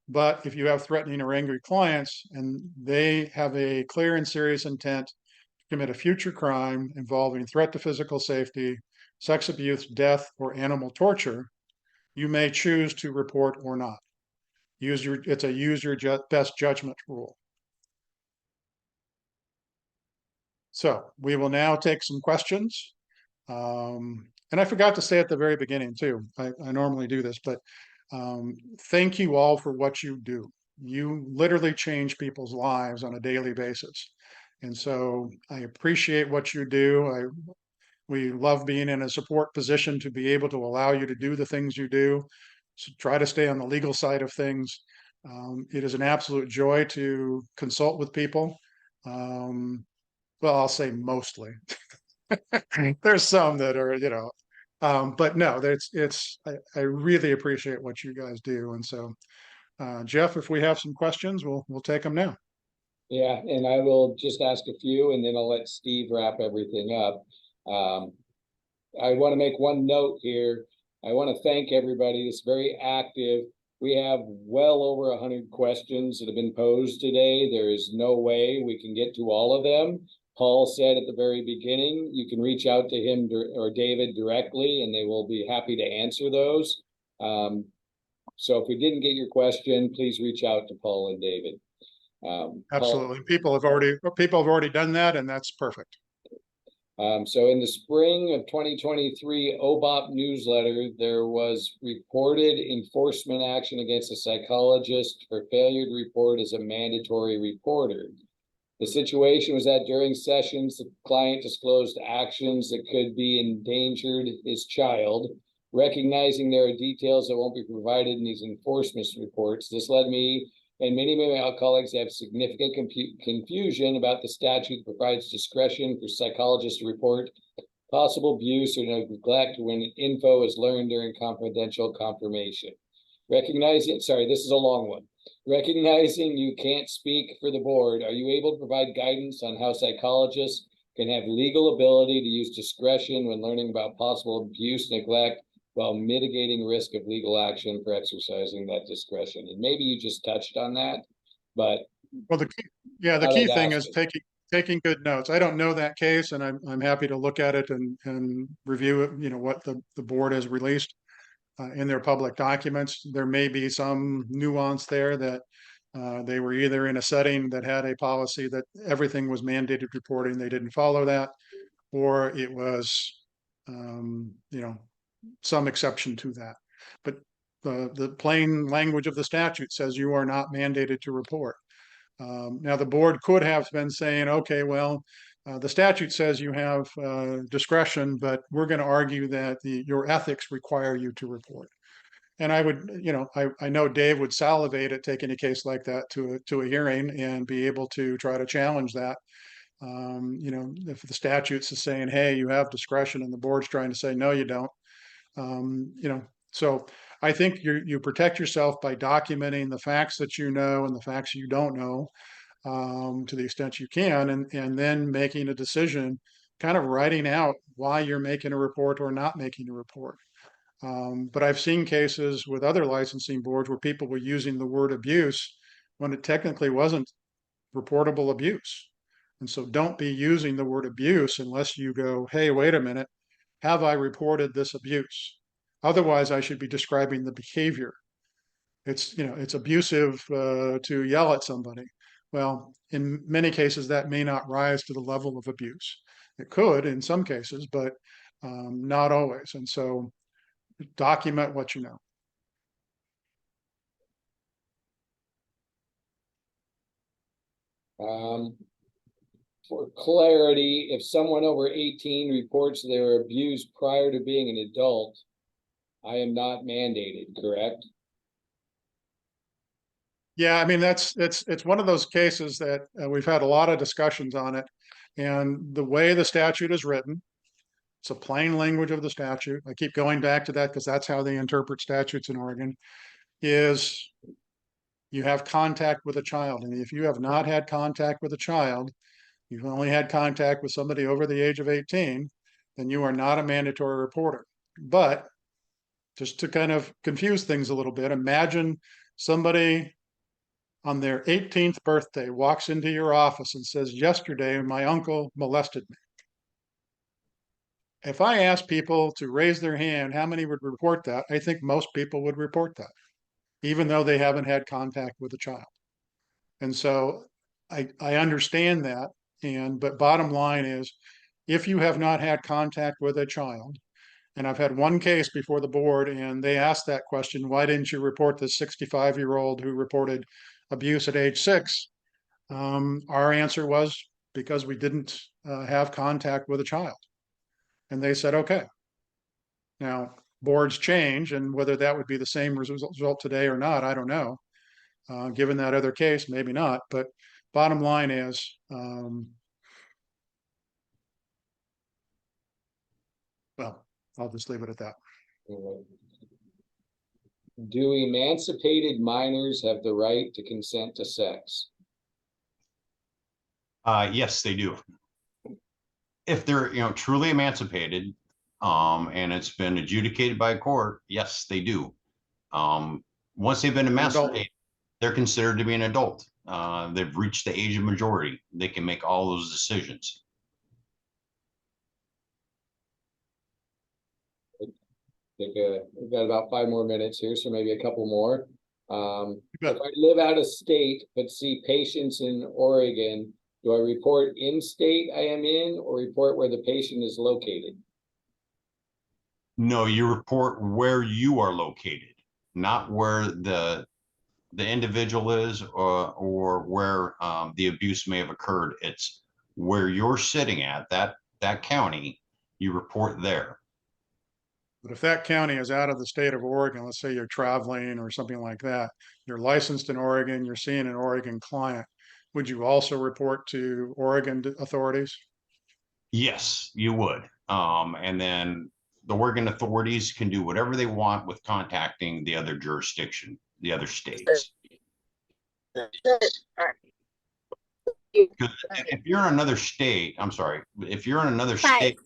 But if you have threatening or angry clients and they have a clear and serious intent to commit a future crime involving threat to physical safety, sex abuse, death, or animal torture, you may choose to report or not. It's a use your best judgment rule. So we will now take some questions. And I forgot to say at the very beginning too, I normally do this, but thank you all for what you do. You literally change people's lives on a daily basis. And so I appreciate what you do. We love being in a support position to be able to allow you to do the things you do. So try to stay on the legal side of things. It is an absolute joy to consult with people. Well, I'll say mostly. There's some that are, but no, I really appreciate what you guys do. And so, Jeff, if we have some questions, we'll take them now. Yeah, and I will just ask a few and then I'll let Steve wrap everything up. I want to make one note here. I want to thank everybody. It's very active. We have well over 100 questions that have been posed today. There is no way we can get to all of them. Paul said at the very beginning, you can reach out to him or David directly, and they will be happy to answer those. So if we didn't get your question, please reach out to Paul and David. Absolutely. People have already done that, and that's perfect. So in the spring of 2023 OBOP newsletter, there was reported enforcement action against a psychologist for failure to report as a mandatory reporter. The situation was that during sessions, the client disclosed actions that could be endangered his child. Recognizing there are details that won't be provided in these enforcement reports, this led me and many of my colleagues have significant confusion about the statute that provides discretion for psychologists to report possible abuse or neglect when info is learned during confidential confirmation. Sorry, this is a long one. Recognizing you can't speak for the board, are you able to provide guidance on how psychologists can have legal ability to use discretion when learning about possible abuse, neglect, while mitigating risk of legal action for exercising that discretion? And maybe you just touched on that, but well, the key thing is taking good notes. I don't know that case, and I'm happy to look at it and review it. What the board has released in their public documents. There may be some nuance there that they were either in a setting that had a policy that everything was mandated reporting, they didn't follow that, or it was some exception to that. But the plain language of the statute says you are not mandated to report. Now, the board could have been saying, okay, well, the statute says you have discretion, but we're going to argue that your ethics require you to report. And I would, I know Dave would salivate at taking a case like that to a hearing and be able to try to challenge that. If the statute's is saying, hey, you have discretion, and the board's trying to say, no, you don't. So I think you protect yourself by documenting the facts that you know and the facts you don't know, to the extent you can, and then making a decision, kind of writing out why you're making a report or not making a report. But I've seen cases with other licensing boards where people were using the word abuse when it technically wasn't reportable abuse. And so don't be using the word abuse unless you go, hey, wait a minute, have I reported this abuse? Otherwise, I should be describing the behavior it's, it's abusive to yell at somebody. Well, in many cases, that may not rise to the level of abuse. It could in some cases, but not always. And so document what you know. For clarity, if someone over 18 reports they were abused prior to being an adult, I am not mandated, correct? Yeah, I mean, it's one of those cases that we've had a lot of discussions on it. And the way the statute is written, it's a plain language of the statute. I keep going back to that because that's how they interpret statutes in Oregon, is you have contact with a child. And if you have not had contact with a child, you've only had contact with somebody over the age of 18, then you are not a mandatory reporter. But just to kind of confuse things a little bit, imagine somebody on their 18th birthday walks into your office and says, yesterday, my uncle molested me. If I asked people to raise their hand, how many would report that? I think most people would report that, even though they haven't had contact with a child. And so I understand that. But bottom line is, if you have not had contact with a child, and I've had one case before the board and they asked that question, why didn't you report the 65-year-old who reported abuse at age 6? Our answer was because we didn't have contact with a child. And they said, okay. Now, boards change, and whether that would be the same result today or not, I don't know. Given that other case, maybe not. But bottom line is, well, I'll just leave it at that. Do emancipated minors have the right to consent to sex? Yes, they do. If they're, truly emancipated, and it's been adjudicated by a court, yes, they do. Once they've been emancipated, they're considered to be an adult. They've reached the age of majority. They can make all those decisions. We've got about 5 more minutes here, so maybe a couple more. If I live out of state but see patients in Oregon, do I report in state I am in or report where the patient is located? No, you report where you are located, not where the individual is or where the abuse may have occurred. It's where you're sitting at, that county, you report there. But if that county is out of the state of Oregon, let's say you're traveling or something like that, you're licensed in Oregon, you're seeing an Oregon client, would you also report to Oregon authorities? Yes, you would. And then the Oregon authorities can do whatever they want with contacting the other jurisdiction, the other states. Because if you're in another state, I'm sorry, if you're in another state,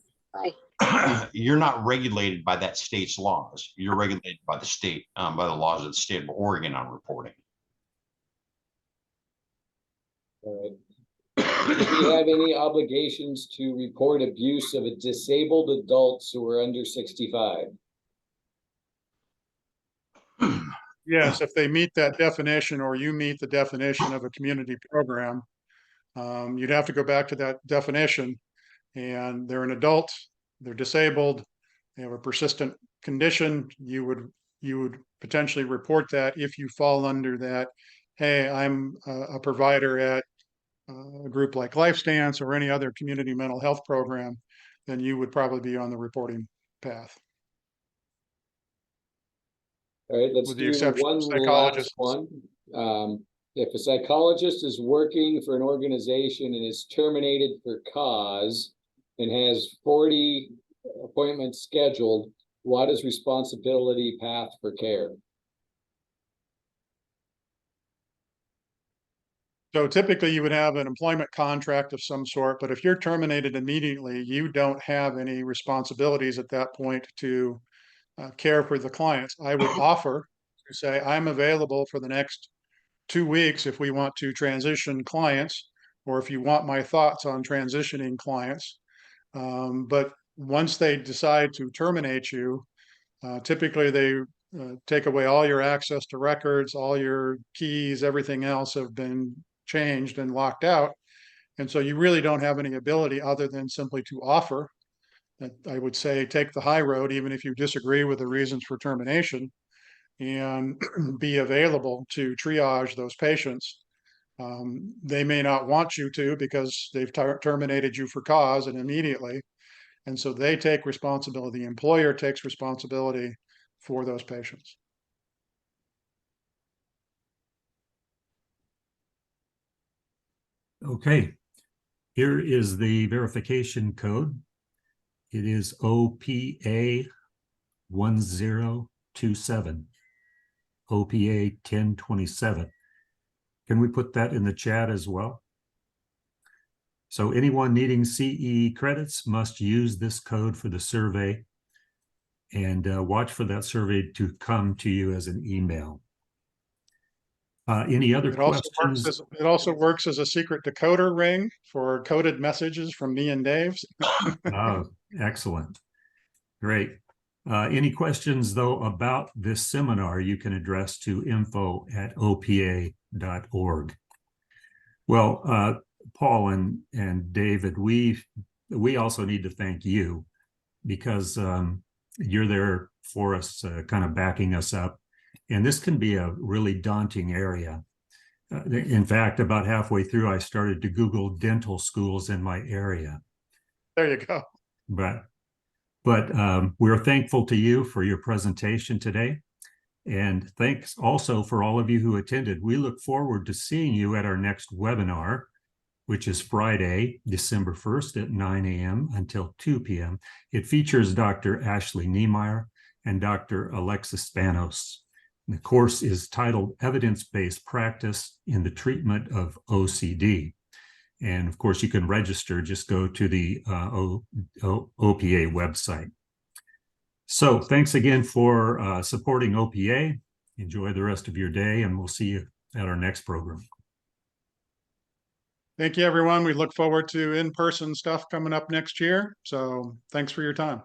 you're not regulated by that state's laws. You're regulated by the state, by the laws of the state of Oregon on reporting. All right. Do we have any obligations to report abuse of a disabled adults who are under 65? Yes, if they meet that definition or you meet the definition of a community program, you'd have to go back to that definition. And they're an adult, they're disabled, they have a persistent condition, you would potentially report that if you fall under that. Hey, I'm a provider at a group like LifeStance or any other community mental health program, then you would probably be on the reporting path. All right, let's With the do exception one of last psychologists. one. If a psychologist is working for an organization and is terminated for cause and has 40 appointments scheduled, what is responsibility path for care? So typically you would have an employment contract of some sort, but if you're terminated immediately, you don't have any responsibilities at that point to care for the clients. I would offer to say, I'm available for the next 2 weeks if we want to transition clients, or if you want my thoughts on transitioning clients. But once they decide to terminate you, typically they take away all your access to records, all your keys, everything else have been changed and locked out. And so you really don't have any ability other than simply to offer. I would say take the high road, even if you disagree with the reasons for termination, and be available to triage those patients. They may not want you to because they've terminated you for cause and immediately. And so they take responsibility. The employer takes responsibility for those patients. Okay, here is the verification code. It is OPA 1027, OPA 1027. Can we put that in the chat as well? So anyone needing CE credits must use this code for the survey, and watch for that survey to come to you as an email. Any other questions? It also works as a secret decoder ring for coded messages from me and Dave. Oh, excellent. Great. Any questions, though, about this seminar, you can address to info@opa.org. Well, Paul and David, we also need to thank you because you're there for us, kind of backing us up. And this can be a really daunting area. In fact, about halfway through, I started to Google dental schools in my area. There you go. But we're thankful to you for your presentation today. And thanks also for all of you who attended. We look forward to seeing you at our next webinar, which is Friday, December 1st at 9 a.m. until 2 p.m. It features Dr. Ashley Niemeyer and Dr. Alexis Spanos. The course is titled Evidence-Based Practice in the Treatment of OCD. And of course, you can register, just go to the OPA website. So thanks again for supporting OPA. Enjoy the rest of your day, and we'll see you at our next program. Thank you, everyone. We look forward to in-person stuff coming up next year. So thanks for your time.